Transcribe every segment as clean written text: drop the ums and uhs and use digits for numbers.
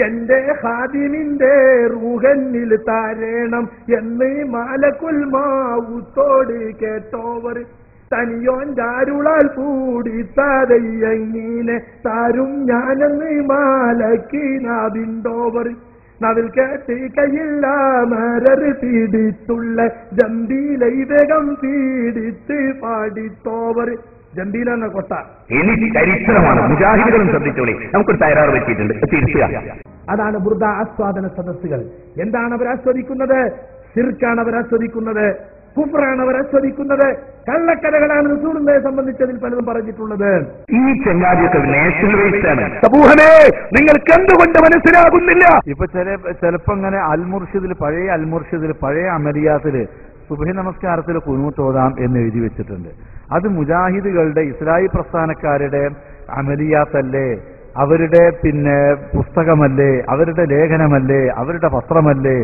എന്റെ ഖാദിമിന്റെ റൂഹന്നിൽ താരേണം എന്ന് മാലക്കുൽ മൗത്തോട് കേട്ടോവർ തനിയോന്റെ അരുളാൽ കൂടി താരയ്യങ്ങനെ താരും ഞാനെന്ന് മാലക്കിനാവിണ്ടോവർ നവിൽ കേട്ട് കയ്യില്ല മരർ പീഡിത്തുള്ള ജമ്പീലൈ വേഗം പീഡിത്ത് പാടിത്തോവർ. ജമ്പീല എന്ന കൊട്ട എനിക്ക് ചരിത്രമാണ്. മുജാഹിദുകളും ശ്രദ്ധിച്ചോളി, നമുക്കൊരു തയ്യാറ് വെച്ചിട്ടുണ്ട്, തിരിച്ചുക. അതാണ് ബുർദ ആസ്വാദന സദസ്സുകൾ. എന്താണ് അവർ ആസ്വദിക്കുന്നത്? ശിർക്കാണ് അവർ ആസ്വദിക്കുന്നത്, കുഫ്റാണ് അവർ ആസ്വദിക്കുന്നത്, കള്ളക്കഥകളാണ് റസൂലിനെ സംബന്ധിച്ചതിൽ പലതും പറഞ്ഞിട്ടുള്ളത്. ഈ ചെങ്ങാതിയൊക്കെ നാഷണൽ വേസ്റ്റ് ആണ്. സമൂഹമേ, നിങ്ങൾക്ക് എന്തുകൊണ്ട് മനസ്സിലാകുന്നില്ല? ഇപ്പൊ ചിലപ്പോ ഇങ്ങനെ പഴയ അൽമുർഷിദിൽ പഴയ അമലിയാത്തില് സുബ്ഹി നമസ്കാരത്തിൽ ഖുനൂത്ത് ഓതാം എന്ന് എഴുതി വെച്ചിട്ടുണ്ട്. അത് മുജാഹിദുകളുടെ ഇസ്ലാഹി പ്രസ്ഥാനക്കാരുടെ അമലിയാത്തല്ലേ, അവരുടെ പുസ്തകമല്ലേ, അവരുടെ ലേഖനമല്ലേ, അവരുടെ പത്രമല്ലേ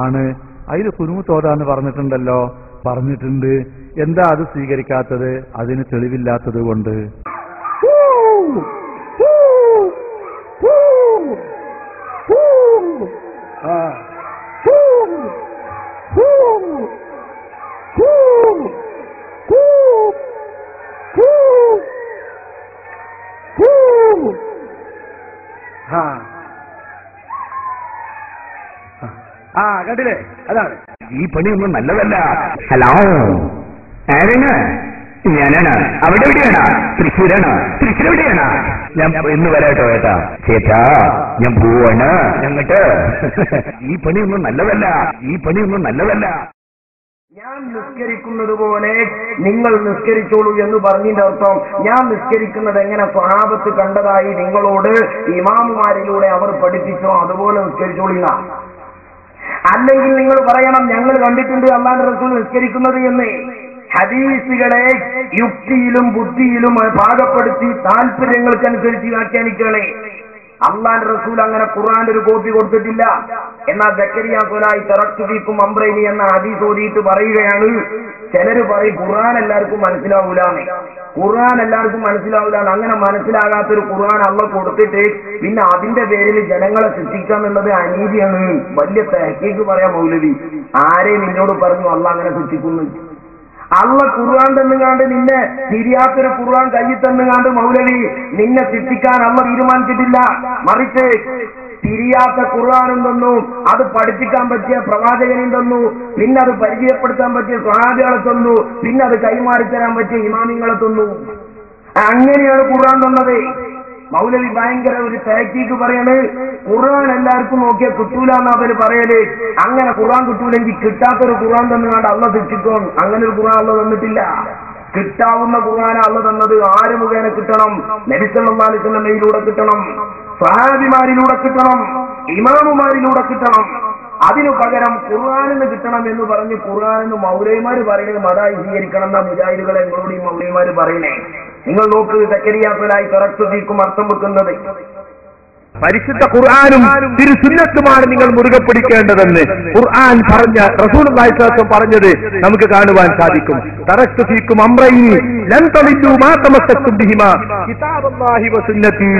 ആണ്. അതിൽ ഖുനൂത്ത് ഓതാന്ന് പറഞ്ഞിട്ടുണ്ടല്ലോ, പറഞ്ഞിട്ടുണ്ട്. എന്താ അത് സ്വീകരിക്കാത്തത്? അതിന് തെളിവില്ലാത്തത് കൊണ്ട്. കണ്ടില്ലേ, അതാണ്. ഈ പണിയൊന്നും നല്ലതല്ല. ഹലോ, ആരാണ്? ഞാനാണ്. അവിടെ എവിടെയാണ്? തൃശ്ശൂരാണ്. തൃശ്ശൂരെവിടെയാണ്? ഞാൻ ഇന്ന് വരാട്ടോ ഏട്ടാ. ചേട്ടാ, ഞാൻ പോവാണ് ഞങ്ങട്ട്. ഈ പണിയൊന്നും നല്ലതല്ല. ഞാൻ നിസ്കരിക്കുന്നത് പോലെ നിങ്ങൾ നിസ്കരിച്ചോളൂ എന്ന് പറഞ്ഞതിന്റെ അർത്ഥം ഞാൻ നിസ്കരിക്കുന്നത് എങ്ങനെ സ്വഹാബത്ത് കണ്ടതായി നിങ്ങളോട് ഇമാമുമാരിലൂടെ അവർ പഠിപ്പിച്ചോ അതുപോലെ നിസ്കരിച്ചോളില്ല. അല്ലെങ്കിൽ നിങ്ങൾ പറയണം ഞങ്ങൾ കണ്ടിട്ടുണ്ട് അല്ലാഹുവിന്റെ റസൂൽ നിസ്കരിക്കുന്നത് എന്ന്. ഹദീസുകളെ യുക്തിയിലും ബുദ്ധിയിലും പാകപ്പെടുത്തി താല്പര്യങ്ങൾക്കനുസരിച്ച് വ്യാഖ്യാനിക്കണേ. അള്ളാന്റെ റസൂൽ അങ്ങനെ ഖുർആന്റെ ഒരു കോപ്പി കൊടുത്തിട്ടില്ല. എന്നാൽ സക്കരിയ സ്വലായി തറക്തു ഫീക്കും അംറൈനി എന്ന ഹദീസ് ഓതിയിട്ട് പറയുകയാണ്, ചിലര് പറയും ഖുർആൻ എല്ലാവർക്കും മനസ്സിലാവൂലാന്ന്. അങ്ങനെ മനസ്സിലാകാത്തൊരു ഖുർആൻ അള്ളാഹ് കൊടുത്തിട്ട് പിന്നെ അതിന്റെ പേരിൽ ജനങ്ങളെ ശിക്ഷിക്കാന്നുള്ളത് അനീതിയാണ്. വലിയ തഹ്ഖീഖ് പറയാം മൗലവി. ആരെയും നിന്നോട് പറഞ്ഞു അള്ളാഹ് അങ്ങനെ ശിക്ഷിക്കുന്നു? അള്ളാഹ് ഖുർആൻ തന്നുകാണ്ട് നിന്നെ തിരിയാത്തൊരു ഖുർആൻ കയ്യിൽ തന്നുകാണ്ട് മൗലവി നിന്നെ ശിക്ഷിക്കാൻ അള്ളാഹ് തീരുമാനിച്ചിട്ടില്ല. മറിച്ച് തിരിയാത്ത ഖുർആനും തന്നു, അത് പഠിപ്പിക്കാൻ പറ്റിയ പ്രവാചകനും തന്നു, പിന്നെ അത് പരിചയപ്പെടുത്താൻ പറ്റിയ സ്വഹാബികളെ തന്നു, പിന്നെ അത് കൈമാറിത്തരാൻ പറ്റിയ ഇമാമിങ്ങളെ തന്നു. അങ്ങനെയാണ് ഖുർആൻ തന്നത്. മൗലവി ഭയങ്കര ഒരു തഹ്ഖീഖ് പറയണ്, ഖുർആൻ എല്ലാവർക്കും നോക്കിയാൽ കിട്ടൂല എന്നാ അവര് പറയല്. അങ്ങനെ ഖുർആൻ കിട്ടൂലെങ്കിൽ കിട്ടാത്തൊരു ഖുർആൻ തന്നുകൊണ്ട് അള്ളാഹ് ശിക്ഷിക്കും. അങ്ങനെ ഒരു ഖുർആൻ അള്ളാഹ് തന്നിട്ടില്ല. കിട്ടാവുന്ന ഖുർആൻ അള്ളാഹ് തന്നത് ആര് മുഖേന കിട്ടണം? നബി സല്ലല്ലാഹു അലൈഹി വസല്ലമയിലൂടെ കിട്ടണം, സ്വഹാബിമാരിലൂടെ കിട്ടണം, ഇമാമുമാരിലൂടെ കിട്ടണം. അതിനു പകരം ഖുർആനിന് കിട്ടണം എന്ന് പറഞ്ഞ് ഖുർആനെന്ന് മൗലവിമാര് പറയുന്നത് മതായി സ്വീകരിക്കണം എന്നാ മുജാഹിദുകളെ നിങ്ങളോട് ഈ മൗലവിമാര് പറയണേ. നിങ്ങൾ നോക്ക്, സക്കരിയ സ്വലായി തറക്തു ഫീക്കും അർത്ഥം വെക്കുന്നത്. പരിശുദ്ധ ഖുർആനും തിരുസുന്നത്തുമാണ് നിങ്ങൾ മുറുകെ പിടിക്കേണ്ടതെന്ന് ഖുർആൻ പറഞ്ഞ റസൂലുള്ളാഹി സ്വല്ലല്ലാഹു അലൈഹി വസല്ലം പറഞ്ഞത് നമുക്ക് കാണുവാൻ സാധിക്കും. തറക്തു ഫീക്കും അംറൈനി ലൻ തളില്ലു മാ തമസ്സക്തും ബിഹിമാ കിതാബല്ലാഹി വസുന്നതി.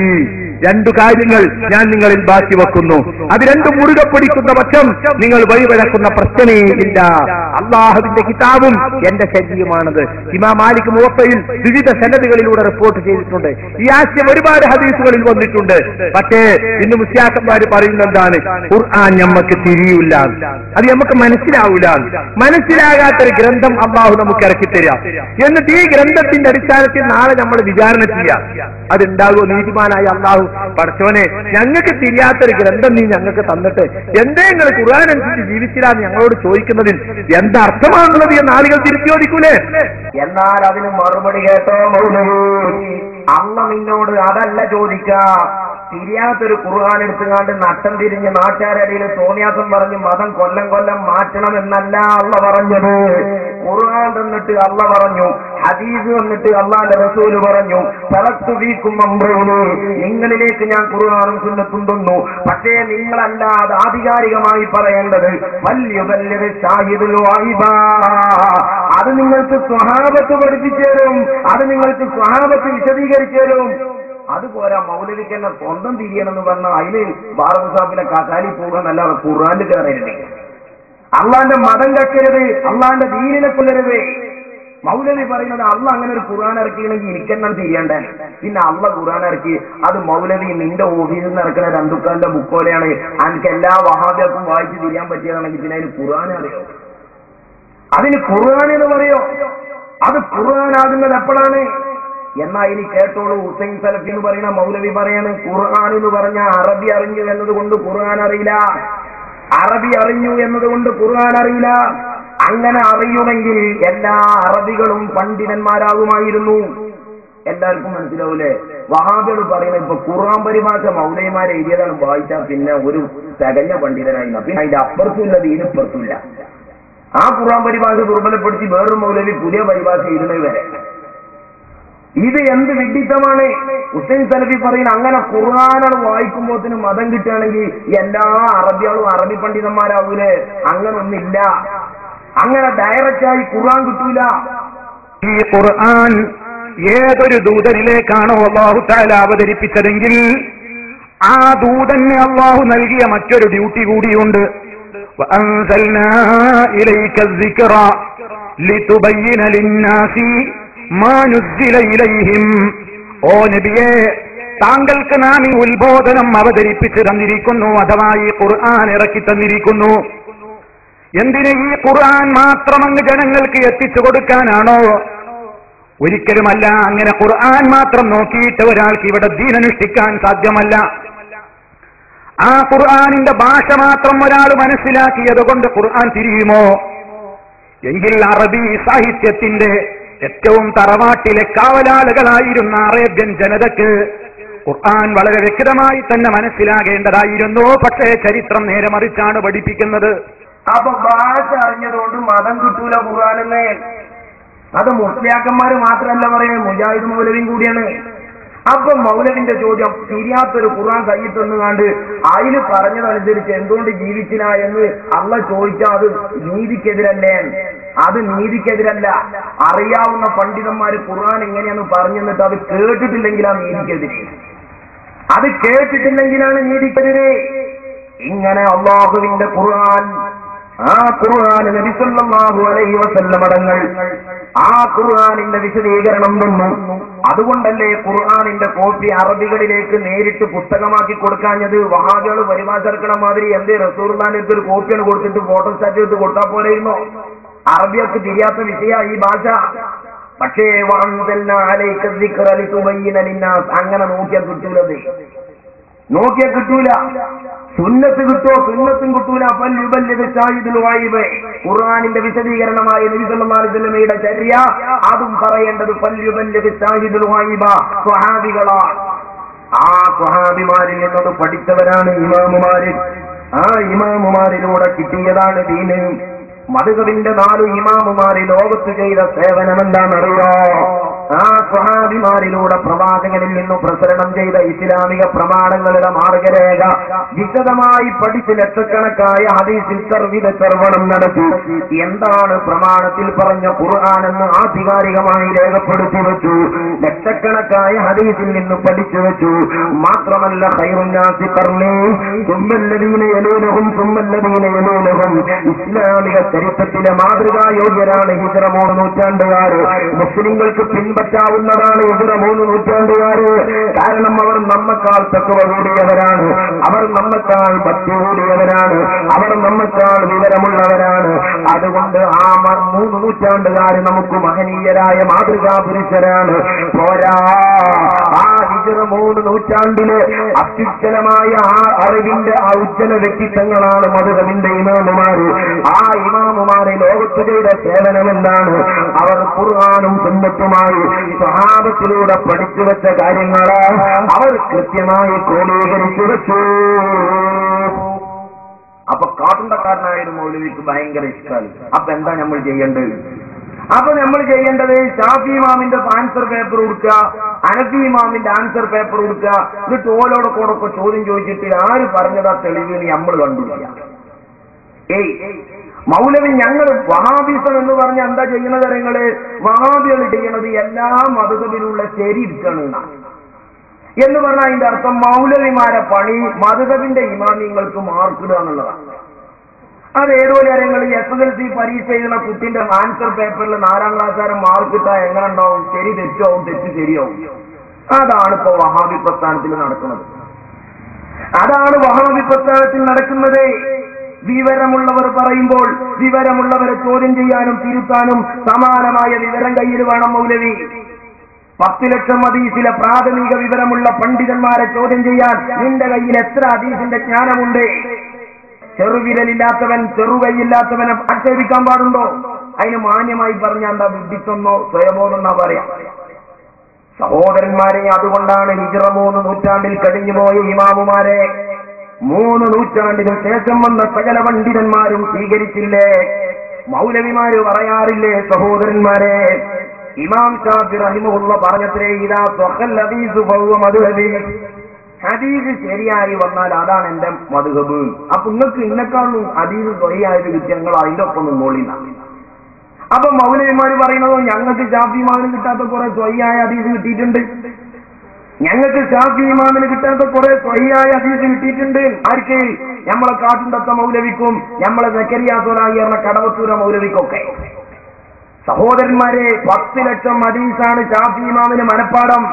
രണ്ടു കാര്യങ്ങൾ ഞാൻ നിങ്ങളിൽ ബാക്കി വെക്കുന്നു, അത് രണ്ടും മുറുകെ പിടിക്കുന്ന പക്ഷം നിങ്ങൾ വഴിവഴക്കുന്ന പ്രശ്നമേ ഇല്ല. അള്ളാഹുവിന്റെ കിതാബും എന്റെ ശരീരമാണത്. ഇമാം മാലിക് മുവത്തയിൽ വിവിധ സനദുകളിലൂടെ റിപ്പോർട്ട് ചെയ്തിട്ടുണ്ട്. ഈ ആശയം ഒരുപാട് ഹദീസുകളിൽ വന്നിട്ടുണ്ട്. പക്ഷേ ഇന്ന് മുസ്ലിയാക്കന്മാര് പറയുന്ന എന്താണ്? ഖുർആൻ നമുക്ക് തിരിയൂല, അത് നമുക്ക് മനസ്സിലാവൂല. മനസ്സിലാകാത്തൊരു ഗ്രന്ഥം അള്ളാഹു നമുക്ക് ഇറക്കി തരാം. എന്നിട്ട് ഈ ഗ്രന്ഥത്തിന്റെ അടിസ്ഥാനത്തിൽ നാളെ നമ്മൾ വിചാരണ ചെയ്യാം. അതുണ്ടാകുമോ? നീതിമാനായ അള്ളാഹു പഠിച്ചോനെ, ഞങ്ങൾക്ക് തിരിയാത്തൊരു ഗ്രന്ഥം നീ ഞങ്ങൾക്ക് തന്നിട്ട് എന്തേ നിങ്ങൾ ഖുർആൻ അനുസരിച്ച് ജീവിച്ചില്ലാന്ന് ഞങ്ങളോട് ചോദിക്കുന്നതിൽ എന്തർത്ഥമാണുള്ളത് എന്ന് ആളുകൾ തിരിച്ചു ചോദിക്കൂലേ? എന്നാൽ അതിന് മറുപടി കേട്ടോ മൗലവി, അള്ളാഹ് നിന്നോട് അതല്ല ചോദിക്കാ. തിരിയാത്തൊരു ഖുർആൻ എടുത്തുകാണ്ട് നട്ടം തിരിഞ്ഞ് നാട്ടുകാരടിയിൽ തോന്നിയാസം പറഞ്ഞ് മതം കൊല്ലം മാറ്റണം എന്നല്ല അള്ളാഹ് പറഞ്ഞത്. ഖുർആൻ തന്നിട്ട് അള്ളാഹ് പറഞ്ഞു, ഹദീസ് വന്നിട്ട് അള്ളാഹുവിന്റെ റസൂല് പറഞ്ഞു, തറക്തു ഫീക്കും അംറൈനി, നിങ്ങളിലേക്ക് ഞാൻ ഖുർആനും സുന്നത്തും തന്നു. പക്ഷേ നിങ്ങളല്ലാതെ ആധികാരികമായി പറയേണ്ടത് വല്യുബല്ലിഗ് ഷാഹിദുൽ ഗൈബാ. അത് നിങ്ങൾക്ക് സ്വഹാബത്ത് പഠിപ്പിച്ചു തരും, അത് നിങ്ങൾക്ക് സ്വഹാബത്ത് വിശദീകരിച്ചു തരും. അതുപോലെ മൗലവിക്ക് തന്നെ സ്വന്തം തിരിയണമെന്ന് പറഞ്ഞാൽ അതിന് ബാറസാബിലെ കാക്കാലി പോകാന്നല്ലാതെ ഖുർആനിൽ കയറരുത്, അള്ളാന്റെ മതം കക്കരുത്, അള്ളാന്റെ ദീനിനെ കൊല്ലരുത്. മൗലവി പറയുന്നത് അള്ള അങ്ങനെ ഒരു ഖുർആൻ ഇറക്കിയെങ്കിൽ എനിക്കെന്നാൽ തിരിയണ്ടേ? പിന്നെ അള്ള ഖുർആൻ ഇറക്കി അത് മൗലവി നിന്റെ ഓഫീസിൽ നിന്ന് ഇറക്കുന്ന രണ്ടുക്കാലിന്റെ ബുക്ക് പോലെയാണ്, എനിക്ക് എല്ലാ വഹാബികൾക്കും വായിച്ച് തിരിയാൻ പറ്റിയതാണെങ്കിൽ പിന്നെ അതിന് ഖുർആൻ അറിയോ? അതിന് ഖുർആൻ എന്ന് പറയോ? അത് ഖുർആനാകുന്നത് എപ്പോഴാണ്? എന്നാ ഇനി കേട്ടോളൂ, ഹുസൈൻ സലഫി എന്ന് പറയുന്ന മൗലവി പറയാണ് ഖുർആൻ എന്ന് പറഞ്ഞ അറബി അറിഞ്ഞു എന്നതുകൊണ്ട് ഖുർആൻ അറിയില്ല, അറബി അറിഞ്ഞു എന്നതുകൊണ്ട് ഖുർആൻ അറിയില്ല. അങ്ങനെ അറിയുമെങ്കിൽ എല്ലാ അറബികളും പണ്ഡിതന്മാരാകുമായിരുന്നു. എല്ലാവർക്കും മനസ്സിലാവൂലേ? വഹാബികൾ പറയുന്നത് ഇപ്പൊ ഖുർആൻ പരിഭാഷ മൗലവിമാരെ എഴുതിയതാണ് വായിച്ചാൽ പിന്നെ ഒരു തികഞ്ഞ പണ്ഡിതനായി. പിന്നെ അതിന്റെ അപ്പുറത്തുമില്ല ഇതിനിപ്പുറത്തുമില്ല. ആ ഖുർആൻ പരിഭാഷ ദുർബലപ്പെടുത്തി വേറൊരു മൗലവി പുതിയ പരിഭാഷ എഴുതുന്നത് വരെ. ഇത് എന്ത് വിഡിത്തമാണ്? ഹുസൈൻ സലഫി പറയുന്നത് അങ്ങനെ ഖുർആനാണ് വായിക്കുമ്പോത്തിന് മതം കിട്ടുകയാണെങ്കിൽ എല്ലാ അറബികളും അറബി പണ്ഡിതന്മാരാവൂലേ? അങ്ങനെ ഒന്നില്ല. അങ്ങനെ ഡയറക്റ്റായി ഖുർആൻ കിട്ടൂല. ഈ ഖുർആൻ ഏതൊരു ദൂതനിലേക്കാണോ അല്ലാഹു തആല അവതരിപ്പിച്ചതെങ്കിൽ ആ ദൂതന് അല്ലാഹു നൽകിയ മറ്റൊരു ഡ്യൂട്ടി കൂടിയുണ്ട്. വഅൻസൽനാ ഇലൈക الذിക്റ ലിതുബയ്യിന ലിന്നാസി മാ നുസ്സില ഇലൈഹിം. ഓ നബിയേ, താങ്കൾക്ക് നാം ഈ ഉത്ബോധനം അവതരിപ്പിച്ചു തന്നിരിക്കുന്നു, അഥവാ ഈ ഖുർആൻ ഇറക്കി തന്നിരിക്കുന്നു. എന്തിന്? ഈ ഖുർആൻ മാത്രം അങ്ങ് ജനങ്ങൾക്ക് എത്തിച്ചു കൊടുക്കാനാണോ? ഒരിക്കലുമല്ല. അങ്ങനെ ഖുർആൻ മാത്രം നോക്കിയിട്ട് ഒരാൾക്ക് ഇവിടെ ദീനനുഷ്ഠിക്കാൻ സാധ്യമല്ല. ആ ഖുർആനിന്റെ ഭാഷ മാത്രം ഒരാൾ മനസ്സിലാക്കിയത് കൊണ്ട് ഖുർആൻ തിരിയുമോ? എങ്കിൽ അറബി സാഹിത്യത്തിന്റെ ഏറ്റവും തറവാട്ടിലെ കാവലാളുകളായിരുന്ന അറേബ്യൻ ജനതയ്ക്ക് ഖുർആൻ വളരെ വ്യക്തമായി തന്നെ മനസ്സിലാകേണ്ടതായിരുന്നു. പക്ഷേ ചരിത്രം നേരെ മറിച്ചാണ് പഠിപ്പിക്കുന്നത്. അപ്പൊ ഭാഷ അറിഞ്ഞതുകൊണ്ട് മതം കിട്ടൂല ഖുർആനെന്ന്. അത് മുസ്ലിയാക്കന്മാര് മാത്രമല്ല പറയുന്നത്, മുജാഹിദ് മൗലവിയും കൂടിയാണ്. അപ്പൊ മൗലവിന്റെ ചോദ്യം, തിരിയാത്തൊരു ഖുർആൻ കയ്യിൽ തന്നുകാണ്ട് അതിൽ പറഞ്ഞതനുസരിച്ച് എന്തുകൊണ്ട് ജീവിച്ചില്ല എന്ന് അള്ള ചോദിച്ചാൽ അത് നീതിക്കെതിരല്ലേ? അത് നീതിക്കെതിരല്ല. അറിയാവുന്ന പണ്ഡിതന്മാര് ഖുർആൻ എങ്ങനെയാന്ന് പറഞ്ഞു തന്നിട്ട് അത് കേട്ടിട്ടില്ലെങ്കിലാണ് നീതിക്കെതിരെ. അത് കേട്ടിട്ടില്ലെങ്കിലാണ് നീതിക്കെതിരെ. ഇങ്ങനെ അള്ളാഹുവിന്റെ ഖുർആൻ, ആ ഖുർആൻ നബി സല്ലല്ലാഹു അലൈഹി വസല്ലം അടങ്ങൾ ആ ഖുർആനിന്റെ വിശദീകരണം തന്നു. അതുകൊണ്ടല്ലേ ഖുർആനിന്റെ കോപ്പി അറബികളിലേക്ക് നേരിട്ട് പുസ്തകമാക്കി കൊടുക്കാഞ്ഞത്? വഹാബികൾ പരിഭാഷ ഇറക്കണ മാതിരി എന്തേ റസൂലുള്ളാഹിന്റെ അടുത്ത് ഒരു കോപ്പിയാണ് കൊടുത്തിട്ട് ഫോട്ടോസ്റ്റാറ്റ് എടുത്ത് കൊടുത്താൽ പോലെയിരുന്നോ? അറബികൾക്ക് തിരിയാത്ത വിഷയ ഈ ഭാഷ. പക്ഷേ അങ്ങനെ നോക്കിയാൽ കിട്ടൂലത്, നോക്കിയാൽ കിട്ടൂല. സുന്നത്ത് കിട്ടോ? സുന്നത്തും കിട്ടൂല. ഖുർആനിന്റെ വിശദീകരണമായ നബി സല്ലല്ലാഹു അലൈഹി വസല്ലമയുടെ ചര്യ അതും പറയേണ്ടത് സ്വഹാബികളാണ്. ആ സ്വഹാബിമാരിൽ നിന്നത് പഠിച്ചവരാണ് ഇമാമുമാര്. ആ ഇമാമുമാരിലൂടെ കിട്ടിയതാണ് ദീന്. മദ്ഹബിന്റെ 4 ഇമാമുമാര് ലോകത്ത് ചെയ്ത സേവനം എന്താണെന്നറിയോ? ആ സ്വഹാബിമാരിലൂടെ പ്രവാചകനിൽ നിന്നും പ്രസരണം ചെയ്ത ഇസ്ലാമിക പ്രമാണങ്ങളുടെ മാർഗരേഖ വിശദമായി പഠിച്ച് ലക്ഷക്കണക്കായ ഹദീസിൽ സർവണം നടത്തി. എന്താണ് പ്രമാണത്തിൽ പറഞ്ഞ ഖുർആൻ എന്ന് ആധികാരികമായി രേഖപ്പെടുത്തി വെച്ചു. ലക്ഷക്കണക്കായ ഹദീസിൽ നിന്ന് പഠിച്ചു വെച്ചു. മാത്രമല്ല ഖൈറുൻ നാസി ഖർനി സുമ്മല്ലദീന യലൂനഹും സുമ്മല്ലദീന യലൂനഹും. ഇസ്ലാമിക ചരിത്രത്തിലെ മാതൃകായോഗ്യരാണ് ഹിജ്റ 3 നൂറ്റാണ്ടുകാര്. മുസ്ലിങ്ങൾക്ക് പറ്റാവുന്നതാണ് ഹിജ്റ 3 നൂറ്റാണ്ടുകാര്. കാരണം അവർ നമ്മക്കാൾ തഖ്വ കൂടിയവരാണ്, അവർ നമ്മക്കാൾ ഭക്തി കൂടിയവരാണ്, അവർ നമ്മക്കാൾ വിവരമുള്ളവരാണ്. അതുകൊണ്ട് ആ 3 നൂറ്റാണ്ടുകാര് നമുക്ക് മഹനീയരായ മാതൃകാ പുരുഷരാണ്. പോരാ, ആ ഹിജ്റ 3 നൂറ്റാണ്ടില് അത്യുജ്ജലമായ ആ അറിവിന്റെ ഉജ്ജ്വല വ്യക്തിത്വങ്ങളാണ് മദ്ഹബിന്റെ ഇമാമുമാര്. ആ ഇമാമുമാരെ ലോകത്ത് ചെയ്ത സേവനം എന്താണ്? അവർ ഖുർആനും സുന്നത്തുമായി സ്വഹാബത്തിലൂടെ പഠിച്ചു വെച്ച കാര്യങ്ങള് അവർ കൃത്യമായി ക്രോഡീകരിച്ചു വെച്ചു. അപ്പൊ കാട്ടുണ്ടക്കാരനായൊരു മൗലവിക്ക് ഭയങ്കര ഇഷ്ടമായി. അപ്പൊ എന്താ നമ്മൾ ചെയ്യേണ്ടത്? അപ്പൊ നമ്മൾ ചെയ്യേണ്ടത് ഷാഫി ഇമാമിന്റെ ആൻസർ പേപ്പർ കൊടുക്കുക, അനഫി ഇമാമിന്റെ ആൻസർ പേപ്പർ കൊടുക്കുക. എന്നിട്ട് ഓലോടൊക്കെ ചോദ്യം ചോദിച്ചിട്ട് ആര് പറഞ്ഞതാ തെളിവ് നമ്മൾ കണ്ടുപിടിക്കുക. മൗലവി ഞങ്ങൾ വഹാബിസം എന്ന് പറഞ്ഞ എന്താ ചെയ്യുന്നത്? നിങ്ങള് വഹാബികൾ ചെയ്യണത് എല്ലാ മതത്തിലുള്ള ശരി ഇരിക്കണം. എന്ന് പറഞ്ഞാൽ അതിന്റെ അർത്ഥം മൗലവിമാരെ പണി മദ്ഹബിന്റെ ഇമാമിങ്ങൾക്ക് മാർക്കിടുക എന്നുള്ളതാണ്. അത് ഏതോ കാര്യങ്ങളിൽ SSLC പരീക്ഷ എഴുതുന്ന കുട്ടിന്റെ ആൻസർ പേപ്പറിൽ 4ാം ക്ലാസ്സുകാരൻ മാർക്കിട്ടാൽ എങ്ങനെ ഉണ്ടാവും? ശരി തെറ്റാവും, തെറ്റ് ശരിയാവും. അതാണ് ഇപ്പൊ വഹാബി പ്രസ്ഥാനത്തിൽ നടക്കുന്നത്. അതാണ് വഹാബി പ്രസ്ഥാനത്തിൽ നടക്കുന്നത്. വിവരമുള്ളവർ പറയുമ്പോൾ വിവരമുള്ളവരെ ചോദ്യം ചെയ്യാനും തിരുത്താനും സമാനമായ വിവരം കയ്യിൽ വേണം മൗലവി. 10 ലക്ഷം ഹദീസിലെ പ്രാഥമിക വിവരമുള്ള പണ്ഡിതന്മാരെ ചോദ്യം ചെയ്യാൻ നിന്റെ കയ്യിൽ എത്ര ഹദീസിന്റെ ജ്ഞാനമുണ്ട്? ചെറുവിരലില്ലാത്തവൻ ചെറുകൈയില്ലാത്തവനെ ആക്ഷേപിക്കാൻ പാടുണ്ടോ? അതിന് മാന്യമായി പറഞ്ഞാൽ എന്താ? വിഡിത്തെന്നോ സ്വയബോധമെന്നാ പറയാം. സഹോദരന്മാരെ, അതുകൊണ്ടാണ് ഹിജ്റ 3 നൂറ്റാണ്ടിൽ കഴിഞ്ഞുപോയ ഇമാമുമാരെ 3 നൂറ്റാണ്ടിന് ശേഷം വന്ന സകല പണ്ഡിതന്മാരും സ്വീകരിച്ചില്ലേ? മൗലവിമാര് പറയാറില്ലേ സഹോദരന്മാരെ? ഇമാം ഷാഫി റഹിമഹുള്ള പറഞ്ഞത്രേ, ഇദാ സ്വഹൽ ഹദീസ് ഫഹുവ മദ്ഹബി. ഹദീസ് ശരിയായി വന്നാൽ അതാണ് എന്റെ മദ്ഹബ്. അപ്പൊ നിങ്ങൾക്ക് ഇന്നെക്കാളും ഹദീസ് സ്വഹിയായത് കിട്ടിയ ഞങ്ങൾ അതിന്റെ ഒപ്പം നിന്നോളില്ല. അപ്പൊ മൗലവിമാര് പറയുന്നത് ഞങ്ങൾക്ക് ഷാഫി ഇമാമിന് കിട്ടാത്ത കുറെ സ്വഹിയായ ഹദീസ് കിട്ടിയിട്ടുണ്ട്, ഞങ്ങൾക്ക് ഷാഫി ഇമാമിന് കിട്ടാത്ത കുറെ സ്വഹിയായ ഹദീസ് കിട്ടിയിട്ടുണ്ട്. ആർക്ക്? നമ്മളെ കാട്ടുണ്ടത്ത മൗലവിക്കും നമ്മളെ സക്കരിയ സോലാഹി എന്ന കടവത്തൂര മൗലവിക്കൊക്കെ. സഹോദരന്മാരെ, 10 ലക്ഷം ഹദീസാണ് ഷാഫി ഇമാമിന് മനപ്പാടം.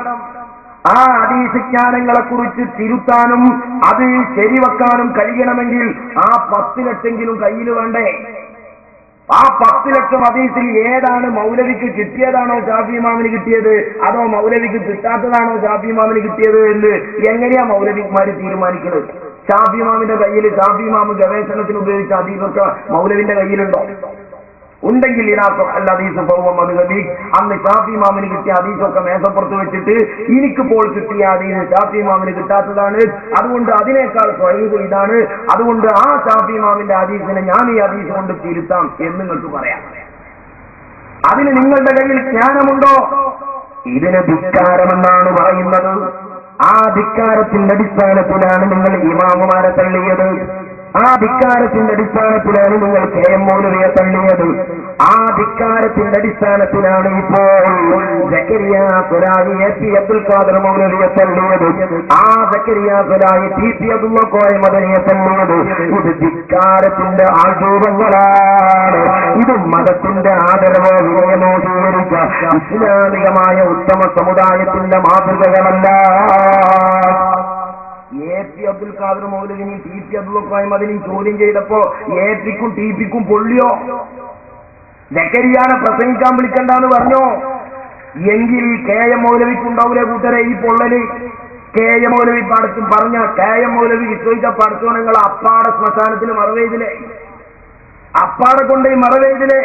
ആ ഹദീസ് ജ്ഞാനങ്ങളെ കുറിച്ച് തിരുത്താനും അത് ശരിവെക്കാനും കഴിയണമെങ്കിൽ ആ 10 ലക്ഷമെങ്കിലും കയ്യിൽ വേണ്ടേ? ആ 10 ലക്ഷം ഹദീസിൽ ഏതാണ് മൗലവിക്ക് കിട്ടിയതാണോ ഷാഫി ഇമാമിന് കിട്ടിയത്, അതോ മൗലവിക്ക് കിട്ടാത്തതാണോ ഷാഫി ഇമാമിന് കിട്ടിയത് എന്ന് എങ്ങനെയാ മൗലവിമാര് തീരുമാനിക്കുന്നത്? ഷാഫി ഇമാമിന്റെ കയ്യിൽ ഷാഫി ഇമാമ് ഗവേഷണത്തിന് ഉപയോഗിച്ച ഹദീസൊക്കെ മൗലവിന്റെ കയ്യിലുണ്ടോ? ഉണ്ടെങ്കിൽ അന്ന് ഷാഫി ഇമാമിന് കിട്ടിയ ഹദീസൊക്കെ മേശപ്പുറത്ത് വെച്ചിട്ട് എനിക്കിപ്പോൾ കിട്ടിയ ഹദീസ് ഷാഫി ഇമാമിന് കിട്ടാത്തതാണ്, അതുകൊണ്ട് അതിനേക്കാൾ സ്വഹീഹ് ഇതാണ്, അതുകൊണ്ട് ആ ഷാഫി ഇമാമിന്റെ ഹദീസിനെ ഞാൻ ഈ ഹദീസ് കൊണ്ട് തിരുത്താം എന്ന് നിങ്ങൾക്ക് പറയാം. അതിന് നിങ്ങളുടെ കയ്യിൽ ജ്ഞാനമുണ്ടോ? ഇതിന് ധിക്കാരമെന്നാണ് പറയുന്നത്. ആ ധിക്കാരത്തിന്റെ അടിസ്ഥാനത്തിലാണ് നിങ്ങൾ ഇമാമുമാരെ തള്ളിയത്. ആ ധിക്കാരത്തിന്റെ അടിസ്ഥാനത്തിലാണ് നിങ്ങൾ KM മൗലവിയെ തള്ളിയത്. ആ ധിക്കാരത്തിന്റെ അടിസ്ഥാനത്തിലാണ് ഇപ്പോൾ സക്കരിയ സോലാഹി AP അബ്ദുൽ ഖാദർ മൗലവിയെ തള്ളിയത്. ആ സക്കരിയ സോലാഹി TP അബ്ദുൽ കോയ മദനിയെ തള്ളിയത്. ഇത് ധിക്കാരത്തിന്റെ ആജീവങ്ങളാണ്. ഇത് മതത്തിന്റെ ആദരവോ വിനയമോ സ്വീകരിച്ച ഇസ്ലാമികമായ ഉത്തമ സമുദായത്തിന്റെ മാതൃകകളല്ല. AP അബ്ദുൽ ഖാദർ മൗലവിനെയും TP അബ്ദുൽ കോയ മദനിയും ചോദ്യം ചെയ്തപ്പോ APക്കും TPക്കും പൊള്ളിയോ? സക്കരിയാനെ പ്രസംഗിക്കാൻ വിളിക്കണ്ടെന്ന് പറഞ്ഞോ? എങ്കിൽ KM മൗലവിക്കുണ്ടാവൂലേ കൂട്ടരെ ഈ പൊള്ളല്? KM മൗലവി പാടത്തും പറഞ്ഞ KM മൗലവി വിശ്വസിച്ച പഠിച്ചോണങ്ങൾ അപ്പാടെ ശ്മശാനത്തിന് മറവേതിലെ, അപ്പാടെ കൊണ്ട് ഈ മറവേതിലെ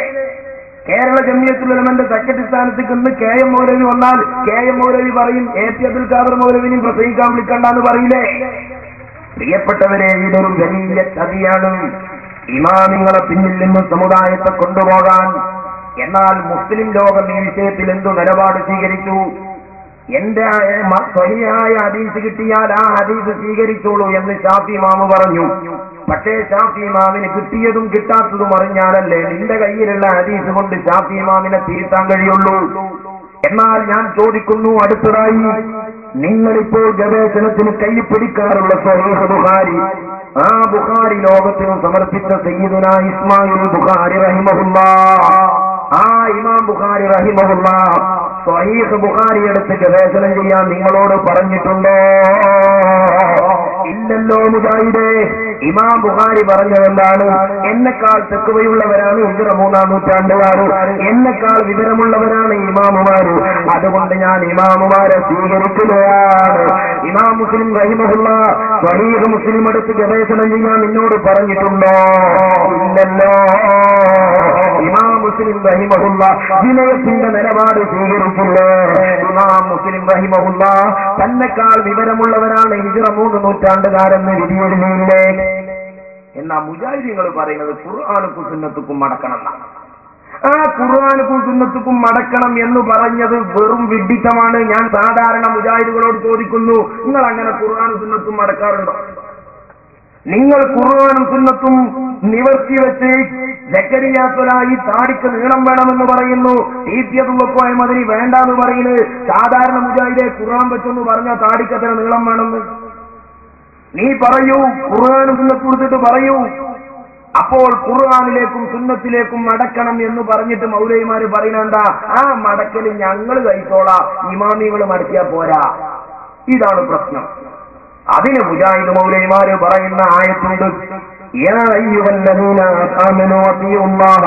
കേരള ജമിയത്തുൽ ഉലമയുടെ സെക്രട്ടറി സ്ഥാനത്തേക്ക് ഇന്ന് KM മൗലവി വന്നാൽ KM മൗലവി പറയും AP അബ്ദുൽ ഖാദർ മൗലവിനെയും പ്രസംഗിക്കാൻ വിളിക്കണ്ടെന്ന് പറയില്ലേ? പ്രിയപ്പെട്ടവരെ, ഇതൊരു വലിയ ചതിയാണ് ഇമാമിങ്ങളെ പിന്നിൽ നിന്ന് സമുദായത്തെ കൊണ്ടുപോകാൻ. എന്നാൽ മുസ്ലിം ലോകം ഈ വിഷയത്തിൽ എന്തു നിലപാട് സ്വീകരിച്ചു? എന്റെ സ്വഹിയായ ഹദീസ് കിട്ടിയാൽ ആ ഹദീസ് സ്വീകരിച്ചോളൂ എന്ന് ഷാഫി ഇമാമ് പറഞ്ഞു. പക്ഷേ ഷാഫി ഇമാമിന് കിട്ടിയതും കിട്ടാത്തതും അറിഞ്ഞാലല്ലേ നിന്റെ കയ്യിലുള്ള ഹദീസ് കൊണ്ട് ഷാഫി ഇമാമിനെ തിരുത്താൻ കഴിയുള്ളൂ. എന്നാൽ ഞാൻ ചോദിക്കുന്നു, അടുത്തതായി നിങ്ങളിപ്പോൾ ഗവേഷണത്തിന് കൈ പിടിക്കാറുള്ള സ്വഹീഹ് ബുഖാരി, ആ ബുഖാരി ലോകത്തിന് സമർപ്പിച്ച സയ്യിദുനാ ഇസ്മായിൽ ബുഖാരി റഹിമഹുല്ലാഹ്, ആ ഇമാം ബുഖാരി റഹിമഹുല്ലാഹ് സ്വഹീഹ് ബുഖാരി എടുത്ത് ഗവേഷണം ചെയ്യാൻ നിങ്ങളോട് പറഞ്ഞിട്ടുണ്ടോ? ഇല്ലല്ലോ മുജാഹിദേ. ഇമാം ബുഖാരി പറഞ്ഞതെന്താണ്? എന്നെക്കാൾ തെക്കുവയുള്ളവരാണ് ഹിജ്റ 3-ാം നൂറ്റാണ്ടുകാര്, എന്നെക്കാൾ വിവരമുള്ളവരാണ് ഇമാമുമാര്, അതുകൊണ്ട് ഞാൻ ഇമാമുമാരെ സ്വീകരിക്കുകയാണ്. ഇമാം മുസ്ലിം റഹിമഹുല്ലാഹ് സ്വഹീഹ് മുസ്ലിം എടുത്ത് ഗവേഷണം ചെയ്യാൻ നിന്നോട് പറഞ്ഞിട്ടുണ്ടോ? ഇല്ലല്ലോ. ഇമാം മുസ്ലിം റഹിമഹുല്ലാഹ് വിനയത്തിന്റെ നിലപാട് സ്വീകരിച്ചില്ലേ? ഇമാം മുസ്ലിം റഹിമഹുല്ലാഹ് തന്നെക്കാൾ വിവരമുള്ളവരാണ് ഹിജ്റ 3 നൂറ്റാണ്ടുകാരെന്ന് വിധിയെഴുതിയില്ലേ? എന്നാ മുജാഹിദീങ്ങൾ പറയുന്നത് ഖുർആനുക്കും സുന്നത്തുക്കും മടക്കണം എന്നാണ്. ആ ഖുർആനുക്കും സുന്നത്തുക്കും മടക്കണം എന്ന് പറഞ്ഞത് വെറും വിഡ്ഢിത്തമാണ്. ഞാൻ സാധാരണ മുജാഹിദുകളോട് ചോദിക്കുന്നു, നിങ്ങൾ അങ്ങനെ ഖുർആനും സുന്നത്തും മടക്കാറുണ്ടോ? നിങ്ങൾ ഖുർആനും സുന്നത്തും നിവർത്തി വെച്ച് സക്കരിയാത്തുലായി താടിക്ക് നീളം വേണമെന്ന് പറയുന്നു. ഈത്യതുള്ളക്കോയ മതിരി വേണ്ടാന്ന് പറയുന്നത്. സാധാരണ മുജാഹിദെ ഖുർആൻ വെച്ചെന്ന് പറഞ്ഞാൽ താടിക്കത്ര നീളം വേണമെന്ന് നീ പറയൂ, ഖുർആനും സുന്നത്ത് കൊടുത്തിട്ട് പറയൂ. അപ്പോൾ ഖുർആനിലേക്കും സുന്നത്തിലേക്കും മടക്കണം എന്ന് പറഞ്ഞിട്ട് മൗലവിമാര് പറയുന്നുണ്ടാ, ആ മടക്കല് ഞങ്ങൾ കഴിച്ചോളാം, ഇമാമികൾ മടക്കിയാ പോരാ. ഇതാണ് പ്രശ്നം. അതിന് മുജാഹിദ് മൗലവിമാര് പറയുന്ന ആയത്തുണ്ട്, യാ അയ്യുഹല്ലദീന ആമനൂ അത്തിയുല്ലാഹ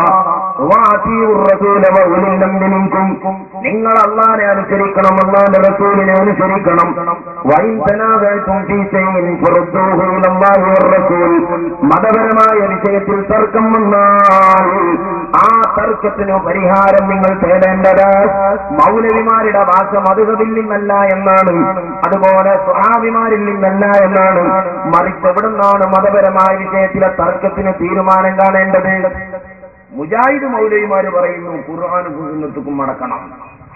വഅതിയുർ റസൂല വഉലിൽ അംരി മിൻകും. നിങ്ങൾ അല്ലാഹുവിനെ അനുസരിക്കണം, അല്ലാഹുവിന്റെ റസൂലിനെ അനുസരിക്കണം. വഇൻ തനാസഅതും ഫീ ശൈഇൻ ഫറുദ്ദൂഹു ഇലല്ലാഹി വറസൂൽ. മതപരമായ വിഷയത്തിൽ തർക്കം വന്നാൽ ആ തർക്കത്തിന് പരിഹാരം നിങ്ങൾ തേടേണ്ടത് മൗലവിമാരുടെ ഭാഷ മദ്ഹബിൽ നിന്നല്ല എന്നാണ്, അതുപോലെ സ്വഹാബിമാരിൽ നിന്നല്ല എന്നാണ്. മറിച്ച് എവിടുന്നാണ് മതപരമായ വിഷയത്തിലെ തർക്കത്തിന് തീരുമാനം കാണേണ്ടത്? മുജാഹിദ് മൗലവിമാര് പറയുന്നു ഖുർആനും സുന്നത്തുക്കും മടക്കണം,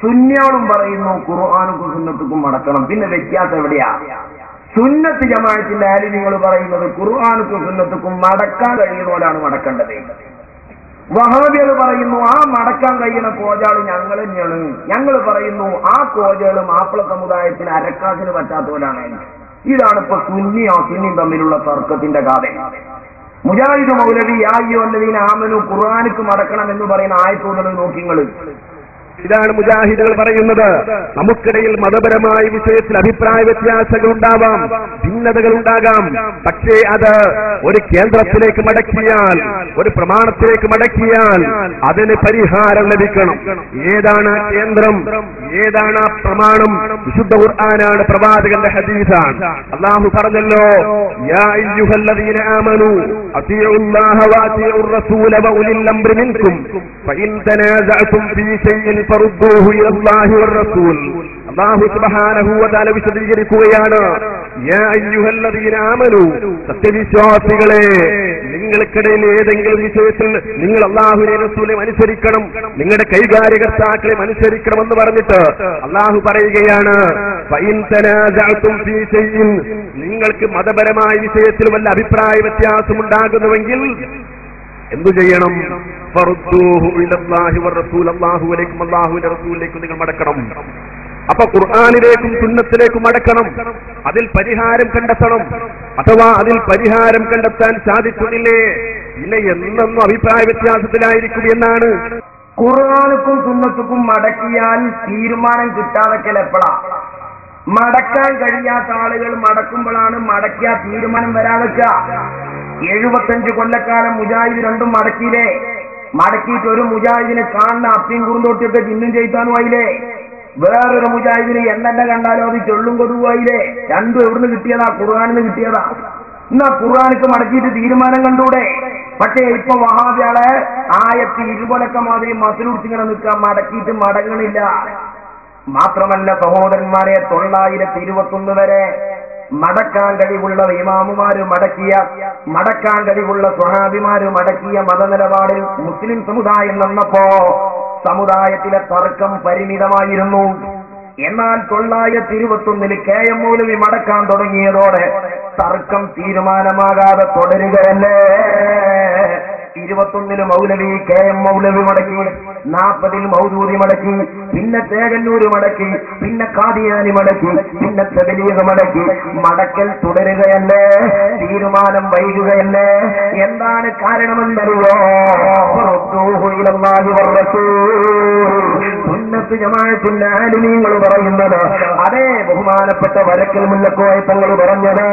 സുന്നികളും പറയുന്നു ഖുർആനും സുന്നത്തുക്കും മടക്കണം. പിന്നെ വ്യത്യാസം എവിടെയാ? സുന്നത്ത് ജമാഅത്തിന്റെ ആലിമീങ്ങൾ പറയുന്നത് ഖുർആനും സുന്നത്തുക്കും മടക്കാൻ കഴിയുന്നവരാണ് മടക്കേണ്ടത്. വഹാബികൾ പറയുന്നു ആ മടക്കാൻ കഴിയുന്ന കോജാള് ഞങ്ങൾ തന്നെയാണ്. ഞങ്ങൾ പറയുന്നു ആ കോജകള് മാപ്പിള സമുദായത്തിന് അരക്കാശിന് പറ്റാത്തവരാണ്. ഇതാണ് ഇപ്പൊ സുന്നിയും തമ്മിലുള്ള തർക്കത്തിന്റെ കഥ. മുജാഹിദ് മൗലവി യാ അയ്യുഹല്ലദീന ആമനൂ ഖുർആനിക്ക് മടക്കണം എന്ന് പറയുന്ന ആയത്തുള്ളത് നോക്കിങ്ങള്. ഇതാണ് മുജാഹിദുകൾ പറയുന്നത്. നമുക്കിടയിൽ മതപരമായ വിഷയത്തിൽ അഭിപ്രായ വ്യത്യാസങ്ങൾ ഉണ്ടാവാം, ഭിന്നതകൾ ഉണ്ടാകാം. പക്ഷേ അത് ഒരു കേന്ദ്രത്തിലേക്ക് മടക്കിയാൽ, ഒരു പ്രമാണത്തിലേക്ക് മടക്കിയാൽ അതിന് പരിഹാരം ലഭിക്കണം. ഏതാണ് കേന്ദ്രം, ഏതാണ് ആ പ്രമാണം? വിശുദ്ധ ഖുർആനാണ്, പ്രവാചകന്റെ ഹദീസാണ്. അല്ലാഹു പറഞ്ഞല്ലോ, യാ അയ്യുഹല്ലദീന ആമനൂ അത്തിയുല്ലാഹ വഅതിയുർ റസൂല വഉലിൽ അംരി മിൻകും ഫഇൻ തനാസഅതും ഫീ ശൈഇൻ ഫറുദ്ദൂഹു ഇലല്ലാഹി വറസൂൽ. അല്ലാഹു സുബ്ഹാനഹു വ തആല വിശദീകരിക്കുകയാണ്, യാ അയ്യുഹല്ലദീന ആമനൂ, സത്യവിശ്വാസികളെ, നിങ്ങൾക്കിടയിൽ ഏതെങ്കിലും വിഷയത്തിൽ നിങ്ങൾ അല്ലാഹുവിനെ റസൂലിനെ അനുസരിക്കണം, നിങ്ങളുടെ കൈകാര്യകർത്താക്കളെ അനുസരിക്കണമെന്ന് പറഞ്ഞിട്ട് അല്ലാഹു പറയുകയാണ്, ഫഇൻ തനാസഅതും ഫീ ശൈഇൻ, നിങ്ങൾക്ക് മതപരമായ വിഷയത്തിൽ വല്ല അഭിപ്രായ വ്യത്യാസം ഉണ്ടാകുന്നുവെങ്കിൽ എന്തു ചെയ്യണം? ഫറുദ്ദൂഹു ഇലല്ലാഹി വറസൂൽ, അല്ലാഹുവിലേക്കും അല്ലാഹുവിന്റെ റസൂലിലേക്കും നിങ്ങൾ മടക്കണം. അപ്പൊ ഖുർആനിലേക്കും സുന്നത്തിലേക്കും മടക്കണം, അതിൽ പരിഹാരം കണ്ടെത്തണം. അഥവാ അതിൽ പരിഹാരം കണ്ടെത്താൻ സാധിക്കുന്നില്ലേ, പിന്നെ എന്നെന്നും അഭിപ്രായ വ്യത്യാസത്തിലായിരിക്കും എന്നാണ്. ഖുർആനുക്കും സുന്നത്തുക്കും മടക്കിയാൽ തീരുമാനം കിട്ടാതൊക്കെ എപ്പോഴാ? മടക്കാൻ കഴിയാത്ത ആളുകൾ മടക്കുമ്പോഴാണ് മടക്കിയ തീരുമാനം വരാതെക്ക. 75 കൊല്ലക്കാലം മുജാഹിദ് രണ്ടും മടക്കിയില്ലേ? മടക്കിയിട്ട് ഒരു മുജാഹിദിനെ കാണുന്ന അപ്പിയും കുറുന്തോട്ടിയൊക്കെ ചിഹ്നം ചെയ്താനും ആയില്ലേ? വേറൊരു മുജാഹിദിന് എന്നെ കണ്ടാലോ അത് ചൊല്ലും കൊതുവായില്ലേ? രണ്ടും എവിടുന്ന് കിട്ടിയതാ? ഖുർആനിന്ന് കിട്ടിയതാ. എന്നാ ഖുർആനിക്ക് മടക്കിയിട്ട് തീരുമാനം കണ്ടൂടെ? പക്ഷേ ഇപ്പൊ വഹാബികളെ ആയത്തി ഇരുപൊലക്ക മാതിരി മസിലുടിച്ചിങ്ങനെ നിൽക്കാൻ മടക്കിയിട്ട് മടങ്ങണില്ല. മാത്രമല്ല സഹോദരന്മാരെ, 921 വരെ മടക്കാൻ കഴിവുള്ള ഇമാമുമാര് മടക്കിയ, മടക്കാൻ കഴിവുള്ള സ്വഹാബിമാര് മടക്കിയ മതനിലപാടിൽ മുസ്ലിം സമുദായം വന്നപ്പോ സമുദായത്തിലെ തർക്കം പരിമിതമായിരുന്നു. എന്നാൽ 921 KM മൗലവി മടക്കാൻ തുടങ്ങിയതോടെ തർക്കം തീരുമാനമാകാതെ തുടരുകയല്ലേ. 21 മൗലവി KM മൗലവി മടക്കി, 40 മൗദൂദി മടക്കി, പിന്നെ തേകന്നൂര് മടക്കി, പിന്നെ ഖാദിയാനി മടക്കി, പിന്നെ തബ്ലീഗ് മടക്കി. മടക്കൽ തുടരുകയല്ലേ, തീരുമാനം വൈകുകയല്ലേ. എന്താണ് കാരണമെന്നറിയോ? സുന്നത്ത് ജമാഅത്തിന്റെ ആലിമീങ്ങൾ പറയുന്നത്, അതേ ബഹുമാനപ്പെട്ട വരക്കൽ മുല്ലക്കോയ തങ്ങൾ പറഞ്ഞത്,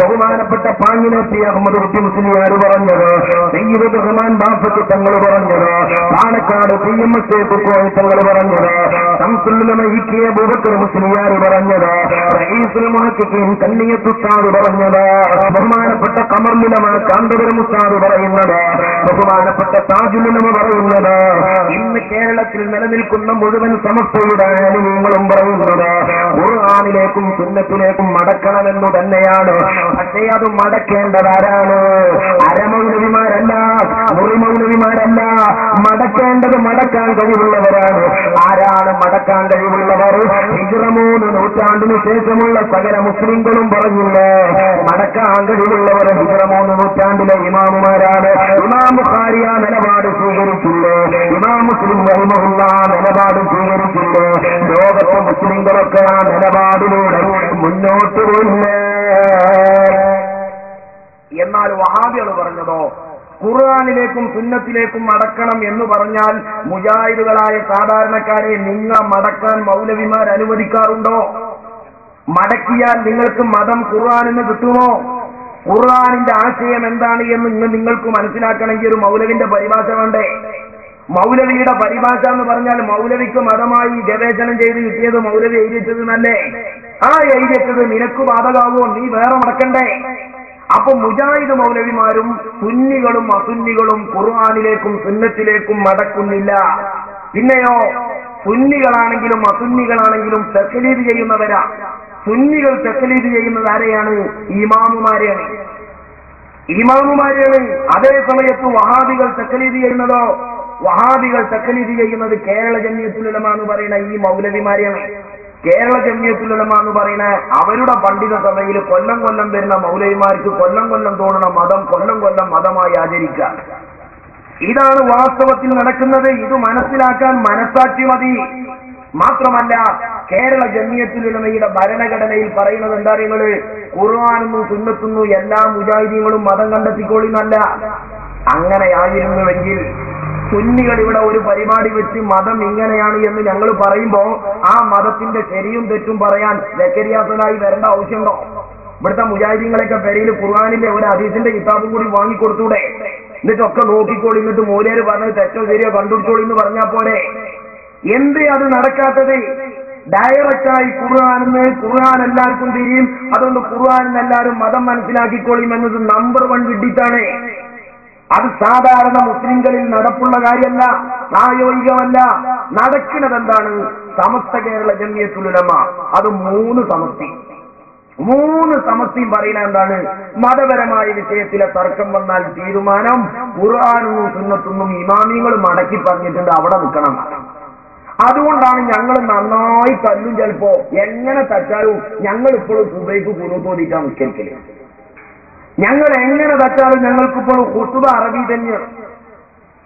ബഹുമാനപ്പെട്ട പാങ്ങിനെത്തി അഹമ്മദ് കുട്ടി മുസ്ലിയാർ പറഞ്ഞത്, സയ്യിദ് റഹ്മാൻ ബാഫത്ത് തങ്ങൾ പറഞ്ഞത്, പാണക്കാട് PMS കോയ തങ്ങൾ പറഞ്ഞത്, ശംസുൽ ഇ.കെ. അബൂബക്കർ മുസ്ലിയാർ പറഞ്ഞത്, റഈസുൽ മുഹഖഖീൻ കണ്ണിയത്ത് ഉസ്താദ് പറഞ്ഞത്, ബഹുമാനപ്പെട്ട ഖമറുൽ ഉലമ കാന്തപുരം ഉസ്താദ് പറയുന്നത്, ബഹുമാനപ്പെട്ട താജുൽ ഉലമ പറയുന്നത്, ഇന്ന് കേരളത്തിൽ നിലനിൽക്കുന്ന മുഴുവൻ സമസ്തയുടെ ആലിമീങ്ങളും പറയുന്നത് ഖുർആനിലേക്കും സുന്നത്തിലേക്കും മടക്കണമെന്നു തന്നെയാണ്. പക്ഷേ അത് മടക്കേണ്ടതാരാണ്? അരമൗലവിമാരല്ല, മുറിമൗലവിമാരല്ല. മടക്കേണ്ടത് മടക്കാൻ കഴിവുള്ളവരാണ്. ആരാണ് മടക്കാൻ കഴിവുള്ളവർ? ഹിജ്റ 3 നൂറ്റാണ്ടിന് ശേഷമുള്ള സകല മുസ്ലിങ്ങളും പറഞ്ഞില്ലേ, മടക്കാൻ കഴിവുള്ളവർ ഹിജ്റ 3 നൂറ്റാണ്ടിലെ ഇമാമുമാരാണ്. ഇമാം ബുഖാരി ആ നിലപാട് സ്വീകരിച്ചില്ലേ, ഇമാം മുസ്ലിം റഹിമഹുല്ലാ നിലപാട് സ്വീകരിച്ചില്ലേ. ലോകത്തെ മുസ്ലിങ്ങളൊക്കെ ആ നിലപാടിലൂടെ മുന്നോട്ട് പോയില്ലേ. എന്നാൽ വഹാബികൾ പറഞ്ഞതോ ഖുർആനിലേക്കും സുന്നത്തിലേക്കും മടക്കണം എന്ന് പറഞ്ഞാൽ മുജാഹിദുകളായ സാധാരണക്കാരെ നിങ്ങൾ മടക്കാൻ മൗലവിമാർ അനുവദിക്കാറുണ്ടോ? മടക്കിയാൽ നിങ്ങൾക്ക് മതം ഖുർആനിന്ന് കിട്ടുമോ? ഖുർആനിന്റെ ആശയം എന്താണ് എന്ന് നിങ്ങൾക്ക് മനസ്സിലാക്കണമെങ്കിൽ ഒരു മൗലവിന്റെ പരിഭാഷ വേണ്ടേ? മൗലവിയുടെ പരിഭാഷ എന്ന് പറഞ്ഞാൽ മൗലവിക്ക് മതമായി ഗവേഷണം ചെയ്ത് കിട്ടിയത് മൗലവി എഴുതിച്ചത് നല്ലേ, ആ എഴുതിച്ചത് നിനക്ക് ബാധകാവോ? നീ വേറെ മടക്കണ്ടേ? അപ്പൊ മുജാഹിദ് മൗലവിമാരും സുന്നികളും അസുന്നികളും ഖുർആനിലേക്കും സുന്നത്തിലേക്കും മടക്കുന്നില്ല. പിന്നെയോ സുന്നികളാണെങ്കിലും അസുന്നികളാണെങ്കിലും തഖ്ലീദ് ചെയ്യുന്നവരാ. സുന്നികൾ തഖ്ലീദ് ചെയ്യുന്നത് ആരെയാണ്? ഇമാമുമാരെയാണ്. അതേ സമയത്ത് വഹാബികൾ തഖ്ലീദ് ചെയ്യുന്നതോ, വഹാബികൾ തഖ്ലീദ് ചെയ്യുന്നത് കേരള ജംഇയ്യത്തുൽ ഉലമ എന്ന് പറയുന്ന ഈ മൗലവിമാരെയാണ്. കേരള ജംഇയ്യത്തുൽ ഉലമ എന്ന് പറയുന്ന അവരുടെ പണ്ഡിത സഭയിൽ കൊല്ലം കൊല്ലം വരുന്ന മൗലവിമാർക്ക് കൊല്ലം കൊല്ലം തോന്നുന്ന മതം കൊല്ലം കൊല്ലം മതമായി ആചരിക്കുക. ഇതാണ് വാസ്തവത്തിൽ നടക്കുന്നത്. ഇത് മനസ്സിലാക്കാൻ മനസാക്ഷി മതി. മാത്രമല്ല കേരള ജംഇയ്യത്തുൽ ഉലമയുടെ ഭരണഘടനയിൽ പറയുന്നത് എന്താ അറിയുന്നത്? ഖുർആനും സുന്നത്തുന്നു എല്ലാ മുജാഹിദീങ്ങളും മതം കണ്ടെത്തിക്കോളിന്നല്ല. അങ്ങനെയായിരുന്നുവെങ്കിൽ സുന്നികൾ ഇവിടെ ഒരു പരിപാടി വെച്ച് മതം ഇങ്ങനെയാണ് എന്ന് ഞങ്ങൾ പറയുമ്പോ ആ മതത്തിന്റെ ശരിയും തെറ്റും പറയാൻ സക്കരിയാസനായി വരേണ്ട ആവശ്യമുണ്ടോ? ഇവിടുത്തെ മുജാഹിദീങ്ങളൊക്കെ പെരയിൽ ഖുർആനിലെ ഒരു ഹദീസിന്റെ കിതാബും കൂടി വാങ്ങിക്കൊടുത്തൂടെ? എന്നിട്ടൊക്കെ നോക്കിക്കോളി, എന്നിട്ട് മൂലേര് പറഞ്ഞത് തെറ്റോ ശരിയോ കണ്ടുപിടിച്ചോളി എന്ന് പറഞ്ഞാൽ പോലെ. എന്തേ അത് നടക്കാത്തത്? ഡയറക്റ്റായി ഖുർആൻ എല്ലാവർക്കും തിരിയും, അതുകൊണ്ട് ഖുർആനിൽ എല്ലാവരും മതം മനസ്സിലാക്കിക്കോളിയും എന്നത് നമ്പർ 1 വിഡിത്താണ്. അത് സാധാരണ മുസ്ലിങ്ങളിൽ നടപ്പുള്ള കാര്യമല്ല, പ്രായോഗികമല്ല. നടക്കുന്നത് എന്താണ്? സമസ്ത കേരള ജംഇയ്യത്തുൽ ഉലമ അത് 3 സമസ്തിയും പറയുന്ന എന്താണ്? മതപരമായ വിഷയത്തിലെ തർക്കം വന്നാൽ തീരുമാനം ഖുർആനും സുന്നത്തുന്നും ഇമാമിങ്ങൾ മടക്കി പറഞ്ഞിട്ടുണ്ട്, അവിടെ നിൽക്കണം. അതുകൊണ്ടാണ് ഞങ്ങൾ നന്നായി തല്ലും. ചിലപ്പോ എങ്ങനെ തച്ചാലും ഞങ്ങൾ ഇപ്പോഴും സുബൈക്ക് കുനൂത്തോദിക്കാൻ നിൽക്കല്. ഞങ്ങൾ എങ്ങനെ തച്ചാലും ഞങ്ങൾക്കിപ്പോൾ ഖുതുബ അറബി തന്നെ.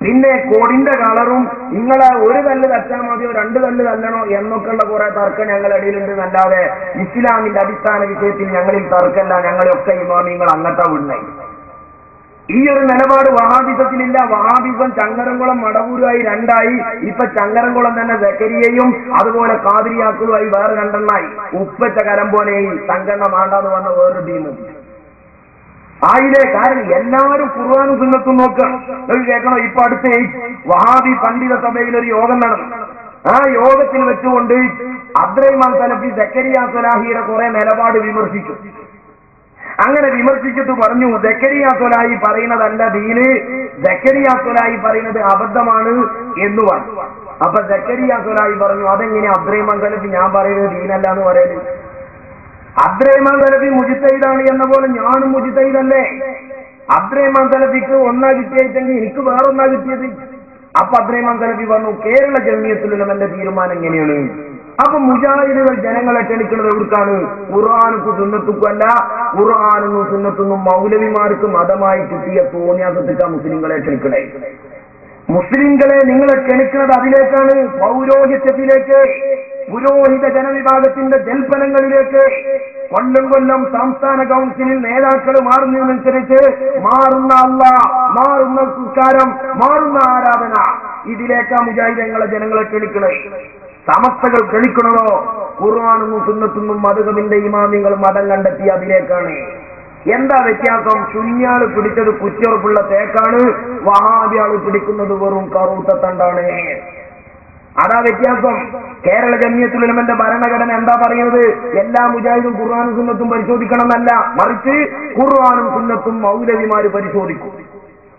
പിന്നെ കോടിന്റെ കളറും നിങ്ങളെ ഒരു കല്ല് തച്ചാൽ മതിയോ 2 കല്ല് തല്ലണോ എന്നൊക്കെയുള്ള കുറെ തർക്കം ഞങ്ങളുടെ ഇടയിലുണ്ട്. എന്നല്ലാതെ ഇസ്ലാമിന്റെ അടിസ്ഥാന വിഷയത്തിൽ ഞങ്ങളിൽ തർക്കമല്ല. ഞങ്ങളെയൊക്കെ ഇമാമിങ്ങൾ അങ്ങട്ടാ വിടുന്നേ. ഈ ഒരു നിലപാട് വഹാബിസത്തിലില്ല. വഹാബിസം ചങ്ങരംകുളം മടവൂരുമായി 2ആയി. ഇപ്പൊ ചങ്ങരംകുളം തന്നെ സക്കരിയയും അതുപോലെ ഖാദിരിയാക്കളുമായി വേറെ 2 ഉപ്പച്ച കരം പോലെ സംഘടന മാണ്ടാന്ന് പറഞ്ഞ വേറൊരു ടീമും ആയില്ലേ. കാരണം എല്ലാവരും ഖുർആനും സുന്നത്തും നോക്കുക. കേൾക്കണോ? ഇപ്പൊ അടുത്ത് വഹാബി പണ്ഡിത സഭയിൽ ഒരു യോഗം നടന്നു. ആ യോഗത്തിൽ വെച്ചുകൊണ്ട് അബ്ദുറഹ്മാൻ സലഫി സക്കരിയ സ്വലാഹിയുടെ കുറെ നിലപാട് വിമർശിച്ചു. അങ്ങനെ വിമർശിച്ചിട്ട് പറഞ്ഞു സക്കരിയ സ്വലാഹി പറയുന്നതല്ല ദീന്, സക്കരിയ സ്വലാഹി പറയുന്നത് അബദ്ധമാണ് എന്ന് പറഞ്ഞു. അപ്പൊ സക്കരിയ സ്വലാഹി പറഞ്ഞു അതെങ്ങനെ അബ്ദുറഹ്മാൻ സലഫി ഞാൻ പറയുന്നത് ദീനല്ല എന്ന് പറയുന്നത്? അബ്ദുറഹ്മാൻ സലഫി മുജ്തഹിദാണ് എന്ന പോലെ ഞാനും മുജ്തഹിദല്ലേ. അബ്ദുറഹ്മാൻ സലഫിക്ക് 1 കിട്ടിയെങ്കിൽ എനിക്ക് വേറെ 1 കിട്ടിയത്. അപ്പൊ അബ്ദുറഹ്മാൻ സലഫി പറഞ്ഞു കേരള ജംഇയ്യത്തുൽ ഉലമയുടെ തീരുമാനം എങ്ങനെയാണ്? അപ്പൊ മുജാഹിദുകൾ ജനങ്ങളെ ക്ഷണിക്കുന്നത് എവിടുക്കാണ്? ഖുർആനുക്കും സുന്നത്തുക്കും അല്ല. ഖുർആനും സുന്നത്തൊന്നും മൗലവിമാർക്ക് മതമായി കിട്ടിയ തോന്നിയാസത്തിക്കാ മുസ്ലിങ്ങളെ ക്ഷണിക്കണേ. മുസ്ലിങ്ങളെ നിങ്ങളെ ക്ഷണിക്കുന്നത് അതിലേക്കാണ്, പൗരോഹിത്യത്തിലേക്ക്, പുരോഹിത ജനവിഭാഗത്തിന്റെ ജൽപ്പനങ്ങളിലേക്ക്. കൊല്ലം കൊല്ലം സംസ്ഥാന കൗൺസിലിൽ നേതാക്കൾ മാറുന്നതിനനുസരിച്ച് മാറുന്ന അല്ലാഹ്, മാറുന്ന സംസ്കാരം, മാറുന്ന ആരാധന, ഇതിലേക്കാ മുജാഹിദുകളെ ജനങ്ങളെ ക്ഷണിക്കണേ. സമസ്തകൾ ക്ഷണിക്കണതോ ഖുർആനും സുന്നത്തുന്നും മദ്ഹബിന്റെ ഇമാമികൾ മതം കണ്ടെത്തി അതിലേക്കാണ്. എന്താ വ്യത്യാസം? സുന്നിയാള് പിടിച്ചത് കുറ്റിയുറപ്പുള്ള തേക്കാണ്, വഹാബിയാള് പിടിക്കുന്നത് വെറും കറുത്ത തണ്ടാണ്. അതാ വ്യത്യാസം. കേരള ജംഇയ്യത്തുൽ ഉലമയുടെ ഭരണഘടന എന്താ പറയുന്നത്? എല്ലാ മുജാഹിദും ഖുർആനും സുന്നത്തും പരിശോധിക്കണം എന്നല്ല, മറിച്ച് ഖുർആനും സുന്നത്തും മൗലവിമാര് പരിശോധിക്കും.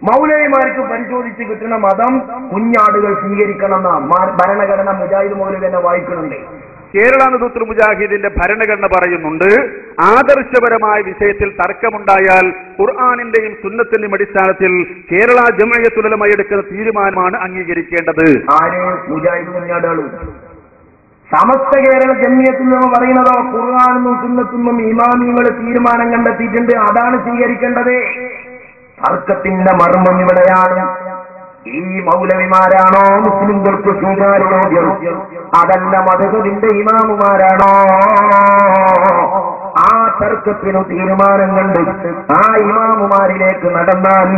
മൗലവിമാർക്ക് പരിശോധിച്ച് കിട്ടുന്ന മതം കുഞ്ഞാടുകൾ സ്വീകരിക്കണം എന്ന ഭരണഘടന മുജാഹിദ് മൗലവി തന്നെ വായിക്കുന്നുണ്ട്. കേരള നേതൃത്വ മുജാഹിദിന്റെ ഭരണഘടന പറയുന്നുണ്ട്, ആദർശപരമായ വിഷയത്തിൽ തർക്കമുണ്ടായാൽ ഖുർആനിന്റെയും സുന്നത്തിന്റെയും അടിസ്ഥാനത്തിൽ കേരള ജംഇയ്യത്തുൽ ഉലമ എടുക്കുന്ന തീരുമാനമാണ് അംഗീകരിക്കേണ്ടത്. ആര്? മുജാഹിദ് കുഞ്ഞാടുകൾ. സമസ്ത കേരള ജമിയത്തിൽ നിന്ന് പറയുന്നതോ ഖുർആനിന്നും സുന്നത്തിന്നും ഇമാമിങ്ങൾ തീരുമാനം കണ്ടെത്തിയിട്ടുണ്ട്, അതാണ് സ്വീകരിക്കേണ്ടത്. തർക്കത്തിന്റെ മർമ്മം ഇവിടെയാണ്. ഈ മൗലവിമാരാണോ മുസ്ലിംകൾക്ക് സ്വീകാര്യോഗ്യം, അതല്ല മദ്ഹബിന്റെ ഇമാമുമാരാണോ? ആ തർക്കത്തിനു തീരുമാനം കണ്ട് ആ ഇമാമുമാരിലേക്ക് നടന്നാൽ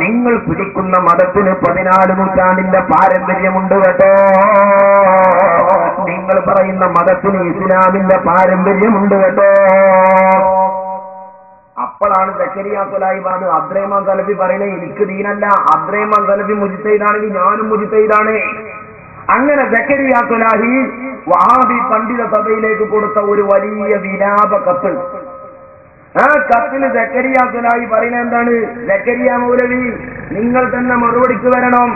നിങ്ങൾ പിടിക്കുന്ന മതത്തിന് 14 നൂറ്റാണ്ടിന്റെ പാരമ്പര്യമുണ്ട് കേട്ടോ. നിങ്ങൾ പറയുന്ന മതത്തിന് ഇസ്ലാമിന്റെ പാരമ്പര്യമുണ്ട് കേട്ടോ. അപ്പോഴാണ് സക്കരിയ സ്വലാഹി പറഞ്ഞത്. അബ്ദുറഹ്മാൻ സലഫി പറയുന്നത് എനിക്ക് ദീനല്ല, അബ്ദുറഹ്മാൻ സലഫി മുജ്തഹിദാണെങ്കിൽ ഞാനും മുജ്തഹിദാണ്. അങ്ങനെ സക്കരിയ സ്വലാഹി വഹാബി പണ്ഡിത സഭയിലേക്ക് കൊടുത്ത ഒരു വലിയ വിലാപ കത്ത്. ആ കത്തിന് സക്കരിയ സ്വലാഹി പറയുന്നത് എന്താണ്? സക്കരിയ മൗലവി, നിങ്ങൾ തന്നെ മറുപടിക്ക് വരണം.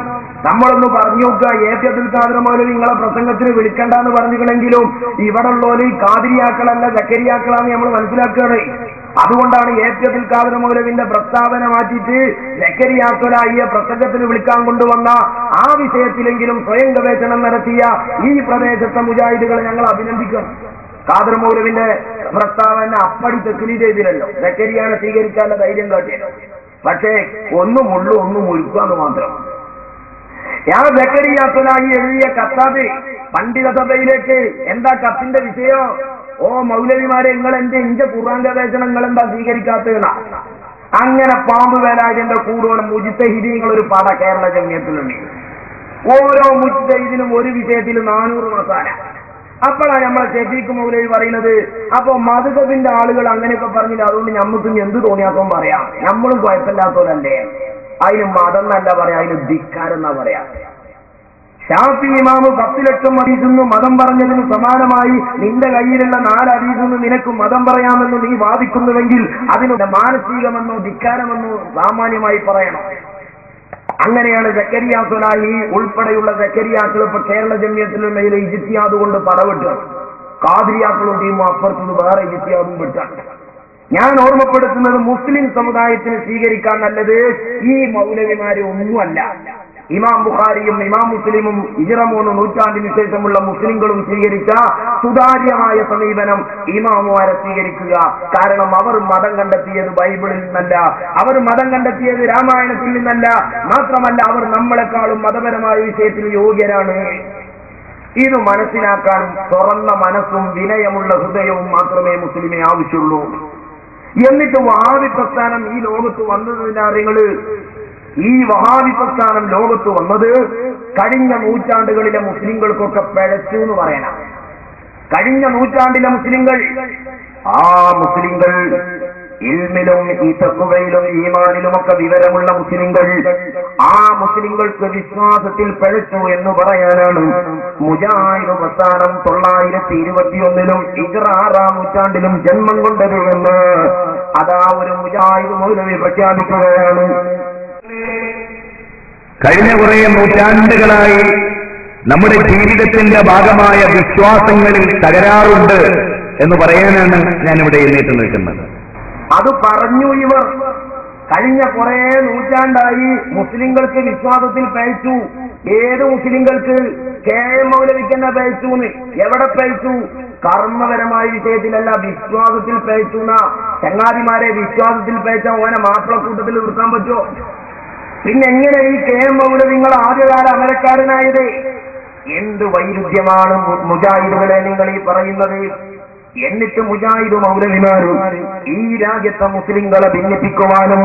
നമ്മളൊന്ന് പറഞ്ഞു നോക്കുക. എ.പി. അബ്ദുൽ ഖാദർ മൗലവി നിങ്ങളെ പ്രസംഗത്തിന് വിളിക്കണ്ടെന്ന് പറഞ്ഞിട്ടുണ്ടെങ്കിലും ഇവിടെ ഉള്ളവര് കാദിരിയാക്കളല്ല സക്കരിയാക്കളാന്ന് നമ്മൾ മനസ്സിലാക്കുകയാണ്. അതുകൊണ്ടാണ് എ.പി. അബ്ദുൽ ഖാദർ മൗലവിന്റെ പ്രസ്താവന മാറ്റിയിട്ട് സക്കരിയ സ്വലാഹിയെ പ്രസംഗത്തിന് വിളിക്കാൻ കൊണ്ടുവന്ന ആ വിഷയത്തിലെങ്കിലും സ്വയം ഗവേഷണം നടത്തിയ ഈ പ്രദേശത്തെ മുജാഹിദുകളെ ഞങ്ങൾ അഭിനന്ദിക്കണം. ഖാദർ മൗലവിന്റെ പ്രസ്താവന അപ്പടി തെക്കിലി ചെയ്തില്ലല്ലോ, സക്കരിയാനെ സ്വീകരിക്കാനുള്ള ധൈര്യം കാട്ടിയല്ലോ. പക്ഷേ ഒന്നും ഉള്ളു ഒന്നും മുഴുക്കാന്ന് മാത്രം. ഞാൻ സക്കരിയ സ്വലാഹി എഴുതിയ കത്താത് പണ്ഡിത സഭയിലേക്ക്. എന്താ കത്തിന്റെ വിഷയം? ഓ മൗലവിമാരെ, നിങ്ങൾ ഇന്റെ ഖുർആൻ ഗവേഷണം നിങ്ങൾ എന്താ സ്വീകരിക്കാത്തതെന്നാ. അങ്ങനെ പാമ്പ് വേലാജിന്റെ കൂടുതൽ മുജ്തഹിദീങ്ങൾ ഒരു പട കേരള ജമിയത്തിലുണ്ട്. ഓരോ മുജ്തഹിദിനും ഒരു വിഷയത്തിൽ 400 മസാല. അപ്പോഴാണ് നമ്മളെ ഷെഫീഖ് മൗലവി പറയുന്നത്, അപ്പൊ മദ്ഹബിന്റെ ആളുകൾ അങ്ങനെയൊക്കെ പറഞ്ഞില്ല, അതുകൊണ്ട് ഞമ്മക്ക് എന്ത് തോന്നിയാത്തോ പറയാം, നമ്മളും കുഴപ്പമില്ലാത്തവരല്ലേ. അതിന് മതം എന്നല്ല പറയാം, അതിന് ധിക്കാരം എന്നാ പറയാം. ഷാഫി ഇമാമ് 10 ലക്ഷം ഹദീസിന്ന് മതം പറഞ്ഞതിന് സമാനമായി നിന്റെ കയ്യിലുള്ള 4 ഹദീസിന്ന് നിനക്ക് മതം പറയാമെന്ന് നീ വാദിക്കുന്നുവെങ്കിൽ അതിന് മാനസികമെന്നോ ധിക്കാരമെന്നോ സാമാന്യമായി പറയണം. അങ്ങനെയാണ് സക്കരിയ സ്വലാഹി ഉൾപ്പെടെയുള്ള സക്കരിയാക്കൾ ഇപ്പൊ കേരള ജമിയത്തിലുള്ള ഇജ്തിഹാദ് കൊണ്ട് പടവിട്ട് ഖാദിരിയാക്കളും ടീമും അപ്പുറത്തുനിന്ന് വേറെ ഇജ്തിഹാദും വിട്ടാണ്. ഞാൻ ഓർമ്മപ്പെടുത്തുന്നത് മുസ്ലിം സമുദായത്തിന് സ്വീകരിക്കാൻ നല്ലത് ഈ മൗലവിമാരെ ഒന്നുമല്ല. ഇമാം ബുഖാരിയും ഇമാം മുസ്ലിമും ഹിജ്റ 3 നൂറ്റാണ്ടിന് ശേഷമുള്ള മുസ്ലിങ്ങളും സ്വീകരിച്ച സുതാര്യമായ സമീപനം ഇമാമുമാരെ സ്വീകരിക്കുക. കാരണം അവർ മതം കണ്ടെത്തിയത് ബൈബിളിൽ നിന്നല്ല, അവർ മതം കണ്ടെത്തിയത് രാമായണത്തിൽ നിന്നല്ല. മാത്രമല്ല അവർ നമ്മളെക്കാളും മതപരമായ വിഷയത്തിൽ യോഗ്യരാണ്. ഇത് മനസ്സിലാക്കാൻ തുറന്ന മനസ്സും വിനയമുള്ള ഹൃദയവും മാത്രമേ മുസ്ലിമെ ആവശ്യമുള്ളൂ. എന്നിട്ട് വഹാബി പ്രസ്ഥാനം ഈ ലോകത്ത് വന്നതിന്റെ അറിയങ്ങള്, ഈ വഹാബി പ്രസ്ഥാനം ലോകത്ത് വന്നത് കഴിഞ്ഞ നൂറ്റാണ്ടുകളിലെ മുസ്ലിങ്ങൾക്കൊക്കെ പിഴച്ചു എന്ന് പറയണം. കഴിഞ്ഞ നൂറ്റാണ്ടിലെ മുസ്ലിങ്ങൾ, ആ മുസ്ലിങ്ങൾ ഇൽമിലും ഈ തഖ്വയിലും ഈമാനിലുമൊക്കെ വിവരമുള്ള മുസ്ലിങ്ങൾ, ആ മുസ്ലിങ്ങൾക്ക് വിശ്വാസത്തിൽ പിഴച്ചു എന്ന് പറയാനാണ് മുജാഹിദ് പ്രസ്ഥാനം 921 ഹിജ്റ 6-ാം നൂറ്റാണ്ടിലും ജന്മം കൊണ്ടത് എന്ന് അതാ ഒരു മുജാഹിദ് മൗലവി പ്രഖ്യാപിക്കുകയാണ്. കഴിഞ്ഞ കുറെ നൂറ്റാണ്ടുകളായി നമ്മുടെ ജീവിതത്തിന്റെ ഭാഗമായ വിശ്വാസങ്ങളിൽ തകരാറുണ്ട് എന്ന് പറയാനാണ് ഞാനിവിടെ എഴുന്നേറ്റ് നിൽക്കുന്നത്. അത് പറഞ്ഞു ഇവർ. കഴിഞ്ഞ കുറെ നൂറ്റാണ്ടായി മുസ്ലിങ്ങൾക്ക് വിശ്വാസത്തിൽ പഴിച്ചു. ഏത് മുസ്ലിങ്ങൾക്ക്? കെ.എം. മൗലവിക്കെന്നെ പഴിച്ചു. എവിടെ പഴിച്ചു? കർമ്മപരമായ വിഷയത്തിലല്ല, വിശ്വാസത്തിൽ പഴിച്ചുന്ന ചങ്ങാതിമാരെ വിശ്വാസത്തിൽ പഴിച്ച ഓനെ മാപ്പിളക്കൂട്ടത്തിൽ നിർത്താൻ പറ്റുമോ? പിന്നെ എങ്ങനെ ഈ കെ.എം. മൗലവി നിങ്ങൾ ആദ്യകാല അമരക്കാരനായത്? എന്ത് വൈരുദ്ധ്യമാണ് മുജാഹിദുകളെ നിങ്ങൾ ഈ പറയുന്നത്? എന്നിട്ട് മുജാഹിദ് മൗലവിമാരും ഈ രാജ്യത്തെ മുസ്ലിങ്ങളെ ഭിന്നിപ്പിക്കുവാനും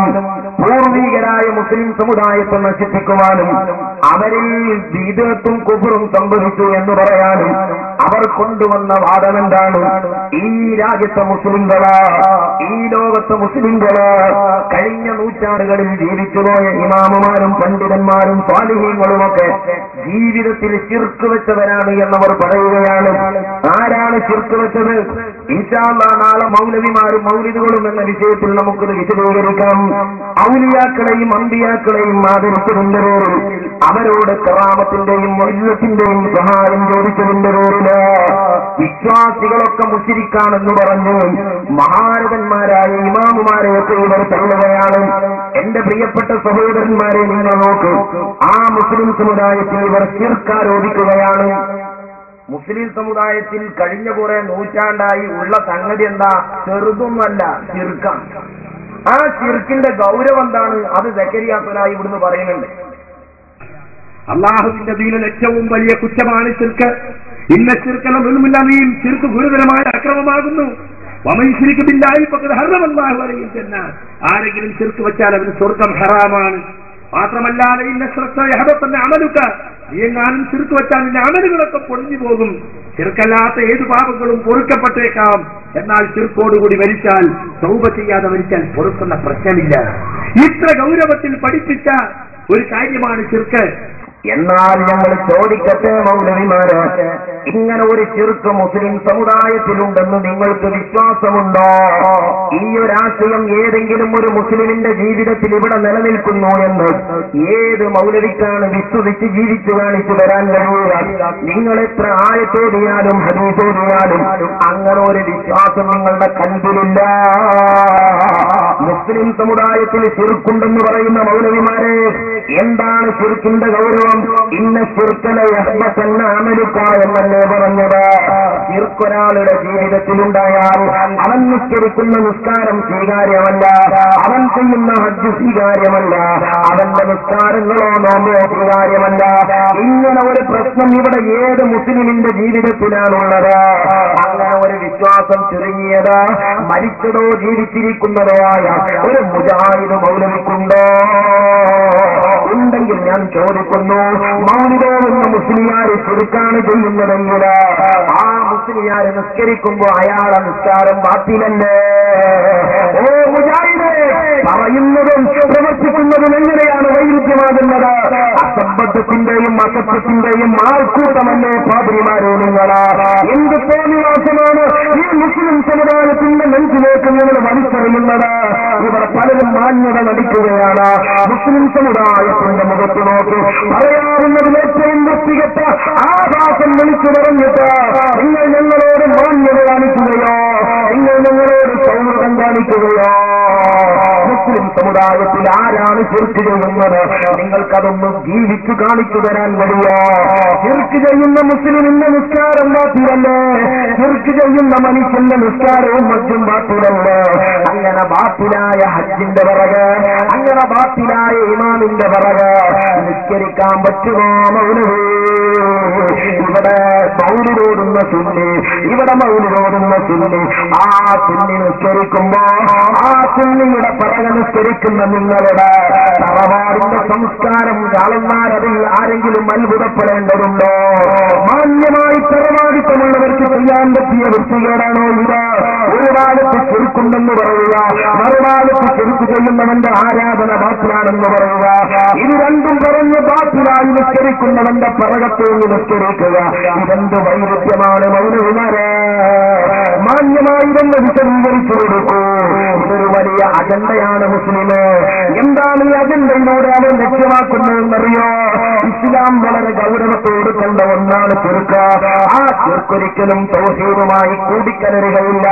പൂർവികരായ മുസ്ലിം സമുദായത്തെ നശിപ്പിക്കുവാനും അവരിൽ ബിദ്അത്തും കുഫറും സംഭവിച്ചു എന്ന് പറയാനും അവർ കൊണ്ടുവന്ന വാദം എന്താണ്? ഈ രാജ്യത്തെ മുസ്ലിങ്ങള്, ഈ ലോകത്തെ മുസ്ലിങ്ങള് കഴിഞ്ഞ നൂറ്റാണ്ടുകളിൽ ജീവിച്ചുപോയ ഇമാമുമാരും പണ്ഡിതന്മാരും സ്വാലിഹീങ്ങളുമൊക്കെ ജീവിതത്തിൽ ശിർക്ക് വെച്ചവരാണ് എന്നവർ പറയുകയാണ്. ആരാണ് ശിർക്ക് വെച്ചത്? ഇൻഷാ അല്ലാഹ് നാളെ മൗലവിമാരും മൗലിദുകളും എന്ന വിഷയത്തിൽ നമുക്കത് വിശദീകരിക്കാം. ഔലിയാക്കളെയും അമ്പിയാക്കളെയും ആദരിച്ചതിന്റെ പേരിൽ അവരോട് കറാമത്തിന്റെയും വൈദ്യത്തിന്റെയും സഹായം ചോദിച്ചതിന്റെ പേരില് വിശ്വാസികളൊക്കെ മുശ്രിക്കാണെന്ന് പറഞ്ഞു മഹാരഥന്മാരായ ഇമാമുമാരെയൊക്കെ ഇവർ തള്ളുകയാണ്. എന്റെ പ്രിയപ്പെട്ട സഹോദരന്മാരെ, നിങ്ങൾ നോക്കൂ, ആ മുസ്ലിം സമുദായത്തിൽ ഇവർ ശിർക്ക് ആരോപിക്കുകയാണ്. മുസ്ലിം സമുദായത്തിൽ കഴിഞ്ഞ കുറെ നൂറ്റാണ്ടായി ഉള്ള സംഗതി എന്താ? ചെറുതൊന്നല്ല, ശിർക്കാണ്. ആ ശിർക്കിന്റെ ഗൗരവം എന്താണ്? അത് സക്കരിയ സ്വലാഹി ഇവിടുന്ന് പറയുന്നുണ്ട്. അള്ളാഹുവിന്റെ ദീനിൽ ഏറ്റവും വലിയ കുറ്റമാണ് ശിർക്ക്. ഇന്ന ശിർക്കല മുൻമുല്ലമീൻ, ശിർക്ക് ഗുരുതരമായ അക്രമമാകുന്നു. വമൻശിരിക്ക് ബില്ലാഹി ഫഖദ് ഹറമല്ലാഹു അലൈഹി ജന്ന, ആരെങ്കിലും ശിർക്ക് വെച്ചാൽ അവന് സ്വർഗ്ഗം ഹറാമാണ്. മാത്രമല്ല ഇന്ന ശിർക യഹബത്തന അമലുക, നീയെങ്ങാനും ശിർക്ക് വെച്ചാൽ നിന്റെ അമലുകളൊക്കെ പൊളിഞ്ഞു പോകും. ശിർക്കല്ലാത്ത ഏത് പാപങ്ങളും പൊറുക്കപ്പെട്ടേക്കാം. എന്നാൽ ശിർക്കോടുകൂടി മരിച്ചാൽ, തൗബ ചെയ്യാതെ മരിച്ചാൽ പൊറുക്കുന്ന പ്രശ്നമില്ല. ഇത്ര ഗൗരവത്തിൽ പഠിപ്പിച്ച ഒരു കാര്യമാണ് ശിർക്ക്. എന്നാൽ ഞങ്ങൾ ചോദിക്കട്ടെ മൗലവിമാരെ, ഇങ്ങനെ ഒരു ശിർക്ക് മുസ്ലിം സമുദായത്തിലുണ്ടെന്ന് നിങ്ങൾക്ക് വിശ്വാസമുണ്ടോ? ഈ ഒരാശയം ഏതെങ്കിലും ഒരു മുസ്ലിമിന്റെ ജീവിതത്തിൽ ഇവിടെ നിലനിൽക്കുന്നു എന്ന് ഏത് മൗലവിക്കാണ് വിശ്വസിച്ച് ജീവിച്ചു കാണിച്ചു തരാൻ കഴിയുക? നിങ്ങൾ എത്ര ആയത്തോടിയാലും ഹദീസോടിയാലും അങ്ങനെ ഒരു വിശ്വാസം നിങ്ങളുടെ കൽബിലില്ല. മുസ്ലിം സമുദായത്തിൽ ശിർക്കുണ്ടെന്ന് പറയുന്ന മൗലവിമാരെ, എന്താണ് ശിർക്കിന്റെ ഗൗരവം? ഇന്ന ശിർക്കല യഹ്ബത്തന്ന അമലുക എന്നല്ലേ പറഞ്ഞത്. ശിർക്കൊരാളുടെ ജീവിതത്തിലുണ്ടായാൽ അവൻ നിസ്കരിക്കുന്ന നിസ്കാരം സ്വീകാര്യമല്ല, അവൻ ചെയ്യുന്ന ഹജ്ജ് സ്വീകാര്യമല്ല, അവന്റെ നിസ്കാരങ്ങളോ നോമ്പോ സ്വീകാര്യമല്ല. ഇങ്ങനെ ഒരു പ്രശ്നം ഇവിടെ ഏത് മുസ്ലിമിന്റെ ജീവിതത്തിലാണുള്ളത്? അങ്ങനെ ഒരു വിശ്വാസം ചുരുങ്ങിയത് മരിച്ചതോ ജീവിച്ചിരിക്കുന്നതോ ആയ ഒരു മുജാഹിദ് മൗലവിക്കുണ്ടോ? ഉണ്ടെങ്കിൽ ഞാൻ ചോദിക്കുന്നു, മൗലിദോടുന്ന മുസ്ലിയാര് ശിർക്കാണ് ചെയ്യുന്നതെങ്കിൽ ആ മുസ്ലിയാര് നിസ്കരിക്കുമ്പോ അയാളെ നിസ്കാരം ബാത്തിലല്ലേ? ഓ മുജാഹിദേ, പറയുന്നതും പ്രവർത്തിക്കുന്നതും എങ്ങനെയാണ് വൈരുദ്ധ്യമാകുന്നത്? അസംബദ്ധത്തിന്റെയും അസത്യത്തിന്റെയും ആൾക്കൂട്ടമല്ലേ പാദ്രിമാരെ നിങ്ങളാ? എന്ത് തോന്നിവാസമാണ് ഈ മുസ്ലിം സമുദായത്തിന്റെ നെഞ്ചിലേക്ക് നിങ്ങൾ വലിച്ചെറിയുന്നത്? ഇവിടെ പലരും മാന്യത നടിക്കുകയാണ്. മുസ്ലിം സമുദായത്തിന്റെ മുഖത്ത് നോക്കി പറയാവുന്നതിൽ ഏറ്റവും വൃത്തികെട്ട ആഭാസം വിളിച്ചു പറഞ്ഞിട്ട് നിങ്ങൾ ഞങ്ങളോട് മാന്യത കാണിക്കുകയോ, നിങ്ങൾ ഞങ്ങളോട് സൗഹൃദം കാണിക്കുകയോ? മുസ്ലിം സമുദായത്തിൽ ആരാണ് ശിർക്ക് ചെയ്യുന്നത്? നിങ്ങൾക്കതൊന്നും ജീവിച്ചു കാണിച്ചു തരാൻ കഴിയോ? ശിർക്ക് ചെയ്യുന്ന മുസ്ലിമിന്റെ നിസ്കാരം ബാത്തിലല്ലേ? ശിർക്ക് ചെയ്യുന്ന മനുഷ്യന്റെ നിസ്കാരവും മറ്റും ബാത്തിലല്ലേ? അങ്ങനെ ബാത്തിലായ ഹജ്ജിന്റെ പിറകെ, അങ്ങനെ ബാത്തിലായ ഇമാമിന്റെ പിറകെ നിസ്കരിക്കാൻ പറ്റുമോ മൗലവി? ഇവിടെ മൗലിദോടുന്ന സുന്നി, ഇവിടെ മൗലിദോടുന്ന സുന്നി, ആ സുന്നി നിസ്കരിക്കുമ്പോ ആ സുന്നിയുടെ പിറകെ നിസ്കരിക്കുന്ന നിങ്ങളുടെ തറവാടിന്റെ സംസ്കാരം കാണുന്നാൽ അതിൽ ആരെങ്കിലും അത്ഭുതപ്പെടേണ്ടതുണ്ടോ? മാന്യമായി തറവാടിത്തമുള്ളവർക്ക് ചെയ്യാൻ പറ്റിയ വൃത്തികേടാണോ ഇത്? ഒരു കാലത്ത് ചെറുക്കുണ്ടെന്ന് പറയുക, മറുകാലത്ത് ചെറുക്ക് ചെയ്യുന്നവന്റെ ആരാധന ബാത്തിലാണെന്ന് പറയുക. ഇത് രണ്ടും പറഞ്ഞ് ബാത്തിലായി നിസ്കരിക്കുന്നവന്റെ പിറകത്തേക്ക് നിസ്കരിക്കുക. ഇതെന്ത് വൈരുദ്ധ്യമാണ് മൗലവിമാരെ? മാന്യമായി ഇതെന്ന് വിശദീകരിച്ചു കൊടുക്കൂ. ഇതൊരു വലിയ അജണ്ടയാണ് മുസ്ലിമ്. എന്താണ് ഈ അജണ്ടയിലൂടെ അവൻ ലക്ഷ്യമാക്കുന്നതെന്നറിയോ? ഇസ്ലാം വളരെ ഗൗരവത്തോട് കണ്ട ഒന്നാണ് ചെറുക്ക. ആ ചെറുക്കൊരിക്കലും തൗഹീദുമായി കൂടിക്കലരുകയില്ല.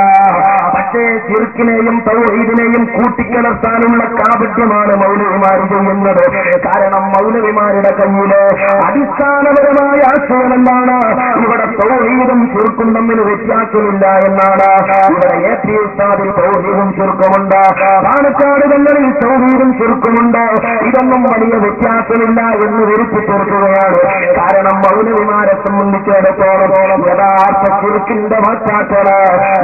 പക്ഷേ ചെറുക്കിനെയും തൗഹീദിനെയും കൂട്ടിക്കലർത്താനുള്ള കാപട്യമാണ് മൗലവിമാർ ചെയ്യുന്നത്. കാരണം മൗലവിമാരുടെ കയ്യില് അടിസ്ഥാനപരമായ ആശയം എന്താണ്? ഇവിടെ തൗഹീദും ചെറുക്കും തമ്മിൽ വ്യത്യാസമില്ല എന്നാണ്. ഇവിടെ ഏപ്രിൽ ഉസ്താദിൽ തൗഹീദും ചെറുക്കുമുണ്ട്, പാണക്കാട് തങ്ങളിൽ തൗഹീദും ചെറുക്കുമുണ്ട്. ഇതൊന്നും വലിയ വ്യത്യാസമില്ല എന്ന് വരുത്തിത്തീർക്കുകയാണ്. കാരണം മൗലവിമാരെ സംബന്ധിച്ചിടത്തോളം യഥാർത്ഥ ചെറുക്കിന്റെ പശ്ചാത്തല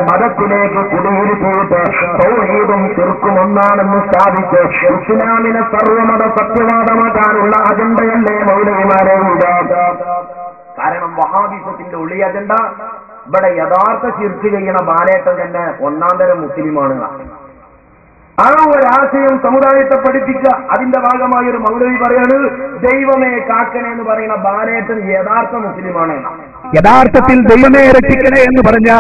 മതത്തിലേക്ക് കുടിയിരുത്തിയിട്ട് തൗഹീദും ചെറുക്കും ഒന്നാണെന്ന് സ്ഥാപിച്ച് ഇസ്ലാമിനെ സർവമത സത്യവാദമാക്കാനുള്ള അജണ്ടയല്ലേ മൗലവിമാരെ? കാരണം വഹാബിസത്തിന്റെ ഉള്ളി അജണ്ട ഇവിടെ യഥാർത്ഥ ശിർക്ക് ചെയ്യണ ബാലേട്ടൻ തന്നെ ഒന്നാം തരം മുസ്ലിമാണ്. ആ ഒരാശയം സമുദായത്തെ പഠിപ്പിക്കുക. അതിന്റെ ഭാഗമായ ഒരു മൗലവി പറയാണ്, ദൈവമേ കാക്കനെ എന്ന് പറയുന്ന ബാലേട്ടൻ യഥാർത്ഥ മുസ്ലിമാണ്. യഥാർത്ഥത്തിൽ ദൈവമേ രക്ഷിക്കണേ എന്ന് പറഞ്ഞ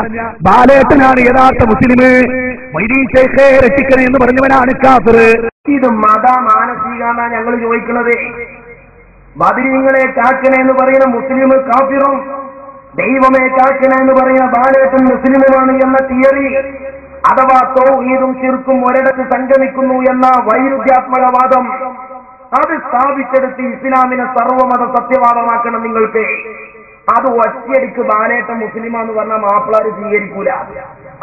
ബാലേട്ടനാണ് യഥാർത്ഥ മുസ്ലിം. മൊയ്തീൻ ശൈഖേ രക്ഷിക്കണേ എന്ന് പറഞ്ഞവനാണ് കാഫിർ. ഇത് മത മാനസികാന്നാ ഞങ്ങൾ ചോദിക്കുന്നത്. ബദരീങ്ങളെ കാക്കണേ എന്ന് പറയുന്ന മുസ്ലിം കാഫിറും, ദൈവമേ കാക്കണേ എന്ന് പറയുന്ന ബാലേട്ടൻ മുസ്ലിമുമാണ് എന്ന തിയറി, അഥവാ തൗഹീദും ശിർക്കും ഒരിടത്ത് സംഗമിക്കുന്നു എന്ന വൈരുദ്ധ്യാത്മകവാദം, അത് സ്ഥാപിച്ചെടുത്ത് ഇസ്ലാമിനെ സർവമത സത്യവാദമാക്കണം നിങ്ങൾക്ക്. അത് ഒറ്റയടിക്ക് ബാലേട്ട മുസ്ലിമാന്ന് പറഞ്ഞാൽ മാപ്പിളാര് സ്വീകരിക്കൂല.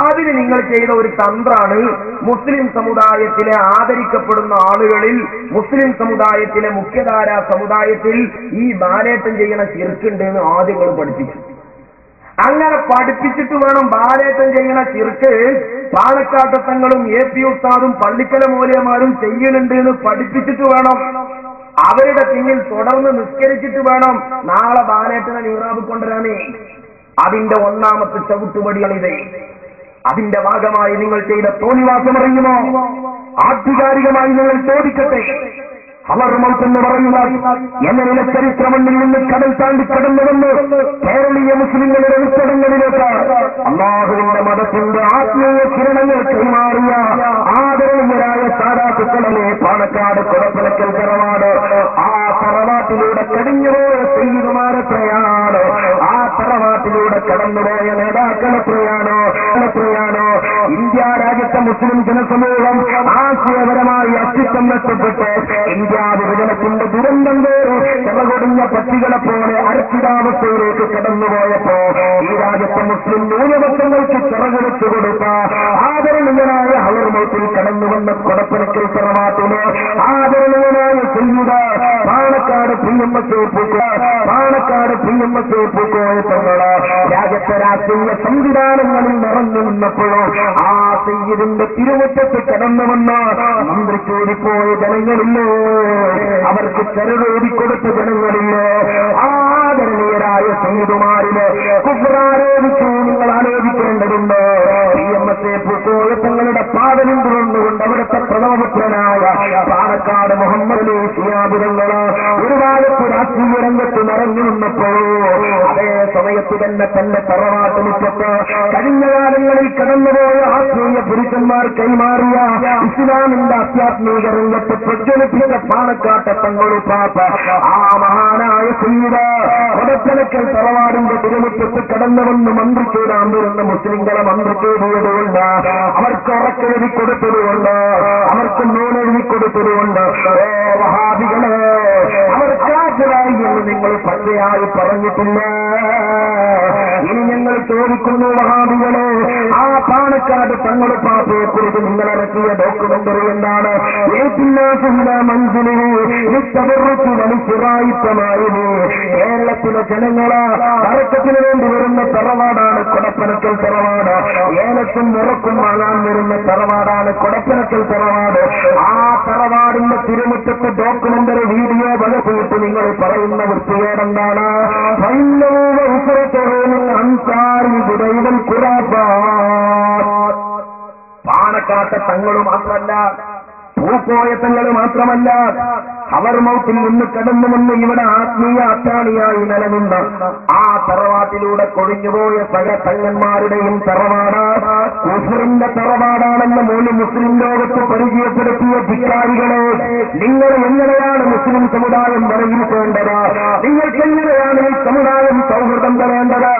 അതിന് നിങ്ങൾ ചെയ്ത ഒരു തന്ത്രാണ് മുസ്ലിം സമുദായത്തിലെ ആദരിക്കപ്പെടുന്ന ആളുകളിൽ, മുസ്ലിം സമുദായത്തിലെ മുഖ്യധാര സമുദായത്തിൽ ഈ ബാലേട്ടം ചെയ്യണ ശിർക്ക് എന്ന് ആദ്യങ്ങൾ പഠിപ്പിച്ചു. അങ്ങനെ പഠിപ്പിച്ചിട്ട് വേണം ബാലേട്ടം ചെയ്യണ ശിർക്ക് പാണക്കാട്ടത്തങ്ങളും AP ഉസ്താദും പള്ളിക്കല മൂല്യമാരും ചെയ്യുന്നുണ്ട് എന്ന് പഠിപ്പിച്ചിട്ട് വേണം, അവരുടെ പിന്നിൽ തുടർന്ന് നിസ്കരിച്ചിട്ട് വേണം നാളെ ബാലേട്ടനെ നീറാബ് കൊണ്ടുവരാനേ. അതിന്റെ ഒന്നാമത്തെ ചവിട്ടുപടിയാണിത്. അതിന്റെ ഭാഗമായി നിങ്ങൾ ചെയ്ത തോന്നിവാസം അറിയുമോ? ആധികാരികമായി നിങ്ങൾ ചോദിക്കട്ടെ. അവർ എന്ന് പറയുക എങ്ങനെ ചരിത്രമണ്ണിൽ നിന്ന് കടൽ താണ്ടി കടന്നുവന്ന് കേരളീയ മുസ്ലിങ്ങളുടെ ഉത്തരങ്ങളിലേക്ക് അള്ളാഹുവിന്റെ മതത്തിന്റെ ആത്മീയ കിരണങ്ങൾ കൈമാറിയ ആദരണീയരായ സാധാത്തുക്കളെ പാണക്കാട് കൊടപ്പനക്കൽ തറവാട്, ആ തറവാട്ടിലൂടെ കടിഞ്ഞുപോയ സയ്യിദുമാരെത്രയാണ്, ആ തറവാട്ടിലൂടെ കടന്നുപോയ നേതാക്കളെത്രയാണോ ഇന്ത്യ രാജ്യത്തെ മുസ്ലിം ജനസമൂഹം ആശയപരമായി അസ്തിത്വം നഷ്ടപ്പെട്ട് ഇന്ത്യ വിഭജനത്തിന്റെ ദുരന്തം ചെറുകൊടിഞ്ഞ പട്ടികളെ പോലെ അരക്ഷിതാവസ്ഥയിലേക്ക് കടന്നുപോയപ്പോ ഈ രാജ്യത്തെ മുസ്ലിം ന്യൂനപക്ഷങ്ങൾക്ക് ചിറകുവെച്ചു കൊടുത്ത ആദരണീയനായ ഹവർമത്തിൽ കടന്നുവന്ന കൊടപ്പനക്കൽ തറവാട്ടിന് ആദരണീയനായ സയ്യിദ പാണക്കാട് പൂക്കോയത്തങ്ങള് രാജ്യത്തെ രാഷ്ട്രീയ സംവിധാനങ്ങളിൽ നിറഞ്ഞു നിന്നപ്പോഴോ ആ സയ്യിദിന്റെ തിരുമുറ്റത്ത് കടന്നുവന്ന മന്ത്രിച്ചോടിപ്പോയ ജനങ്ങളില്ലേ, അവർക്ക് ചെറുതോടിക്കൊടുത്ത ജനങ്ങളില്ലേ, ആദരണീയരായ സയ്യിദുമാരില് കുഫ്റാരോപിച്ചു നിങ്ങൾ ആലോചിക്കേണ്ടതുണ്ട്. PMSA പൂക്കോയത്തങ്ങളുടെ പാതലും തുടർന്നുകൊണ്ട് അവിടുത്തെ പ്രഥമപുത്രനായ പാണക്കാട് മുഹമ്മദ് ശിയാബുരങ്ങള് ഒരു കാലത്ത് രാഷ്ട്രീയ രംഗത്ത് നിറഞ്ഞു നിന്നപ്പോഴോ അതേ സമയത്ത് തന്നെ തന്റെ തറവാട്ട് മുറ്റത്ത് കഴിഞ്ഞ കാലങ്ങളിൽ കടന്നുപോയ ആത്മീയ പുരുഷന്മാർ കൈമാറിയ ഇസ്ലാമിന്റെ ആധ്യാത്മിക രംഗത്ത് പ്രജ്വലിപ്പിച്ച പാണക്കാട്ടെ തങ്ങളു പാപ്പ ആ മഹാനായ സയ്യിദ് കൊടപ്പനക്കൽ തറവാടിന്റെ തിരുമുറ്റത്ത് കടന്നുവന്ന് മന്ത്രിച്ചൂടാൻ വരുന്ന മുസ്ലിങ്ങളെ മന്ത്രിച്ചൂടിയതുകൊണ്ട്, അവർക്ക് ഉറക്കെഴുതി കൊടുത്തതുകൊണ്ട്, അവർക്ക് നൂലെഴുതി കൊടുത്തതുകൊണ്ട് വഹാബികളെ അവർ കാഫിറായി എന്ന് നിങ്ങൾ പച്ചയായി പറഞ്ഞിട്ടില്ല. ഇനി ഞങ്ങൾ ചോദിക്കുന്നു വഹാബികളെ, ആ പാണക്കാട് തങ്ങൾ പാപ്പയെ കുറിച്ച് നിങ്ങൾ ഇറക്കിയ ഡോക്യുമെന്ററി എന്താണ്? കേരളത്തിലെ ജനങ്ങള് തർക്കത്തിന് വേണ്ടി വരുന്ന തറവാടാണ് കൊടപ്പനക്കൽ തറവാട്. ഏലത്തും ഉറക്കും വാങ്ങാൻ വരുന്ന തറവാടാണ് കൊടപ്പനക്കൽ തറവാട്. ആ തറവാടിന്റെ തിരുമുറ്റത്ത് ഡോക്യുമെന്ററി വീഡിയോ പകർത്തിയിട്ട് നിങ്ങൾ പറയുന്ന വൃത്തികേടെന്താണ്? പാണക്കാട്ടെ തങ്ങളും മാത്രമല്ല, പൂക്കോയ തങ്ങൾ മാത്രമല്ല, അവർ മൗത്തിൽ നിന്ന് കടന്നുവന്ന് ഇവിടെ ആത്മീയ അത്താണിയായി നിലനിന്ന ആ തറവാട്ടിലൂടെ കൊഴിഞ്ഞുപോയ സകല തങ്ങന്മാരുടെയും തറവാട് കുഫറിന്റെ തറവാടാണെന്ന് മൂന്ന് മുസ്ലിം ലോകത്ത് പരിചയപ്പെടുത്തിയ ധിക്കാരികളെ, നിങ്ങൾ എങ്ങനെയാണ് മുസ്ലിം സമുദായം വിലയിരുത്തേണ്ടത്? നിങ്ങൾക്ക് എങ്ങനെയാണ് ഈ സമുദായം സൗഹൃദം തരേണ്ടത്?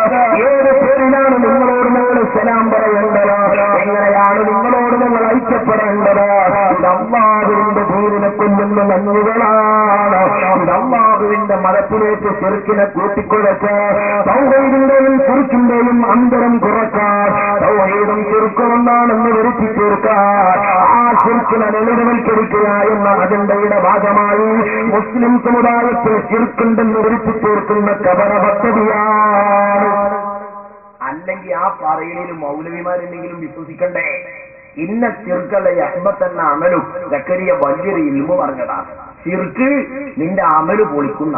ഏത് പേരിലാണ് നിങ്ങളോട് നിങ്ങൾ സലാം പറയേണ്ടത്? എങ്ങനെയാണ് നിങ്ങളോട് നിങ്ങൾ ഐക്യപ്പെടേണ്ടത്? അല്ലാഹുവിന്റെ ദീനിനെ കൊല്ലുന്ന നന്മകളാണ്. അല്ലാഹുവിന്റെ മതത്തിലേക്ക് ശിർക്കിനെ കൂട്ടിക്കുഴച്ച് തൗഹീദിന്റെയും ശിർക്കിന്റെയും അന്തരം കുറക്കാൻ, തൗഹീദും ശിർക്കുമെന്നാണെന്ന് വരുത്തി തീർക്കാൻ, ആ ശിർക്കിനെ ലളിതവൽക്കരിക്കുക എന്ന അജണ്ടയുടെ ഭാഗമായി മുസ്ലിം സമുദായത്തിൽ ശിർക്കുണ്ടെന്ന് വരുത്തി തീർക്കുന്ന കബറ പദ്ധതിയാണ്. അല്ലെങ്കിൽ ആ പറയലിൽ മൗലവിമാരെന്തെങ്കിലും വിശ്വസിക്കണ്ടേ? ഇന്ന ശിർക്കല്ല അഹ്ബത്തെന്ന അമലും സക്കരിയ വലിയൊരു ഇൽമു പറഞ്ഞതാണ്. ശിർക്ക് നിന്റെ അമല് പൊളിക്കുന്ന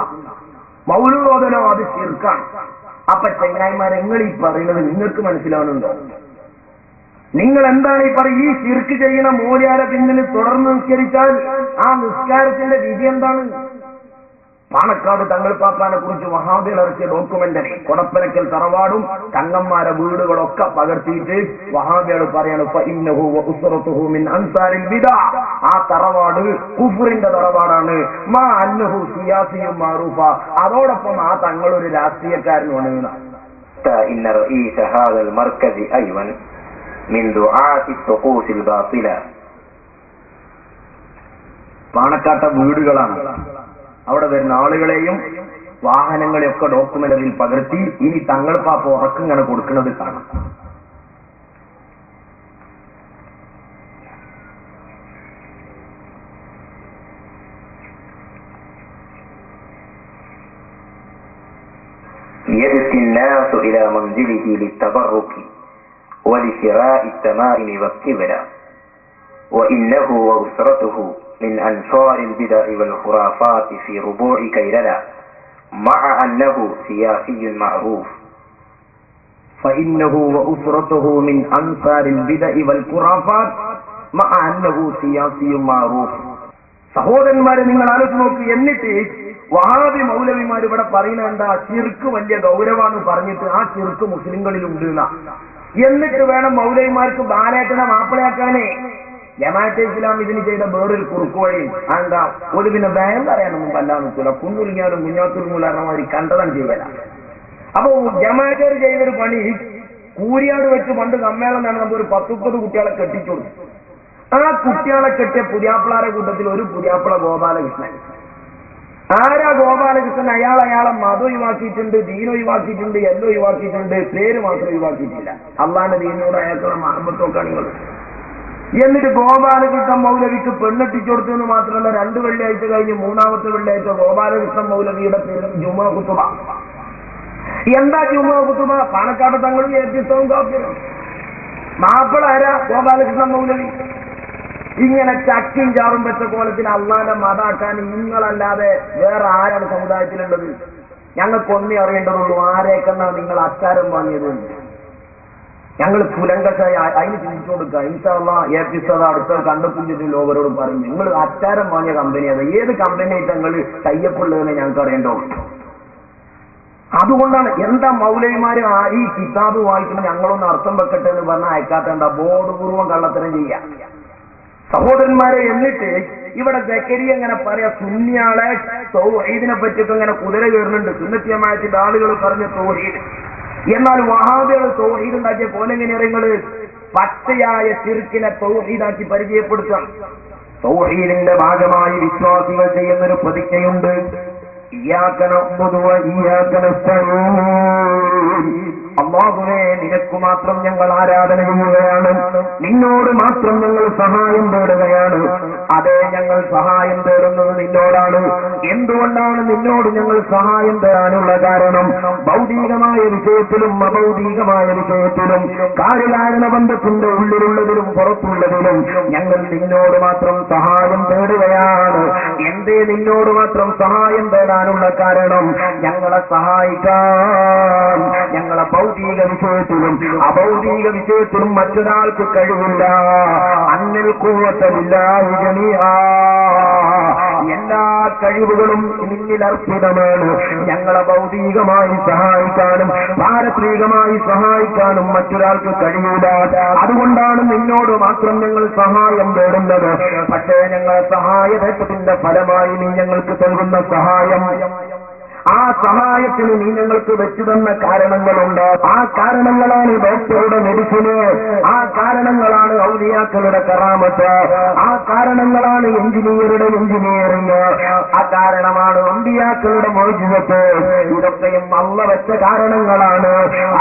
മൗലൂദനോ അത് ശിർക്കാണ്. അപ്പൊ ചെങ്ങായിമാരെ, നിങ്ങൾ ഈ പറയുന്നത് നിങ്ങൾക്ക് മനസ്സിലാവുന്നുണ്ടോ? നിങ്ങൾ എന്താണ് ഈ പറയും? ഈ ശിർക്ക് ചെയ്യുന്ന മൂല്യാരെ പിന്നിൽ തുടർന്ന് നിസ്കരിച്ചാൽ ആ നിസ്കാരത്തിന്റെ വിധി എന്താണ്? പാണക്കാട് തങ്ങൾ പാപ്പാനെ കുറിച്ച് വഹാബികൾ ഇറക്കിയ ഡോക്യുമെന്ററി കൊടപ്പനക്കൽ തറവാടും തങ്ങന്മാരെ വീടുകളൊക്കെ പകർത്തിയിട്ട് വഹാബികൾ പറയാണ് ആ തറവാട് കുഫറിന്റെ തറവാടാണ്, മാ അന്നഹു സിയാസിയും മാറൂഫ, അതോടൊപ്പം ആ തങ്ങൾ ഒരു രാഷ്ട്രീയക്കാരനാണ്. പാണക്കാട്ട വീടുകളാണ് അവിടെ വരുന്ന ആളുകളെയും വാഹനങ്ങളെയൊക്കെ ഡോക്യുമെന്ററിയിൽ പകർത്തി ഇനി തങ്ങൾപ്പാപ്പ ഉറക്കിങ്ങനെ കൊടുക്കുന്നത് കാണാം. يأتي الناس إلى منزله للتبرك ولشراء التمائم والقبلة وإنه وأسرته من أنصار البدع والخرافات في ربوع كيللا مع أنه سياسي معروف. فإنه وأسرته من أنصار البدع والخرافات مع أنه سياسي معروف. സഹോദരന്മാരെ, നിങ്ങൾ ആലോചിച്ച് നോക്ക്. എന്നിട്ട് വഹാബി മൗലവിമാർ ഇവിടെ പറയുന്ന എന്താ? ശിർക്ക് വലിയ ഗൗരവമാണ് പറഞ്ഞിട്ട് ആ ശിർക്ക് മുസ്ലിങ്ങളിലുണ്ട് എന്നാ. എന്നിട്ട് വേണം മൗലവിമാർക്ക് ബാലേട്ടനെ മാപ്പിളയാക്കാനേ. ജമാഅത്തെ ഇസ്ലാം ഇതിന് ചെയ്ത വേറൊരു കുറുക്കു വഴി എന്താ? ഒരു പിന്നെ ഭയം പറയാനൊന്നും വല്ലാതെ നിൽക്കില്ല. കുന്നുലിങ്ങാനും കുഞ്ഞാത്തുരുമുലാറമാരി കണ്ടതാണ് ചെയ്യല. അപ്പൊ ജമാഅത്തേർ ചെയ്തൊരു പണി, കൂരിയാട് വെച്ച് പണ്ട് സമ്മേളനം നടന്നപ്പോൾ ഒരു 10-30 കുട്ടികളെ കെട്ടിച്ചു കൊടുത്തു. ആ കുട്ടികളെ കെട്ടിയ പുതിയാപ്പിളാരെ കൂട്ടത്തിൽ ഒരു പുതിയാപ്പിള ഗോപാലകൃഷ്ണൻ. ആരാ ഗോപാലകൃഷ്ണൻ? അയാളെ മതം ഒഴിവാക്കിയിട്ടുണ്ട്, ദീനം ഒഴിവാക്കിയിട്ടുണ്ട്, എല്ലാം ഒഴിവാക്കിയിട്ടുണ്ട്, പേര് മാത്രം ഒഴിവാക്കിയിട്ടില്ല. അള്ളാന്റെ ദീനോട് അയാൾക്കുള്ള മഹബത്തൊക്കെ നിങ്ങൾ. എന്നിട്ട് ഗോപാലകൃഷ്ണൻ മൗലവിക്ക് പെണ്ണെട്ടിച്ചു കൊടുത്തെന്ന് മാത്രമല്ല, 2 വെള്ളിയാഴ്ച കഴിഞ്ഞ് 3ാമത്തെ വെള്ളിയാഴ്ച ഗോപാലകൃഷ്ണൻ മൗലവിയുടെ പേര് ജുമാ ഖുതുബ. എന്താ ജുമാ ഖുതുബ? പാണക്കാട് തങ്ങളും ഏത്യസ്തവും കാപ്പിയും. മാപ്പിള ആരാ? ഗോപാലകൃഷ്ണൻ മൗലവി. ഇങ്ങനെ ചക്കും ചാറും വെച്ച കോലത്തിൽ അള്ളാന്റെ മതാക്കാൻ നിങ്ങളല്ലാതെ വേറെ ആരാണ് സമുദായത്തിലുള്ളത്? ഞങ്ങൾക്കൊന്നേ അറിയേണ്ടതുള്ളൂ, ആരേക്കെന്നാ നിങ്ങൾ അച്ചാരം വാങ്ങിയത്. ഞങ്ങൾ പുലങ്കശായി അതിന് ചിന്തിച്ചു കൊടുക്കുക. ഇൻഷാ അല്ലാഹ് ഏപ്പിസോഡ് അടുത്ത കണ്ടെത്തിയിട്ടുള്ള അവരോട് പറയും, നിങ്ങൾ അച്ചാരം വാങ്ങിയ കമ്പനിയാണ്. ഏത് കമ്പനിയായിട്ട് ഞങ്ങൾ ടൈപ്പുള്ളതെന്ന് ഞങ്ങൾക്ക് അറിയേണ്ടോ. അതുകൊണ്ടാണ് എന്താ മൗലവിമാര് ഈ കിതാബ് വായിക്കുമ്പോൾ ഞങ്ങളൊന്ന് അർത്ഥം വെക്കട്ടെ എന്ന് പറഞ്ഞാൽ അയക്കാത്തണ്ട, ബോധപൂർവം കള്ളത്തരം ചെയ്യാം. സഹോദരന്മാരെ, എന്നിട്ട് ഇവിടെ സക്കരിയ എങ്ങനെ പറയാ, സുന്നിയാളെ തൗഹീദിനെ പറ്റിയൊക്കെ ഇങ്ങനെ കുതിര കയറുന്നുണ്ട്. സുന്നത്തി ജമാഅത്തിന്റെ ആളുകൾ പറഞ്ഞ തൗഹീദ്. എന്നാൽ വഹാബികൾ തൗഹീദ് ഉണ്ടാക്കിയ പോലെ എങ്ങനെയാണ് നിങ്ങള് പച്ചയായ ശിർക്കിനെ തൗഹീദാക്കി പരിചയപ്പെടുത്താം. തൗഹീദിന്റെ ഭാഗമായി വിശ്വാസികൾ ചെയ്യുന്നൊരു പ്രതിജ്ഞയുണ്ട്. ഇയ്യാക നഅ്ബുദു വ ഇയ്യാക നസ്തഈൻ. അല്ലാഹുവേ, നിനക്ക് മാത്രം ഞങ്ങൾ ആരാധന ചെയ്യുകയാണ്, നിന്നോട് മാത്രം ഞങ്ങൾ സഹായം തേടുകയാണ്. അതെ, ഞങ്ങൾ സഹായം തേടുന്നത് നിന്നോടാണ്. എന്തുകൊണ്ടാണ് നിന്നോട് ഞങ്ങൾ സഹായം തേടാനുള്ള കാരണം? ഭൗതികമായ വിഷയത്തിലും അഭൗതികമായ വിഷയത്തിലും കാര്യകാരണ ബന്ധത്തിന്റെ ഉള്ളിലുള്ളതിലും പുറത്തുള്ളതിലും ഞങ്ങൾ നിന്നോട് മാത്രം സഹായം തേടുകയാണ്. എന്തേ നിന്നോട് മാത്രം സഹായം തേടാനുള്ള കാരണം? ഞങ്ങളെ സഹായിക്കാൻ ഞങ്ങളെ ഭൗതിക വിഷയത്തിലും അഭൗതിക വിഷയത്തിലും മറ്റൊരാൾക്ക് കഴിവില്ല. അന്നിൽ ഖുവ്വത്തലില്ലാഹി ജമീആ. എല്ലാ കഴിവുകളും നിന്നിൽ അർപ്പിതമാണ്. ഞങ്ങളെ ഭൗതികമായി സഹായിക്കാനും പാരത്രികമായി സഹായിക്കാനും മറ്റൊരാൾക്ക് കഴിയില്ല. അതുകൊണ്ടാണ് നിന്നോട് മാത്രം ഞങ്ങൾ സഹായം തേടുന്നത്. പക്ഷേ ഞങ്ങളെ സഹായത്തിന്റെ ഫലമായി നീ ഞങ്ങൾക്ക് നൽകുന്ന സഹായം, ആ സഹായത്തിന് നീ ഞങ്ങൾക്ക് വെച്ചു തന്ന കാരണങ്ങളുണ്ട്. ആ കാരണങ്ങളാണ് ഡോക്ടറുടെ മെഡിസിന്, ആ കാരണങ്ങളാണ് ഔലിയാക്കളുടെ കറാമത്ത്, ആ കാരണങ്ങളാണ് എഞ്ചിനീയറുടെ എഞ്ചിനീയറിംഗ്, ആ കാരണമാണ് അമ്പിയാക്കളുടെ മോചിതത്ത്. ഇതൊക്കെയും അള്ള വെച്ച കാരണങ്ങളാണ്.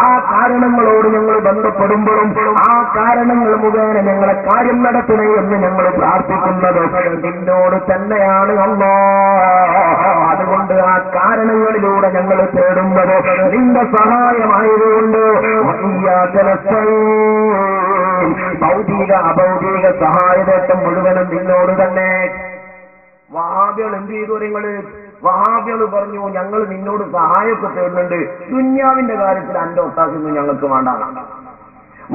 ആ കാരണങ്ങളോട് ഞങ്ങൾ ബന്ധപ്പെടുമ്പോഴും ആ കാരണങ്ങൾ മുഖേന ഞങ്ങളെ കാര്യം നടത്തണേ എന്ന് ഞങ്ങൾ പ്രാർത്ഥിക്കുന്നത് നിന്നോട് തന്നെയാണ് അല്ലാഹ്. അതുകൊണ്ട് ആ കാരണങ്ങളിലൂടെ ഞങ്ങൾ തേടുന്നത് നിന്റെ സഹായമായതുകൊണ്ട് ഭൗതിക അഭൗതിക സഹായതേട്ടം മുഴുവനും നിന്നോട് തന്നെ. വഹാബികൾ എന്ത് ചെയ്തു? നിങ്ങള് വഹാബികൾ പറഞ്ഞു, ഞങ്ങൾ നിന്നോട് സഹായമൊക്കെ തേടുന്നുണ്ട്, ദുന്യാവിന്റെ കാര്യത്തിൽ അന്റെ ഒട്ടാക്കൊന്നും ഞങ്ങൾക്ക് വേണ്ടാണ്.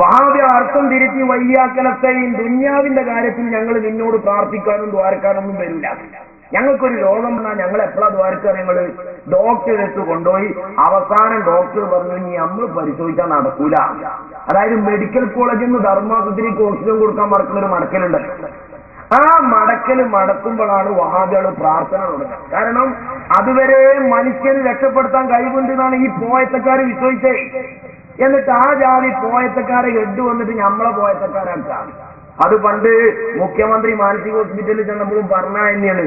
വഹാബികൾ അർത്ഥം തിരിച്ച് വയ്യാക്കലത്തെയും ദുന്യാവിന്റെ കാര്യത്തിൽ ഞങ്ങൾ നിന്നോട് പ്രാർത്ഥിക്കാനും ദ്വാരക്കാനൊന്നും വരില്ല. ഞങ്ങൾക്കൊരു രോഗം വന്നാൽ ഞങ്ങൾ എപ്പോഴാ ദ്വാരക്കാ? നിങ്ങൾ ഡോക്ടറെ അടുത്ത് കൊണ്ടുപോയി അവസാനം ഡോക്ടർ പറഞ്ഞു ഇനി നമ്മൾ പരിശോധിച്ചാൽ നടക്കൂല. അതായത് മെഡിക്കൽ കോളേജിൽ നിന്ന് ധർമാശുപത്രിക്ക് ഓക്സിജൻ കൊടുക്കാൻ മടക്കുന്നൊരു മടക്കലുണ്ട്. ആ മടക്കുമ്പോഴാണ് വഹാബികൾ പ്രാർത്ഥന തുടങ്ങുന്നത്. കാരണം അതുവരെ മനുഷ്യന് രക്ഷപ്പെടുത്താൻ കഴിവുണ്ട് എന്നാണ് ഈ പോയത്തക്കാര് വിശ്വസിച്ചേ. എന്നിട്ട് ആ ജാതി പോയത്തക്കാരെ ഹെഡ് വന്നിട്ട് നമ്മളെ പോയത്തക്കാരാക്കാം. അത് പണ്ട് മുഖ്യമന്ത്രി മാനസിക ഹോസ്പിറ്റലിൽ ചെന്നപ്പോഴും പറഞ്ഞ തന്നെയാണ്.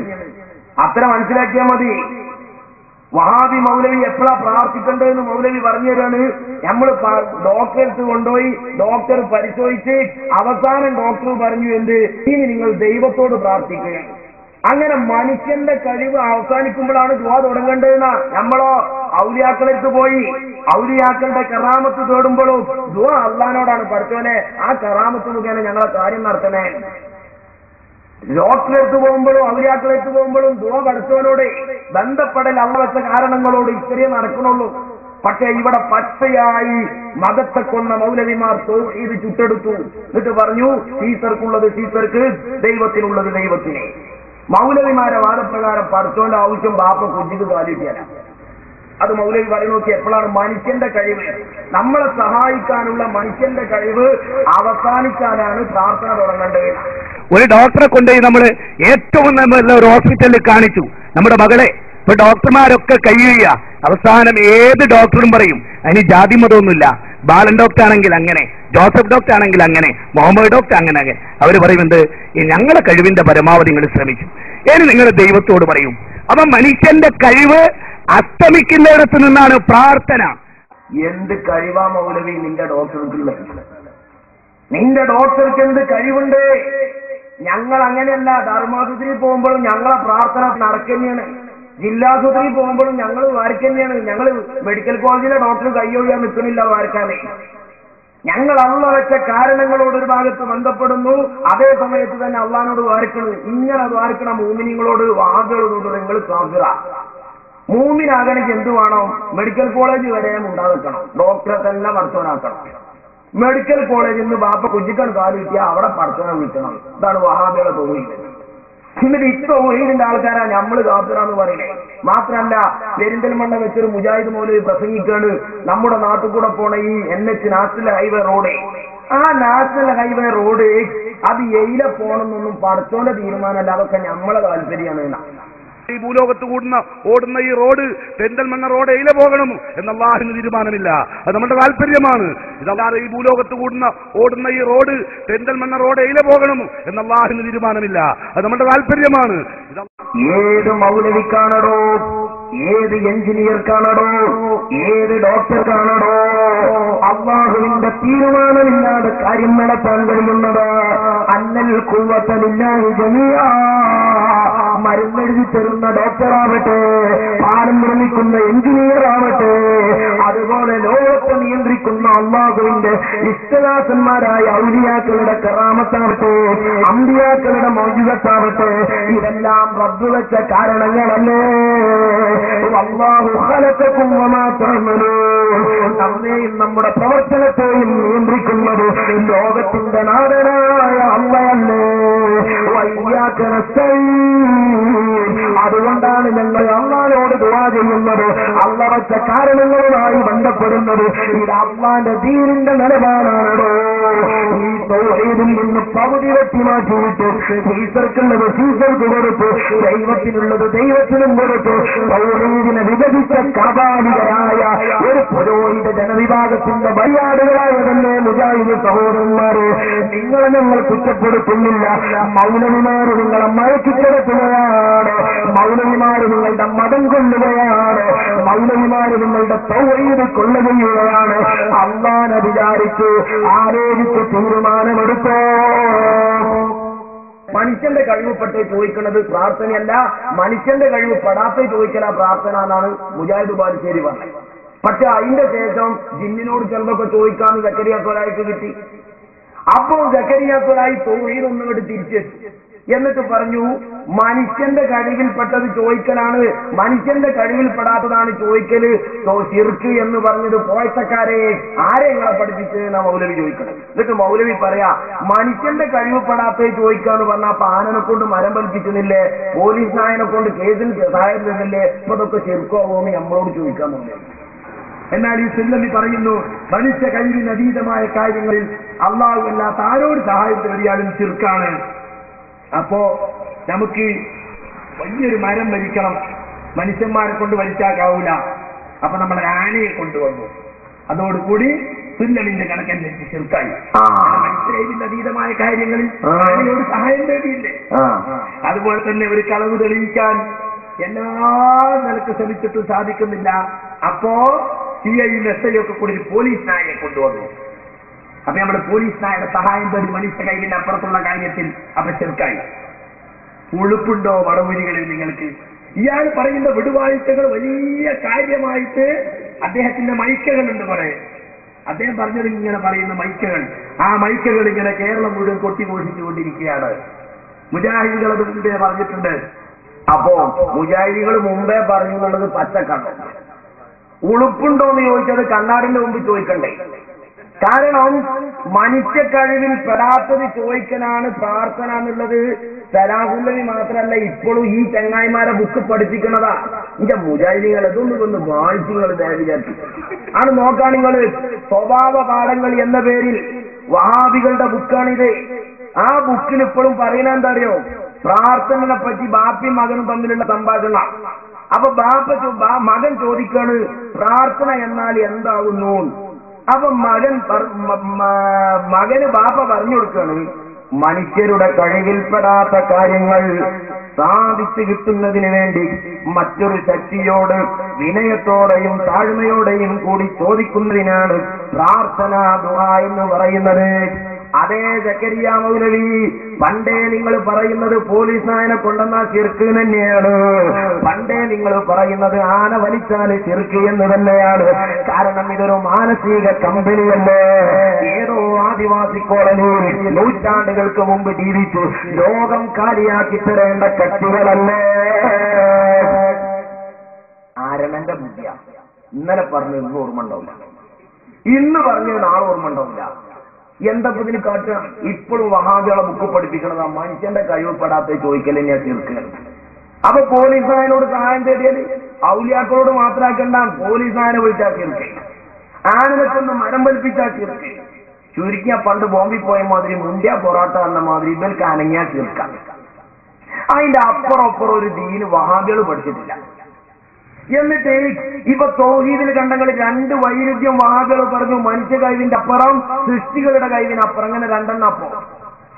അത്ര മനസ്സിലാക്കിയാൽ മതി. വഹാബി മൗലവി എപ്പോഴാ പ്രാർത്ഥിക്കേണ്ടതെന്ന് മൗലവി പറഞ്ഞു തരാണ്. നമ്മൾ ഡോക്ടർക്ക് കൊണ്ടുപോയി ഡോക്ടർ പരിശോധിച്ച് അവസാനം ഡോക്ടർ പറഞ്ഞു എന്ത്, ഇനി നിങ്ങൾ ദൈവത്തോട് പ്രാർത്ഥിക്കുകയാണ്. അങ്ങനെ മനുഷ്യന്റെ കഴിവ് അവസാനിക്കുമ്പോഴാണ് ദുആ തുടങ്ങേണ്ടതെന്നാ. നമ്മളോ ഔലിയാക്കളെടുത്ത് പോയി ഔലിയാക്കളുടെ കറാമത്ത് തേടുമ്പോഴും ദുആ അള്ളാനോടാണ്. പഠിച്ചോനെ ആ കറാമത്ത് മുഖേന ഞങ്ങളെ കാര്യം നടത്തണേ. ഡോക്ടറെടുത്ത് പോകുമ്പോഴും ഔലിയാക്കളെടുത്ത് പോകുമ്പോഴും ദുആ പഠിച്ചവനോട് ബന്ധപ്പെടൽ അള്ള വെച്ച കാരണങ്ങളോട് ഇത്രയേ നടക്കണുള്ളൂ. പക്ഷെ ഇവിടെ പച്ചയായി മതത്തെ കൊന്ന മൗലവിമാർ ഇത് ചുട്ടെടുത്തു. എന്നിട്ട് പറഞ്ഞു സീസർക്കുള്ളത് സീസർക്ക്, ദൈവത്തിനുള്ളത് ദൈവത്തിന്. മൗലവിമാരെ വാദപ്രകാരം പഠിച്ചോന്റെ ആവശ്യം ബാപ്പ കുഞ്ഞിക്ക് കാലിക്കാനാണ്. അത് മൗലവി പറഞ്ഞു നോക്കി. എപ്പോഴാണ് മനുഷ്യന്റെ കഴിവ്, നമ്മളെ സഹായിക്കാനുള്ള മനുഷ്യന്റെ കഴിവ് അവസാനിക്കാനാണ് പ്രാർത്ഥന തുടങ്ങേണ്ടത്. ഒരു ഡോക്ടറെ കൊണ്ടുപോയി നമ്മൾ ഏറ്റവും നല്ല ഒരു ഹോസ്പിറ്റലിൽ കാണിച്ചു നമ്മുടെ മകളെ. ഇപ്പൊ ഡോക്ടർമാരൊക്കെ കഴിയുക, അവസാനം ഏത് ഡോക്ടറും പറയും അതിന് ജാതി മതമൊന്നുമില്ല. ബാലൻ ഡോക്ടർ ആണെങ്കിൽ അങ്ങനെ, ജോസഫ് ഡോക്ടർ ആണെങ്കിൽ അങ്ങനെ, മുഹമ്മദ് ഡോക്ടർ അങ്ങനെ. അവർ പറയുന്നത് ഞങ്ങളെ കഴിവിന്റെ പരമാവധി നിങ്ങൾ ശ്രമിക്കും, ഇനി നിങ്ങൾ ദൈവത്തോട് പറയും. അപ്പൊ മനുഷ്യന്റെ കഴിവ് അസ്തമിക്കുന്നിടത്ത് നിന്നാണ് പ്രാർത്ഥന. എന്ത് കഴിവാ മൗലവി നിന്റെ ഡോക്ടർക്കുള്ള? നിന്റെ ഡോക്ടർക്ക് എന്ത് കഴിവുണ്ട്? ഞങ്ങൾ അങ്ങനെയല്ല. ധർമാശുപത്രി പോകുമ്പോഴും ഞങ്ങളെ പ്രാർത്ഥന നടക്കുന്നതാണ്. ജില്ലാശുപത്രി പോകുമ്പോഴും ഞങ്ങൾ വാരിക്കന്നെയാണ്. ഞങ്ങൾ മെഡിക്കൽ കോളേജിലെ ഡോക്ടർ കൈയൊഴിയാൻ നിൽക്കുന്നില്ല വാരിക്കാനേ. ഞങ്ങൾ അള്ള വെച്ച കാരണങ്ങളോട് ഒരു ഭാഗത്ത് ബന്ധപ്പെടുന്നു, അതേ സമയത്ത് തന്നെ അള്ളഹാനോട് വാരിക്കണം. ഇങ്ങനെ വാരിക്കണ മൂമിനിങ്ങളോട് വാദങ്ങളോട് നിങ്ങൾ സാധ്യത. മൂമിനാകണമെങ്കിൽ എന്ത് വേണം? മെഡിക്കൽ കോളേജ് വരെ ഉണ്ടാക്കണം, ഡോക്ടറെ തന്നെ പഠിച്ചവനാക്കണം. മെഡിക്കൽ കോളേജിൽ നിന്ന് ബാപ്പ കുഞ്ഞിക്കാൻ കാല് കിട്ടിയാൽ അവിടെ പഠിച്ചവനെ വിളിക്കണം. ഇതാണ് വഹാബിയുടെ തൊഴിൽ. എന്നിട്ട് ഇത്ര തൊഴിലിന്റെ ആൾക്കാരാ നമ്മൾ കാത്തരാന്ന് പറയണേ. മാത്രമല്ല പെരിന്തൽമണ്ണ വെച്ചൊരു മുജാഹിദ് മൗലവി പ്രസംഗിക്കാണ് നമ്മുടെ നാട്ടിൽ കൂടെ പോണ ഈ NH നാഷണൽ ഹൈവേ റോഡ്. ആ നാഷണൽ ഹൈവേ റോഡ് അത് എയിലെ പോകണമെന്നൊന്നും പഠിച്ചോന്റെ തീരുമാനമല്ല, അതൊക്കെ നമ്മളെ താല്പര്യമാണ്. ഈ ഭൂലോകത്ത് ഓടുന്ന ഈ റോഡ് പെരിന്തൽമണ്ണ റോഡ് എയിലെ പോകണം എന്നല്ലാഹിന് തീരുമാനമില്ല, അത് നമ്മുടെ താല്പര്യമാണ്. ഇതല്ലാതെ ഈ ഭൂലോകത്ത് ഓടുന്ന ഈ റോഡ് പെരിന്തൽമണ്ണ റോഡ് എയിലെ പോകണം എന്നല്ലാഹിന് തീരുമാനമില്ല, അത് നമ്മുടെ താല്പര്യമാണ്. ഏത് മൗലവിക്കാണടോ, ഏത് എഞ്ചിനീയർക്കാണടോ, ഏത് ഡോക്ടർക്കാണടോ അല്ലാഹുവിന്റെ തീരുമാനമില്ലാതെ കാര്യം നടത്താൻ കഴിയുന്നത്? അന്നൽ ഖുവ്വത്തുലില്ലാഹി ജമീഅ. മരുന്നെഴുതി തരുന്ന ഡോക്ടറാവട്ടെ, പാലം നിർമ്മിക്കുന്ന എഞ്ചിനീയർ ആവട്ടെ, അതുപോലെ ലോകത്തെ നിയന്ത്രിക്കുന്ന അല്ലാഹുവിന്റെ ഇഷ്ടദാസന്മാരായ ഔലിയാക്കളുടെ കറാമത്താവട്ടെ, അമ്പിയാക്കളുടെ മൗജിദത്താവട്ടെ, ഇതെല്ലാം റബ്ബ് വെച്ച കാരണങ്ങളല്ലേ. അല്ലാഹു ഖലഖക്കും വമാ തഅമലൂൻ. നമ്മെയും നമ്മുടെ പ്രവർത്തനത്തെയും നിയന്ത്രിക്കുന്നത് ലോകത്തിന്റെ നാഥനായ അല്ലാഹല്ലേ. വയ്യാക നസ്തഈൻ. അതുകൊണ്ടാണ് ഞങ്ങൾ അല്ലാഹുവോട് ദുആ ചെയ്യുന്നത്, അല്ലാഹു വെച്ച കാരണങ്ങളുമായി ബന്ധപ്പെടുന്നത്. ഇത് അല്ലാഹുവിന്റെ ദീനിന്റെ നിലപാടാണോ. ഈ തൗഹീദിൽ നിന്ന് പകുതി വെട്ടി മാറ്റിയിട്ട് സീസർക്കുള്ളത് സീസർക്ക് കൊടുത്തു, ദൈവത്തിനുള്ളത് ദൈവത്തിനും കൊടുത്തു. തൗഹീദിനെ വിഭജിച്ച കാബാലികരായ ഒരു പുരോഹിത ജനവിഭാഗത്തിന്റെ ബലിയാടുകളായതല്ലേ മുജാഹിദ് സഹോദരന്മാരെ. നിങ്ങളെ ഞങ്ങൾ കുറ്റപ്പെടുത്തുന്നില്ല. മൗലവിമാര് നിങ്ങളെ മയക്കിക്കിടക്കുകയാണ്, മൗലവിമാര് നിങ്ങളുടെ മതം കൊള്ളുകയാണ്, മൗലവിമാര് നിങ്ങളുടെ തൗഹീദ് കൊള്ളുകയാണ്. അല്ലാഹുവിനെ വിചാരിച്ച് ആലോചിച്ച് തീരുമാനമെടുത്തോ. മനുഷ്യന്റെ കഴിവുപ്പെട്ട് ചോദിക്കുന്നത് പ്രാർത്ഥനയല്ല, മനുഷ്യന്റെ കഴിവ് പെടാത്ത ചോദിക്കല പ്രാർത്ഥന എന്നാണ് മുജാഹിദ് ബാലുശ്ശേരി പറഞ്ഞത്. പക്ഷെ അതിന്റെ ശേഷം ജിന്നിനോട് ചിലതൊക്കെ ചോദിക്കാന്ന് സക്കരിയ സ്വലായിക്ക് കിട്ടി. അപ്പോൾ സക്കരിയ സ്വലായി തൗഹീദ് ഒന്നുകൂടി തിരിച്ചെത്തി. എന്നിട്ട് പറഞ്ഞു മനുഷ്യന്റെ കഴിവിൽപ്പെട്ടത് ചോദിക്കലാണ്, മനുഷ്യന്റെ കഴിവിൽപ്പെടാത്തതാണ് ചോദിക്കല് ശിർക്ക് എന്ന് പറഞ്ഞത് പോയത്തക്കാരെ ആരെ നിങ്ങളെ പഠിപ്പിച്ച് എന്നാ മൗലവി ചോദിക്കണം. എന്നിട്ട് മൗലവി പറയാ മനുഷ്യന്റെ കഴിവിൽപ്പെടാത്തത് ചോദിക്കാന്ന് പറഞ്ഞാൽ അപ്പൊ ആനനെ കൊണ്ട് മരം വലിപ്പിക്കുന്നില്ലേ, പോലീസ് നായനെ കൊണ്ട് കേസിൽ സഹായം തരുന്നില്ലേ, ഇപ്പൊ അതൊക്കെ ശിർക്കോ പോകുമ്പോൾ നമ്മളോട് ചോദിക്കാൻ മൗലവി. എന്നാൽ ഈ സുല്ലമി പറയുന്നു മനുഷ്യ കഴിവിന് അതീതമായ കാര്യങ്ങളിൽ അള്ളാഹു അല്ലാത്ത ആരോട് സഹായം തേടിയാലും ശിർക്കാണ്. അപ്പോ നമുക്ക് വലിയൊരു മരം വലിക്കണം, മനുഷ്യന്മാരെ കൊണ്ട് വലിച്ചാക്കാവൂല. അപ്പൊ നമ്മൾ ആനയെ കൊണ്ടുവന്നു, അതോടുകൂടി സുല്ലമിന്റെ കണക്കനുസരിച്ച് ശിർക്കായി. മനുഷ്യന്റെ അതീതമായ കാര്യങ്ങളിൽ ആനയോട് സഹായം തേടിയില്ലേ. അതുപോലെ തന്നെ ഒരു കളവ് തെളിയിക്കാൻ എല്ലാ നിലക്ക് ശ്രമിച്ചിട്ടും സാധിക്കുന്നില്ല. അപ്പോ CI SI ഒക്കെ കൂടി ഒരു പോലീസ് നായയെ കൊണ്ടുവന്നു. അപ്പൊ നമ്മുടെ പോലീസ് നായയുടെ സഹായം തേടി മനുഷ്യ കൈവിന്റെ അപ്പുറത്തുള്ള കാര്യത്തിൽ അപ്പൊ ചെറുക്കായി. ഉളുപ്പുണ്ടോ വടവൂരികളിൽ നിങ്ങൾക്ക്? ഇയാൾ പറയുന്ന വിടുവാഴ്ചകൾ വലിയ കാര്യമായിട്ട് അദ്ദേഹത്തിന്റെ മൈക്കകളുണ്ട് കുറെ. അദ്ദേഹം പറഞ്ഞത് ഇങ്ങനെ പറയുന്ന മൈക്കകൾ, ആ മൈക്കകൾ ഇങ്ങനെ കേരളം മുഴുവൻ കൊട്ടിഘോഷിച്ചുകൊണ്ടിരിക്കുകയാണ്. മുജാഹിദികൾ അത് മുമ്പേ പറഞ്ഞിട്ടുണ്ട്. അപ്പോ മുജാഹിദികൾ മുമ്പേ പറഞ്ഞു എന്നുള്ളത് പച്ചക്കണ്ണ. ഉളുപ്പുണ്ടോ എന്ന് ചോദിച്ചത് കണ്ണാടിന്റെ മുമ്പ് ചോദിക്കണ്ടേ? കാരണം മനുഷ്യ കഴിവിൽ പെടാത്തത് ചോദിക്കലാണ് പ്രാർത്ഥന എന്നുള്ളത്. സലാഹുല്ലി മാത്രമല്ല, ഇപ്പോഴും ഈ ചങ്ങായിമാരെ ബുക്ക് പഠിപ്പിക്കുന്നതാ. എന്റെ മുജാഹിദികൾ ഇതൊന്നും വായിച്ചുകൾ വിചാരിച്ചു ആണ് നോക്കാൻ. നിങ്ങൾ സ്വഭാവ പാഠങ്ങൾ എന്ന പേരിൽ വഹാബികളുടെ ബുക്കാണിത്. ആ ബുക്കിൽ ഇപ്പോഴും പറയുന്ന എന്താ അറിയോ? പ്രാർത്ഥനയെ പറ്റി ബാപ്പയും മകനും തമ്മിലുള്ള സംഭാഷണ. അപ്പൊ മകൻ ചോദിക്കാണ് പ്രാർത്ഥന എന്നാൽ എന്താകുന്നു. അപ്പൊ മകന് ബാപ്പ പറഞ്ഞു കൊടുക്കാണ്, മനുഷ്യരുടെ കഴിവിൽപ്പെടാത്ത കാര്യങ്ങൾ സാധിച്ചു കിട്ടുന്നതിന് വേണ്ടി മറ്റൊരു ശക്തിയോട് വിനയത്തോടെയും താഴ്മയോടെയും കൂടി ചോദിക്കുന്നതിനാണ് പ്രാർത്ഥന ദുആ എന്ന് പറയുന്നത്. അതേ സക്കരിയ മൗലവി, പണ്ടേ നിങ്ങൾ പറയുന്നത് പോലീസ് നായനെ കൊണ്ടെന്നാ ശിർക്ക് തന്നെയാണ്. പണ്ടേ നിങ്ങൾ പറയുന്നത് ആന വലിച്ചാല് ശിർക്ക് എന്ന് തന്നെയാണ്. കാരണം ഇതൊരു മാനസിക കമ്പനിയല്ലേ. ഏതോ ആദിവാസി കോളനിയിൽ നൂറ്റാണ്ടുകൾക്ക് മുമ്പ് ജീവിച്ചു ലോകം കാലിയാക്കി തരേണ്ട കക്ഷികളല്ലേ. ആരമന്റെ ബുദ്ധിയ. ഇന്നലെ പറഞ്ഞു ഇന്ന് ഓർമ്മ ഉണ്ടാവില്ല, ഇന്ന് പറഞ്ഞു നാളെ ഓർമ്മ ഉണ്ടാവില്ല. എന്താ ഇതിന് കാട്ടുക? ഇപ്പോഴും വഹാബികളെ ബുക്ക് പഠിപ്പിക്കണത് ആ മനുഷ്യന്റെ കഴിവപ്പെടാത്ത ചോദിക്കൽ ഞാൻ തീർക്കുകയാണ്. അപ്പൊ പോലീസുകാരനോട് സഹായം തേടിയാൽ ഔലിയാക്കളോട് മാത്രമാക്കണ്ട, പോലീസുകാരനെ വിളിച്ചാൽ തീർക്കേ, ആനക്കൊന്ന് മരം വലിപ്പിച്ചാൽ തീർക്കേ. ചുരുക്കിയ പണ്ട് ബോംബെ പോയ മാതിരി മുന്ത്യ പൊറോട്ട എന്ന മാതിരി ഇവർക്ക് അനങ്ങിയാ തീർക്കാം. അതിന്റെ അപ്പുറം ഒരു ദീന് വഹാബികൾ പഠിച്ചിട്ടില്ല. എന്നിട്ട് ഇപ്പൊ തൗഹീദിൽ കണ്ടങ്ങൾ രണ്ട് വൈരുദ്ധ്യം വഹാബികൾ പറഞ്ഞു. മനുഷ്യ കഴിവിന്റെ അപ്പുറം, സൃഷ്ടികളുടെ കഴിവിനപ്പുറം. അങ്ങനെ രണ്ടെണ്ണം. അപ്പോ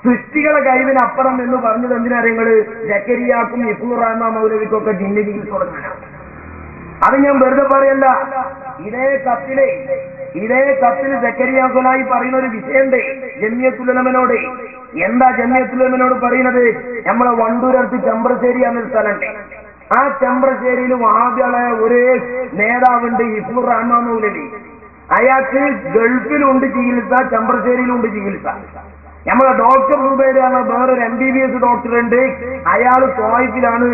സൃഷ്ടികളുടെ കഴിവിനപ്പുറം എന്ന് പറഞ്ഞത് എന്തിനാ നിങ്ങള്? ജക്കരിയാക്കും ഇഫ്ലൂർ റഹ്മാൻ മൗലവിക്കൊക്കെ ജിന്ന് ജീവിച്ചു തുടങ്ങാൻ. അത് ഞാൻ വെറുതെ പറയല്ല. ഇതേ കത്തില് ജക്കരിയാക്കുലായി പറയുന്ന ഒരു വിഷയമുണ്ട് ജമിയത്തുൽ-ഉലമയോട്. എന്താ ജമിയത്തുൽ-ഉലമയോട് പറയുന്നത്? നമ്മളെ വണ്ടൂരടുത്ത് ചെമ്പ്രശ്ശേരി എന്നൊരു സ്ഥലമുണ്ട്. ആ ചെമ്പ്രശ്ശേരിയിൽ വഹാബികളെ ഒരു നേതാവുണ്ട്, ഇഫ്ലൂർ റഹ്മാൻ മൗലവി. അയാൾക്ക് ഗൾഫിലുണ്ട് ചികിത്സ, ചെമ്പ്രശ്ശേരിയിലുണ്ട് ചികിത്സ. നമ്മളെ ഡോക്ടർ സുബൈറാണ്, വേറൊരു MBBS ഡോക്ടർ ഉണ്ട്. അയാള് ത്വായിഫിലാണ്.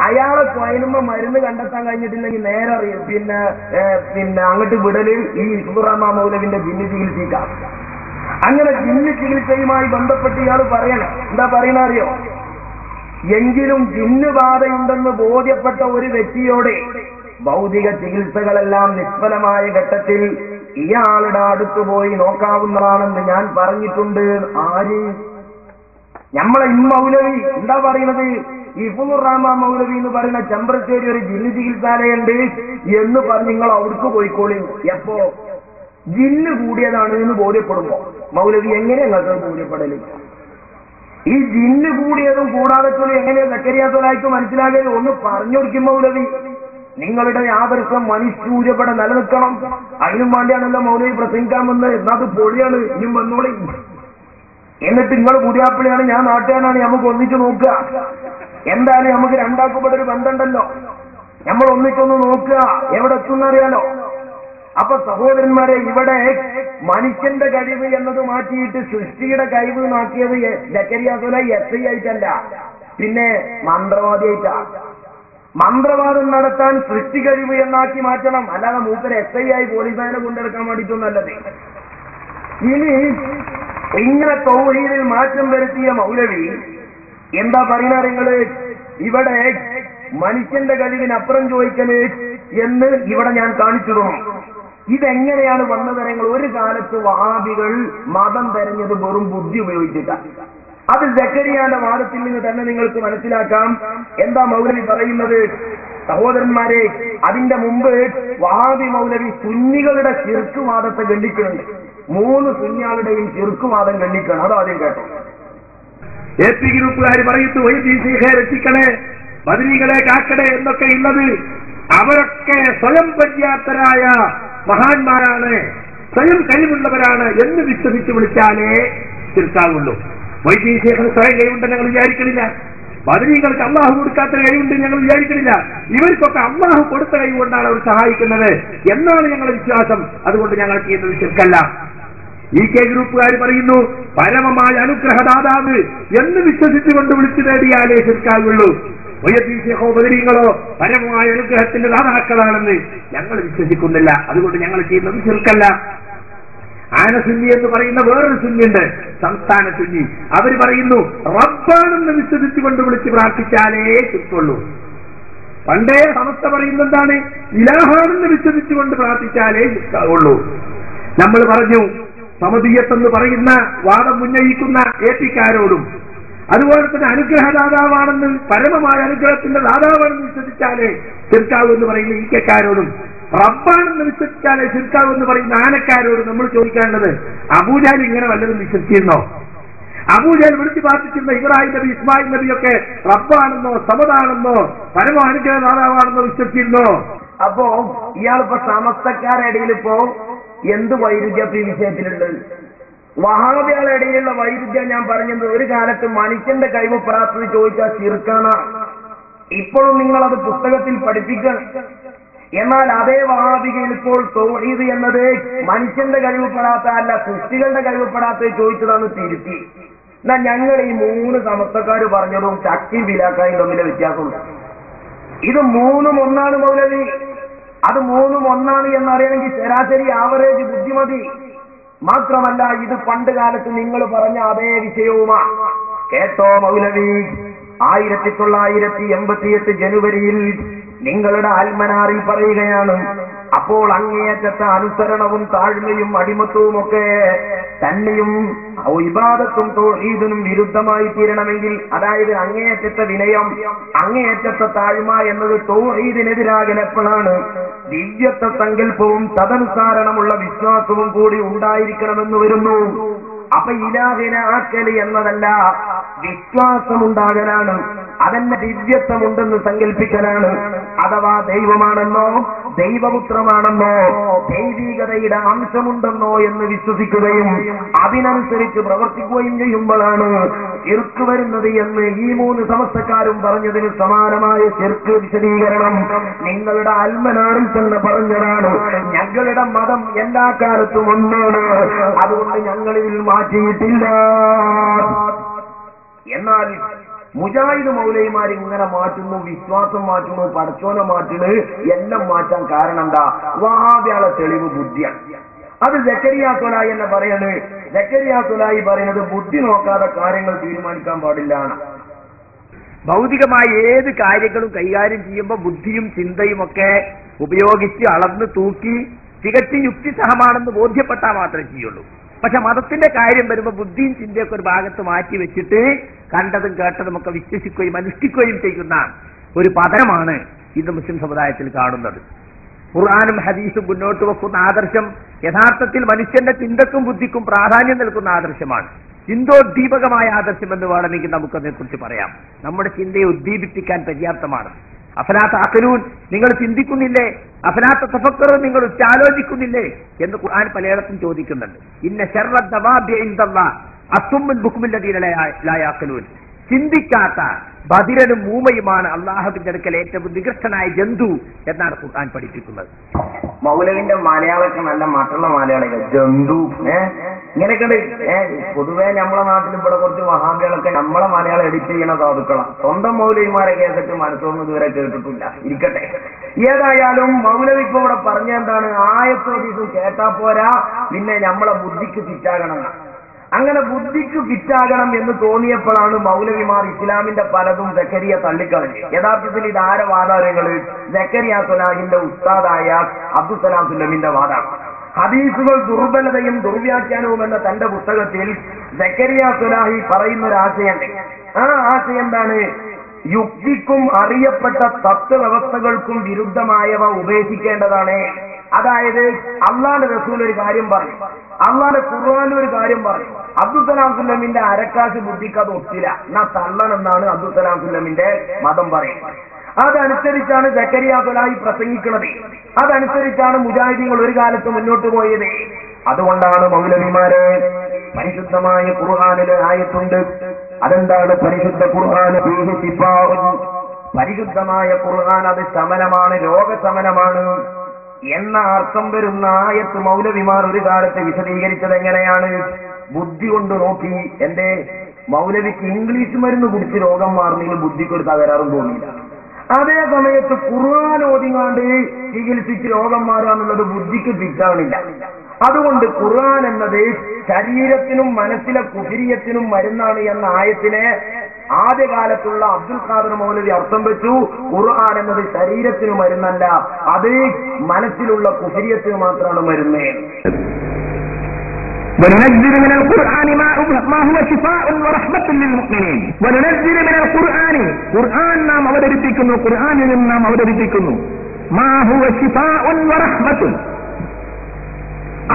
അയാളെ ത്വായിലുമ്പോ മരുന്ന് കണ്ടെത്താൻ കഴിഞ്ഞിട്ടില്ലെങ്കിൽ നേരെ അറിയും പിന്നെ അങ്ങോട്ട് വിടല് ഈ ഇഫ്ലൂർ റഹ്മാൻ മൗലവിന്റെ ജിന്ന് ചികിത്സിക്കാം. അങ്ങനെ ജിന്ന് ചികിത്സയുമായി ബന്ധപ്പെട്ട് ഇയാൾ പറയണം. എന്താ പറയുന്ന അറിയോ? എങ്കിലും ജിന്നുബാധയുണ്ടെന്ന് ബോധ്യപ്പെട്ട ഒരു വ്യക്തിയോടെ ഭൗതിക ചികിത്സകളെല്ലാം നിഷ്ഫലമായ ഘട്ടത്തിൽ ഇയാളുടെ അടുത്ത് പോയി നോക്കാവുന്നതാണെന്ന് ഞാൻ പറഞ്ഞിട്ടുണ്ട്. ആര്? നമ്മളെ മൗലവി എന്താ പറയുന്നത്? ഇഫ്ലൂർ റഹ്മാൻ മൗലവി എന്ന് പറയുന്ന ചെമ്പ്രശ്ശേരി ഒരു ജിന്ന് ചികിത്സാലയുണ്ട് എന്ന് പറഞ്ഞ് നിങ്ങൾ അവിടേക്ക് പോയിക്കോളി. എപ്പോ? ജിന്ന് കൂടിയതാണ് എന്ന് ബോധ്യപ്പെടുമ്പോ. മൗലവി എങ്ങനെ നിങ്ങൾക്ക് ബോധ്യപ്പെടല്? ഈ ജിന്ന് കൂടിയതും കൂടാതെ എങ്ങനെയാ സക്കരിയാത്തോലായിട്ട് മനസ്സിലാകിയത്? ഒന്ന് പറഞ്ഞു കൊടുക്കും മൗലവി. നിങ്ങളുടെ ആദർശം മനുഷ്യൂര്യപ്പെടെ നിലനിൽക്കണം. അതിനും വേണ്ടിയാണല്ലോ മൗലവി പ്രസംഗിക്കാൻ വന്നത്. എന്നാത് പൊളിയാണ്, ഇനിയും വന്നോളി. എന്നിട്ട് നിങ്ങൾ പുതിയാപ്പിളിയാണ്, ഞാൻ നാട്ടുകാരനാണ്, നമുക്ക് ഒന്നിച്ചു നോക്കുക. എന്തായാലും നമുക്ക് രണ്ടാക്കപ്പെട്ട ഒരു ബന്ധമുണ്ടല്ലോ, നമ്മൾ ഒന്നിച്ചൊന്ന് നോക്കുക എവിടെ എത്തുന്നറിയാലോ. അപ്പൊ സഹോദരന്മാരെ, ഇവിടെ മനുഷ്യന്റെ കഴിവ് എന്നത് മാറ്റിയിട്ട് സൃഷ്ടിയുടെ കഴിവ് മാറ്റിയത് ജക്കരിയാത്തുലായി SI ആയിട്ടല്ല, പിന്നെ മന്ത്രവാദിയായിട്ടാ. മന്ത്രവാദം നടത്താൻ സൃഷ്ടി കഴിവ് എന്നാക്കി മാറ്റണം. അല്ലാതെ മൂപ്പര് SI ആയി പോലീസുകാരെ കൊണ്ടെടുക്കാൻ വേണ്ടിയിട്ടൊന്നല്ലത്. ഇനി ഇങ്ങനെ തൗഹീദിൽ മാറ്റം വരുത്തിയ മൗലവി എന്താ പറയുന്ന നിങ്ങള്? ഇവിടെ മനുഷ്യന്റെ കഴിവിനപ്പുറം ചോദിക്കല് എന്ന് ഇവിടെ ഞാൻ കാണിച്ചു തന്നു. ഇതെങ്ങനെയാണ് വന്നത്? നിങ്ങൾ ഒരു കാലത്ത് വഹാബികൾ മതം തെരഞ്ഞത് വെറും ബുദ്ധി ഉപയോഗിച്ചിട്ടാണ്. അത് സക്കരിയാന്റെ വാദത്തിൽ നിന്ന് തന്നെ നിങ്ങൾക്ക് മനസ്സിലാക്കാം. എന്താ മൗലവി പറയുന്നത്? സഹോദരന്മാരെ, അതിന്റെ മുമ്പ് വഹാബി മൗലവി സുന്നികളുടെ ശിർക്കുവാദത്തെ ഖണ്ഡിക്കുന്നുണ്ട്. 3 സുന്നികളുടെയും ശിർക്കുവാദം ഖണ്ഡിക്കണം. അതാദ്യം കേട്ടോ. AP ഗ്രൂപ്പുകാർ പറയുന്നു, രക്ഷിക്കണേ, ബദരീകളെ കാക്കടേ എന്നൊക്കെ ഉള്ളത് അവരൊക്കെ സ്വയം പര്യാപ്തരായ മഹാന്മാരാണ്, സ്വയം കഴിവുള്ളവരാണ് എന്ന് വിശ്വസിച്ച് വിളിച്ചാലേ ശിർക്കാവുള്ളൂ. മൊയ്തീൻ ശേഖന് സ്വയം കഴിവുണ്ടെന്ന് ഞങ്ങൾ വിചാരിക്കണില്ല. ബദരീകൾക്ക് അള്ളാഹു കൊടുക്കാത്ത കഴിവുണ്ട് ഞങ്ങൾ വിചാരിക്കണില്ല. ഇവർക്കൊക്കെ അള്ളാഹു കൊടുത്ത കഴിവുകൊണ്ടാണ് അവർ സഹായിക്കുന്നത് എന്നാണ് ഞങ്ങളുടെ വിശ്വാസം. അതുകൊണ്ട് ഞങ്ങൾ ചെയ്യുന്നത് ശിർക്കല്ല. EK ഗ്രൂപ്പുകാർ പറയുന്നു പരമമായ അനുഗ്രഹദാതാവ് എന്ന് വിശ്വസിച്ചുകൊണ്ട് വിളിച്ചു നേടിയാലേ ശിർക്കാവുള്ളൂ. വയ്യത്തീശോ ബദരീങ്ങളോ പരമമായ അനുഗ്രഹത്തിന്റെ ദാതാക്കളാണെന്ന് ഞങ്ങൾ വിശ്വസിക്കുന്നില്ല. അതുകൊണ്ട് ഞങ്ങൾ ചെയ്യുന്നത് ശിർക്കല്ല. ആനസുന്നി എന്ന് പറയുന്ന വേറൊരു സുന്നിയുണ്ട്, സംസ്ഥാന സുന്നി. അവർ പറയുന്നു റബ്ബാണെന്ന് വിശ്വസിച്ചുകൊണ്ട് വിളിച്ച് പ്രാർത്ഥിച്ചാലേ ശിർക്കുള്ളൂ. പണ്ടേ സമസ്ത പറയുന്നതാണ് ഇലാഹാണെന്ന് വിശ്വസിച്ചുകൊണ്ട് പ്രാർത്ഥിച്ചാലേ ശിർക്കാവുള്ളൂ. നമ്മൾ പറഞ്ഞു സമദിയത്തെന്ന് പറയുന്ന വാദം ഉന്നയിക്കുന്ന ഏപ്പിക്കാരോടും അതുപോലെ തന്നെ അനുഗ്രഹദാതാവാണെന്ന് പരമമായ അനുഗ്രഹത്തിന്റെ ദാതാവാണെന്ന് വിശ്വസിച്ചാലേ ശിർക്കാവൂ എന്ന് പറയുന്ന ഈക്കക്കാരോടും റബ്ബാണെന്ന് വിശ്വസിച്ചാലേ ശിർക്കാവൂ എന്ന് പറയുന്ന ആനക്കാരോടും നമ്മൾ ചോദിക്കേണ്ടത് അബൂജാൽ ഇങ്ങനെ വല്ലതും വിശ്വസിച്ചിരുന്നോ? അബൂജാൽ വിളിച്ചു പ്രാർത്ഥിച്ചിരുന്ന ഇബ്രാഹിം നബി ഇസ്മായിൽ നബിയൊക്കെ റബ്ബാണെന്നോ സമതാണെന്നോ പരമ അനുഗ്രഹദാതാവാണെന്നോ വിശ്വസിച്ചിരുന്നോ? അപ്പോ ഇയാളിപ്പോ സമസ്തക്കാരുടെ ഇടയിൽ ഇപ്പോ എന്ത് വൈരുദ്ധ്യം ഈ വിഷയത്തിലുണ്ട്? വഹാബികളുടെ ഇടയിലുള്ള വൈരുദ്ധ്യം ഞാൻ പറഞ്ഞത് ഒരു കാലത്ത് മനുഷ്യന്റെ കഴിവ് പ്രാർത്ഥന ചോദിച്ചാൽ ശിർക്കാണ്. ഇപ്പോഴും നിങ്ങളത് പുസ്തകത്തിൽ പഠിപ്പിക്കണം. എന്നാൽ അതേ വഹാബികൾ ഇപ്പോൾ തൗഹീദ് എന്നത് മനുഷ്യന്റെ കഴിവപ്പെടാത്ത അല്ല സൃഷ്ടികളുടെ കഴിവപ്പെടാത്ത ചോദിച്ചതാണ് തിരുത്തി. എന്നാൽ ഞങ്ങൾ ഈ 3 സമസ്തക്കാർ പറഞ്ഞതും ശക്തി ബിലാക്കായും തമ്മിലെ വ്യത്യാസമുണ്ട്. ഇത് 3ഉം ഒന്നാണ് മൗലവി. അത് 3ഉം ഒന്നാണ് എന്നറിയണമെങ്കിൽ ശരാശരി ആവറേജ് ബുദ്ധിമതി. മാത്രമല്ല ഇത് പണ്ട് കാലത്ത് നിങ്ങൾ പറഞ്ഞ അതേ വിഷയവുമാണ്. കേട്ടോ മൗലവി, 1988 ജനുവരിയിൽ നിങ്ങളുടെ അൽമനാറിൽ പറയുകയാണ്, അപ്പോൾ അങ്ങേയറ്റത്തെ അനുസരണവും താഴ്മയും അടിമത്വവും ഒക്കെ തന്നെയും ഇബാദത്തും തൗഹീദിനും വിരുദ്ധമായി തീരണമെങ്കിൽ, അതായത് അങ്ങേയറ്റത്തെ വിനയം അങ്ങേയറ്റത്തെ താഴ്മ എന്നത് തൗഹീദിനെതിരാകലെപ്പോഴാണ് ദിവ്യത്വ സങ്കല്പവും തദനുസാരണമുള്ള വിശ്വാസവും കൂടി ഉണ്ടായിരിക്കണമെന്ന് വരുന്നു. അപ്പൊ ഇലാഹിനെ ആക്കല് എന്നതല്ല വിശ്വാസമുണ്ടാകലാണ്, അതെന്നെ ദിവ്യത്വമുണ്ടെന്ന് സങ്കല്പിക്കലാണ്. അഥവാ ദൈവമാണെന്നോ ദൈവപുത്രമാണെന്നോ ദൈവികതയുടെ അംശമുണ്ടെന്നോ എന്ന് വിശ്വസിക്കുകയും അതിനനുസരിച്ച് പ്രവർത്തിക്കുകയും ചെയ്യുമ്പോഴാണ് ശിർക്ക് വരുന്നത് എന്ന് ഈ 3 സമസ്തക്കാരും പറഞ്ഞതിന് സമാനമായ ശിർക്ക് വിശദീകരണം നിങ്ങളുടെ അൽമനാറിൽ തന്നെ പറഞ്ഞതാണ്. ഞങ്ങളുടെ മതം എല്ലാ കാലത്തും ഒന്നാണ്, അതുകൊണ്ട് ഞങ്ങളിൽ മാറ്റിയിട്ടില്ല. എന്നാൽ മുജാഹിദ് മൗലവിമാർ ഇങ്ങനെ മാറ്റുന്നു, വിശ്വാസം മാറ്റുന്നു, പടച്ചോനെ മാറ്റുന്നു, എല്ലാം മാറ്റാൻ കാരണം എന്താ? വഹാബികളെ തെളിവ് ബുദ്ധിയാണ്. അത് സക്കരിയ സ്വലായി എന്ന് പറയാണ്. സക്കരിയ സ്വലായി പറയുന്നത് ബുദ്ധി നോക്കാതെ കാര്യങ്ങൾ തീരുമാനിക്കാൻ പാടില്ല. ഭൗതികമായ ഏത് കാര്യങ്ങളും കൈകാര്യം ചെയ്യുമ്പോൾ ബുദ്ധിയും ചിന്തയും ഒക്കെ ഉപയോഗിച്ച് അളന്ന് തൂക്കി തികച്ചും യുക്തിസഹമാണെന്ന് ബോധ്യപ്പെട്ടാൽ മാത്രമേ ചെയ്യുള്ളൂ. പക്ഷെ മതത്തിന്റെ കാര്യം വരുമ്പോൾ ബുദ്ധിയും ചിന്തയൊക്കെ ഒരു ഭാഗത്ത് മാറ്റി വെച്ചിട്ട് കണ്ടതും കേട്ടതും ഒക്കെ വിശ്വസിക്കുകയും അനുഷ്ഠിക്കുകയും ചെയ്യുന്ന ഒരു പതനമാണ് ഇന്ന് മുസ്ലിം സമുദായത്തിൽ കാണുന്നത്. ഖുർആനും ഹദീസും മുന്നോട്ട് വെക്കുന്ന ആദർശം യഥാർത്ഥത്തിൽ മനുഷ്യന്റെ ചിന്തക്കും ബുദ്ധിക്കും പ്രാധാന്യം നൽകുന്ന ആദർശമാണ്. ചിന്തോദ്ദീപകമായ ആദർശം എന്ന് വേണമെങ്കിൽ നമുക്കതിനെക്കുറിച്ച് പറയാം. നമ്മുടെ ചിന്തയെ ഉദ്ദീപിപ്പിക്കാൻ പര്യാപ്തമാണ്. അഫലാത്ത അഖലൂൻ, നിങ്ങൾ ചിന്തിക്കുന്നില്ലേ? അഫലാത്ത തഫക്കറുൻ, നിങ്ങൾ ഉച്ചാലോചിക്കുന്നില്ലേ എന്ന് ഖുർആൻ പലയിടത്തും ചോദിക്കുന്നുണ്ട്. ഇന്ന ശർറ ദവാബി ഇൻദല്ലാഹ് അസ്സുമ്മുൽ ബുക്മുൽ ലദീന ലാ യഅഖലൂൻ, ചിന്തിക്കാത്ത ബദിരനും മൂമയുമാണ് അള്ളാഹുവിന്റെ അടുക്കൽ ഏറ്റവും നികൃഷ്ടനായ ജന്തു എന്നാണ് ഖുർആൻ പഠിപ്പിക്കുന്നത്. മൗലവിന്റെ മലയാളമൊക്കെ നല്ല മറ്റുള്ള മലയാളികൾ ജന്തു ഇങ്ങനെയൊക്കെ. പൊതുവെ നമ്മളെ നാട്ടിൽ ഇവിടെ കുറച്ച് വഹാബികളൊക്കെ നമ്മളെ മലയാളം എഡിറ്റ് ചെയ്യണ സാധുക്കളാണ്. സ്വന്തം മൗലവിമാരെ കേട്ടിട്ട് മനസ്സൊന്നും ഇതുവരെ കേട്ടിട്ടില്ല. ഇരിക്കട്ടെ, ഏതായാലും മൗലവി ഇപ്പൊ ഇവിടെ പറഞ്ഞ എന്താണ്? ആയത്തോടീസും കേട്ടാ പോരാ, പിന്നെ നമ്മളെ ബുദ്ധിക്ക് ഫിറ്റാകണം. അങ്ങനെ ബുദ്ധിക്ക് ഫിറ്റാകണം എന്ന് തോന്നിയപ്പോഴാണ് മൗലവിമാർ ഇസ്ലാമിന്റെ പലതും സക്കരിയ തള്ളിക്കളഞ്ഞു. യഥാർത്ഥത്തിൽ ഇത് ആരെ വാദാരങ്ങള്? സക്കരിയ സ്വലാഹിന്റെ ഉസ്താദായ അബ്ദുസലാം സുല്ലമിന്റെ വാദാണ്. ഹദീസുകൾ ദുർബലതയും ദുർവ്യാഖ്യാനവും എന്ന തന്റെ പുസ്തകത്തിൽ സക്കരിയ സ്വലാഹി പറയുന്ന ഒരു ആശയമുണ്ട്. ആ ആശയം എന്താണ്? യുക്തിക്കും അറിയപ്പെട്ട തത്വവ്യവസ്ഥകൾക്കും വിരുദ്ധമായവ ഉപേക്ഷിക്കേണ്ടതാണ്. അതായത് അള്ളാന്റെ റസൂൽ ഒരു കാര്യം പറയും, അള്ളാന്റെ ഖുർആനിൽ ഒരു കാര്യം പറയും. അബ്ദുൽ സലാം സുല്ലമിന്റെ അരക്കാശ് ബുദ്ധിക്ക് അത് ഒത്തില്ല, എന്നാ തള്ളണമെന്നാണ് അബ്ദുൽ സലാം സുല്ലമിന്റെ മതം പറയുന്നത്. അതനുസരിച്ചാണ് സക്കരിയ തൊലായി പ്രസംഗിക്കുന്നത്, അതനുസരിച്ചാണ് മുജാഹിദീങ്ങൾ ഒരു കാലത്ത് മുന്നോട്ട് പോയത്. അതുകൊണ്ടാണ് മൗലവിമാരെ പരിശുദ്ധമായ ഖുർആനിലെ ആയത്തുണ്ട്. അതെന്താണ് പരിശുദ്ധ ഖുർആന്? പരിശുദ്ധമായ ഖുർആൻ അത് ശമനമാണ്, രോഗശമനമാണ് എന്ന അർത്ഥം വരുന്ന ആയത്ത് മൗലവിമാർ ഒരു കാലത്ത് വിശദീകരിച്ചത് എങ്ങനെയാണ്? ബുദ്ധി കൊണ്ട് നോക്കി. എന്റെ മൗലവിക്ക് ഇംഗ്ലീഷ് മരുന്ന് കുടിച്ച് രോഗം മാറുന്നതിൽ ബുദ്ധിക്ക് ഒരു തകരാറും തോന്നിയില്ല. അതേ സമയത്ത് ഖുർആൻ ഓതിങ്ങാണ്ട് ചികിത്സിച്ച് രോഗം മാറുക എന്നുള്ളത് ബുദ്ധിക്ക് തിരിച്ചാവണില്ല. അതുകൊണ്ട് ഖുർആൻ എന്നത് ശരീരത്തിനും മനസ്സിലെ കുഫിരിയത്തിനും മരുന്നാണ് എന്ന ആയത്തിനെ ആദ്യകാലത്തുള്ള അബ്ദുൽ ഖാദർ മൗലവി അർത്ഥം വെച്ചു. ഖുർആൻ എന്നത് ശരീരത്തിന് മരുന്നല്ല, അത് മനസ്സിലുള്ള കുഫിരിയത്തിന് മാത്രമാണ് മരുന്ന്. وننزل من القرآن ما هو شفاء ورحمة للمؤمنين. وننزل من القرآن ഖുർആൻ നാം അവതരിപ്പിക്കുന്നു, ഖുർആനിൽ നാം അവതരിപ്പിക്കുന്നു മാ ഹുവ ശിഫാഉൻ വറഹ്മത്തുൻ,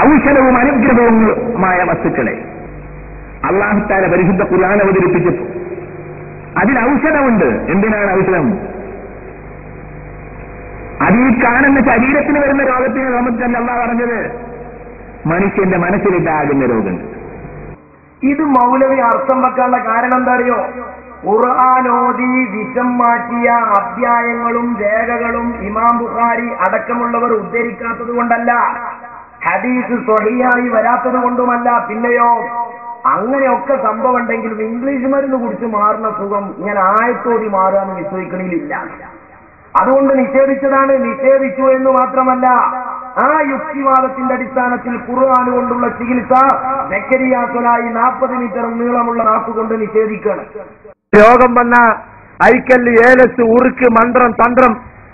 ഔഷധവും അനുഗ്രഹവുമായ വസ്തുക്കളെ. അല്ലാഹു തആല പരിശുദ്ധ ഖുർആൻ അവതരിപ്പിച്ചപ്പോൾ അതിൽ ഔഷധമുണ്ട്. എന്തിനാണ് ഔഷധം? അത് ഈ കാണുന്ന ശരീരത്തിന് വരുന്ന രോഗത്തിന് നമുക്കല്ല അല്ലാഹു പറഞ്ഞത്, മനുഷ്യന്റെ മനസ്സിലുണ്ടാകുന്ന രോഗങ്ങൾ. ഇത് മൗലവി അർത്ഥം വെക്കാനുള്ള കാരണം എന്താ അറിയോ? ഖുർആനോദി വിഷം മാറ്റിയ അധ്യായങ്ങളും രേഖകളും ഇമാം ബുഖാരി അടക്കമുള്ളവർ ഉദ്ധരിക്കാത്തത് കൊണ്ടല്ല, ഹദീസ് സ്വഹീഹായി വരാത്തത് കൊണ്ടുമല്ല. പിന്നെയോ അങ്ങനെയൊക്കെ സംഭവം ഉണ്ടെങ്കിലും ഇംഗ്ലീഷ് മരുന്ന് കുടിച്ച് മാറുന്ന സുഖം ഇങ്ങനെ ആയത്തോടി മാറാന്ന് വിശ്വസിക്കണില്ല. അതുകൊണ്ട് നിഷേധിച്ചതാണ്. നിഷേധിച്ചു എന്ന് മാത്രമല്ല, ആ യുക്തിവാദത്തിന്റെ അടിസ്ഥാനത്തിൽ ഖുർആൻ കൊണ്ടുള്ള ചികിത്സ സക്കരിയ തൊലായി 40 മീറ്റർ നീളമുള്ള നാക്കുകൊണ്ട് നിഷേധിക്കണം. രോഗം വന്ന ഐക്കല്ല്, ഏലസ്, ഉറുക്ക്, മന്ത്രം, തന്ത്രം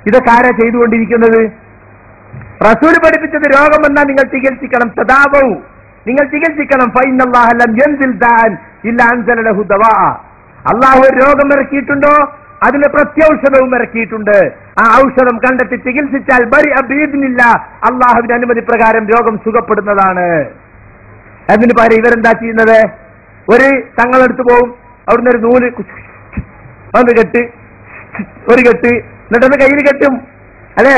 ഇതൊക്കെ ആരാ ചെയ്തുകൊണ്ടിരിക്കുന്നത്? റസൂൽ പഠിപ്പിച്ചത് രോഗം വന്നാൽ നിങ്ങൾ ചികിത്സിക്കണം, തദാവൂ, നിങ്ങൾ ചികിത്സിക്കണം. ഫഇന്നല്ലാഹ ലം യൻസിൽ ദാൻ ഇല്ലാ അൻസല ലഹു ദവാ. അല്ലാഹു ഒരു രോഗം ഇറക്കിയിട്ടുണ്ടോ അതിന് പ്രത്യൗഷധവും ഇറക്കിയിട്ടുണ്ട്. ആ ഔഷധം കണ്ടെത്തി ചികിത്സിച്ചാൽ ബിഇദ്നില്ല, അല്ലാഹുവിന്റെ അനുമതി പ്രകാരം രോഗം സുഖപ്പെടുന്നതാണ്. അതിന് പകരം ഇവരെന്താ ചെയ്യുന്നത്? ഒരു തങ്ങളെടുത്ത് പോകും, അവിടുന്ന് ഒരു നൂല് ഒന്ന് കെട്ട്, ഒരു കെട്ട്, എന്നിട്ടൊന്ന് കയ്യിൽ കെട്ടും. അല്ലെ,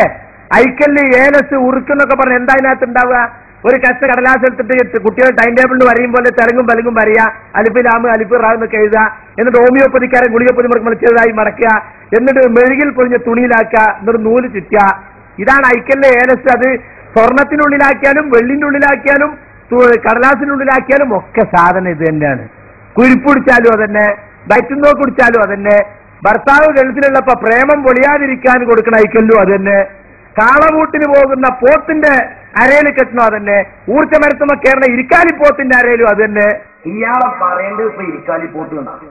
ഐക്കല്ല്, ഏലസ്, ഉറുക്കെന്നൊക്കെ പറഞ്ഞ് എന്താ അതിനകത്ത് ഉണ്ടാവുക? ഒരു കഷ്ട കടലാസ് എടുത്തിട്ട് കുട്ടികൾ ടൈം ടേബിളിൽ വരയും പോലെ തെരങ്ങും പലങ്ങും വരിക, അലിഫ് ലാമ് അലിഫ് റാ എന്നൊക്കെ എഴുതുക. എന്നിട്ട് ഹോമിയോപ്പതിക്കാരൻ ഗുളികപ്പൊതി മുറിച്ചതായി മടക്കുക, എന്നിട്ട് മെഴുകിൽ പൊതിഞ്ഞ തുണിയിലാക്കുക, എന്നിട്ട് നൂല് ചുറ്റുക. ഇതാണ് ഐക്കല്ല്, ഏലസ്. അത് സ്വർണത്തിനുള്ളിലാക്കിയാലും വെള്ളിന്റെ ഉള്ളിലാക്കിയാലും കടലാസിനുള്ളിലാക്കിയാലും ഒക്കെ സാധനം ഇത് തന്നെയാണ്. കുരിപ്പിടിച്ചാലും അതന്നെ, വയറ്റുന്നോ കുടിച്ചാലും അതന്നെ, ഭർത്താവ് ഗൾഫിലുള്ളപ്പോ പ്രേമം പൊളിയാതിരിക്കാൻ കൊടുക്കണ ഐക്കല്ലും അതന്നെ, കാളവൂട്ടിന് പോകുന്ന പോത്തിന്റെ അരയിൽ കെട്ടണോ അതന്നെ, ഊർജ്ജമരത്തുമ്പോ കേരള ഇരിക്കാലിപ്പോത്തിന്റെ അരയിലും അതന്നെ. ഇയാളെ പറയേണ്ടത് ഇപ്പൊ ഇരിക്കാലിപ്പോത്ത് എന്നാണ്.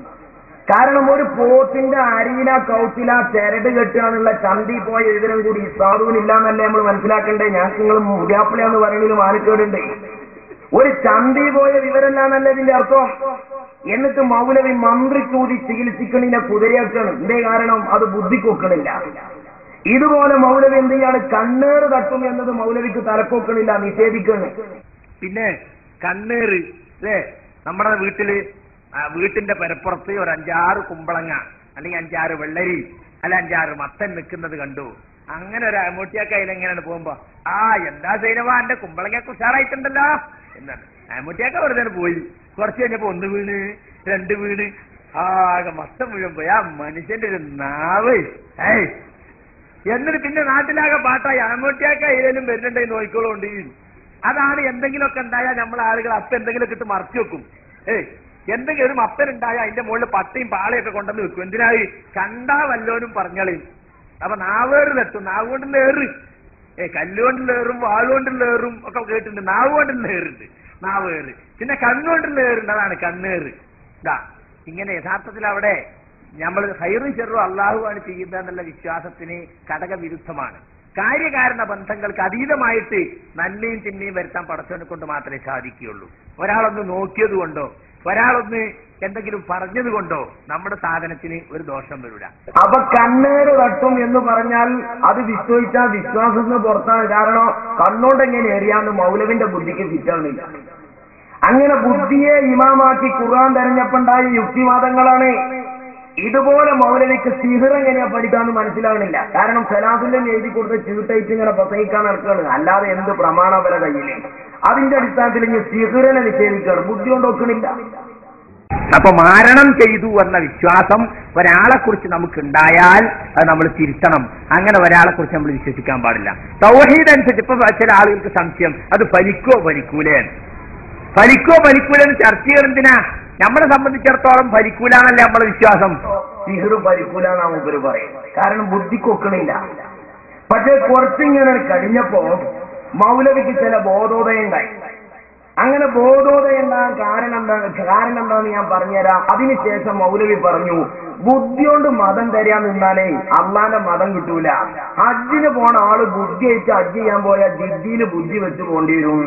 കാരണം ഒരു പോത്തിന്റെ അരിയില കൗത്തില ചരട് കെട്ടുകയാണുള്ള ചന്തി പോയ വിവരം കൂടി സാധുവിനില്ലാന്നല്ലേ നമ്മൾ മനസ്സിലാക്കണ്ടേ? ഞങ്ങൾക്ക് നിങ്ങൾ മുടിയാപ്പിളയാന്ന് പറയുന്നതിൽ മാനിക്കേടുണ്ട്. ഒരു ചന്തി പോയ വിവരമില്ലാന്നല്ലേ ഇതിന്റെ അർത്ഥം. എന്നിട്ട് മൗലവി മന്ത്രി കൂടി ചികിത്സിക്കണിനെ കുതിരയാക്കണം. ഇതേ കാരണം അത് ബുദ്ധിക്കൊക്കണില്ല. ഇതുപോലെ മൗലവി എന്ത് ചെയ്യാണ്? കണ്ണേറ് തട്ടും എന്നത് മൗലവിക്ക് തലക്കൊക്കണില്ല, നിഷേധിക്കണം. പിന്നെ കണ്ണേറ് അല്ലേ, നമ്മുടെ വീട്ടിന്റെ പരപ്പുറത്ത് ഒരു 5-6 കുമ്പളങ്ങ അല്ലെങ്കിൽ 5-6 വെള്ളരി അല്ല 5-6 മത്തൻ നിൽക്കുന്നത് കണ്ടു. അങ്ങനെ ഒരു അമ്മൂട്ടിയൊക്കെ അതിലെങ്ങനെയാണ് പോകുമ്പോ, എന്താ സൈനവാ എന്റെ കുമ്പളങ്ങയൊക്കെ ഉഷാറായിട്ടുണ്ടല്ലോ എന്നാണ്. അമ്മൂട്ടിയൊക്കെ വെറുതെ പോയി. കുറച്ച് കഴിഞ്ഞപ്പോ 1 വീണ് 2 വീണ് ആകെ മത്തം മുഴുവൻ പോയി. ആ മനുഷ്യന്റെ ഒരു നാവ്. എന്നിട്ട് പിന്നെ നാട്ടിലാകെ പാട്ടായി, ആൺകുട്ടിയൊക്കെ അതിലും വരുന്നുണ്ടെങ്കിൽ നോക്കിക്കോളുണ്ട്. അതാണ് എന്തെങ്കിലുമൊക്കെ ഉണ്ടായാൽ നമ്മളെ ആളുകൾ അപ്പം എന്തെങ്കിലുമൊക്കെ ഇട്ട് മറച്ചു വെക്കും. എന്തെങ്കിലും ഒരു മത്തൻ ഉണ്ടായാൽ അതിന്റെ മുകളിൽ പട്ടയും പാളയൊക്കെ കൊണ്ടുവന്ന് വെക്കും. എന്തിനായി? കണ്ടാ വല്ലോനും പറഞ്ഞളയും. അപ്പൊ നാവേറ് തട്ടും. നാവ് കൊണ്ടുള്ള ഏറ്, കല്ലുകൊണ്ടുള്ള ഏറും വാളുകൊണ്ടുള്ള ഏറും ഒക്കെ കേട്ടിട്ടുണ്ട്. നാവ് കൊണ്ടുള്ള ഏറുണ്ട്, നാവേറ്. പിന്നെ കണ്ണുകൊണ്ടുള്ള ഏറുണ്ട്, അതാണ് കണ്ണേറ്. ഇങ്ങനെ യഥാർത്ഥത്തിൽ അവിടെ നമ്മൾ ഹൈറും ചെറും അള്ളാഹുവാണ് ചെയ്യുന്നത് എന്നുള്ള വിശ്വാസത്തിന് ഘടകവിരുദ്ധമാണ്. കാര്യകാരണ ബന്ധങ്ങൾക്ക് അതീതമായിട്ട് നന്മയും തിന്മയും വരുത്താൻ പടച്ചവനെ കൊണ്ട് മാത്രമേ സാധിക്കുകയുള്ളൂ. ഒരാളൊന്ന് നോക്കിയത് കൊണ്ടോ ഒരാളൊന്ന് എന്തെങ്കിലും പറഞ്ഞത് കൊണ്ടോ നമ്മുടെ സാധനത്തിന് ഒരു ദോഷം വരില്ല. അപ്പൊ കണ്ണേറ് തട്ടും എന്ന് പറഞ്ഞാൽ അത് വിശ്വസിച്ചാൽ വിശ്വാസത്തിന് പുറത്താണ്. കാരണം കണ്ണോണ്ട് എങ്ങനെ എറിയാന്ന് മൗലവിന്റെ ബുദ്ധിക്ക് ഫിറ്റാവുന്നില്ല. അങ്ങനെ ബുദ്ധിയെ ഇമാമാക്കി ഖുർആൻ തെരഞ്ഞെടുപ്പുണ്ടായ യുക്തിവാദങ്ങളാണ്. ഇതുപോലെ മൗലവിക്ക് സിഹിർ എങ്ങനെയാ പഠിക്കാന്ന് മനസ്സിലാകുന്നില്ല. കാരണം സലാസിന്റെ എഴുതി കൊടുത്ത് ചീട്ടയിട്ട് ഇങ്ങനെ പ്രസംഗിക്കാൻ നടക്കുകയാണ്. അല്ലാതെ എന്ത് പ്രമാണം വരെ കയ്യില്. അതിന്റെ അടിസ്ഥാനത്തിൽ ഇനി സിഹിറിനെ നിഷേധിക്കുകയാണ്. ബുദ്ധി കൊണ്ട് ഒക്കണില്ല. അപ്പൊ മാരണം ചെയ്തു എന്ന വിശ്വാസം ഒരാളെ കുറിച്ച് നമുക്കുണ്ടായാൽ അത് നമ്മൾ തിരുത്തണം. അങ്ങനെ ഒരാളെ കുറിച്ച് നമ്മൾ വിശ്വസിക്കാൻ പാടില്ല. തൗഹീദ് അനുസരിച്ച് ഇപ്പൊ ചില ആളുകൾക്ക് സംശയം അത് ഫലിക്കോ ഫലിക്കൂലേ ചർച്ച ചെയ്യുന്നതിനാ. നമ്മളെ സംബന്ധിച്ചിടത്തോളം ഫലിക്കൂലാന്നല്ലേ നമ്മളെ വിശ്വാസം. സിഹിർ ഫലിക്കൂലെന്നാ മൂപ്പര് പറയും. കാരണം ബുദ്ധിക്കൊക്കണില്ല. പക്ഷെ കുറച്ചിങ്ങനെ കഴിഞ്ഞപ്പോ മൗലവിക്ക് ചില ബോധോദയം ഉണ്ടായി. അങ്ങനെ ബോധോദയം ഉണ്ടാകാൻ കാരണം എന്താന്ന് ഞാൻ പറഞ്ഞുതരാം. അതിനുശേഷം മൗലവി പറഞ്ഞു, ബുദ്ധി കൊണ്ട് മതം തരാൻ നിന്നാലേ അള്ളാന്റെ മതം കിട്ടൂല. ഹജ്ജിന് പോണ ആള് ബുദ്ധി അയച്ച് ഹജ്ജ് ചെയ്യാൻ പോയാൽ ജിദ്ദിയിൽ ബുദ്ധി വെച്ച് പോണ്ടി വരും.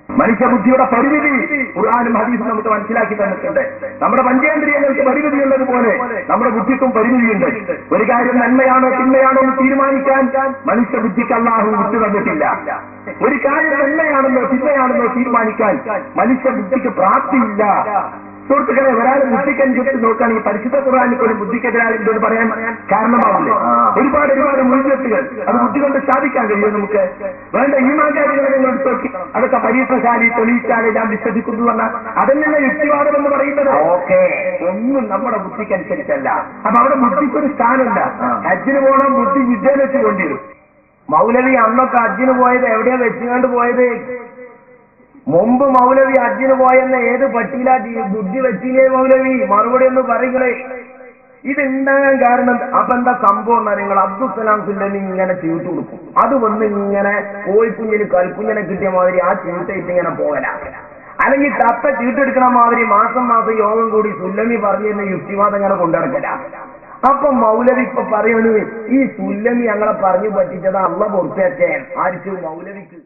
മനുഷ്യബുദ്ധിയുടെ പരിമിതി ഖുർആനും ഹദീസും നമുക്ക് മനസ്സിലാക്കി തന്നിട്ടുണ്ട്. നമ്മുടെ പഞ്ചേന്ദ്രിയങ്ങൾക്ക് പരിമിതി ഉള്ളതുപോലെ നമ്മുടെ ബുദ്ധിക്കും പരിമിതിയുണ്ട്. ഒരു കാര്യം നന്മയാണോ തിന്മയാണോ എന്ന് തീരുമാനിക്കാൻ മനുഷ്യബുദ്ധിക്ക് അല്ലാഹു വിട്ടു തന്നിട്ടില്ല. ഒരു കാര്യം നന്മയാണെന്നോ തിന്മയാണെന്നോ തീരുമാനിക്കാൻ മനുഷ്യബുദ്ധിക്ക് പ്രാപ്തിയില്ല. സുഹൃത്തുക്കളെ, ഒരാൾ ബുദ്ധിക്കനുസരിച്ച് നോക്കാൻ ഈ പരിശുദ്ധ ഖുർആനിക്ക് ഒരു ബുദ്ധിക്കെതിരായിട്ട് പറയാൻ കാരണമാവില്ലേ? ഒരുപാട് മുൻകെട്ടുകൾ അത് ബുദ്ധി കൊണ്ട് സ്ഥാപിക്കാൻ കഴിയും. നമുക്ക് വേണ്ട ഈമാൻകാരികളെ നിങ്ങൾ നോക്കി അതൊക്കെ പരീക്ഷശാലി തെളിയിച്ചാലേ ഞാൻ വിശ്വസിക്കുന്നു പറഞ്ഞാൽ അതന്നെ യുക്തിവാദം എന്ന് പറയുന്നത്. ഓക്കെ, ഒന്നും നമ്മുടെ ബുദ്ധിക്കനുസരിച്ചല്ല. അപ്പൊ അവിടെ ബുദ്ധിക്കൊരു സ്ഥാനമില്ല. ഹജ്ജിന് പോകണം, ബുദ്ധി വിദ്യ വെച്ച് കൊണ്ടിരും. മൗലവി അന്നൊക്കെ ഹജ്ജിന് പോയത് എവിടെയാ വെച്ചുകൊണ്ട് പോയത്? മുമ്പ് മൗലവി ഹജ്ജിന് പോയെന്ന ഏത് പട്ടിയിലാ ബുദ്ധി വെച്ചില്ലേ മൗലവി? മറുപടി ഒന്ന് പറയുകളെ. ഇതുണ്ടാകാൻ കാരണം അപ്പൊ എന്താ സംഭവം എന്നാ, നിങ്ങൾ അബ്ദുസലാം സുല്ലമി ഇങ്ങനെ ചീട്ട് കൊടുക്കും. അത് വന്ന് ഇങ്ങനെ കോഴിക്കുഞ്ഞിന് കൽക്കുഞ്ഞിനെ കിട്ടിയ മാതിരി ആ ചീട്ടയിട്ട് ഇങ്ങനെ പോകല. അല്ലെങ്കിൽ തത്ത ചീട്ടെടുക്കണ മാതിരി മാസം യോഗം കൂടി സുല്ലമി പറഞ്ഞിരുന്ന യുക്തിവാദം ഇങ്ങനെ കൊണ്ടിറക്കല. അപ്പൊ മൗലവി ഇപ്പൊ പറയണു, ഈ സുല്ലമി ഞങ്ങളെ പറഞ്ഞു പറ്റിച്ചത് അള്ള പുറത്തേക്കാൻ ആരിച്ചു മൗലവിക്ക്.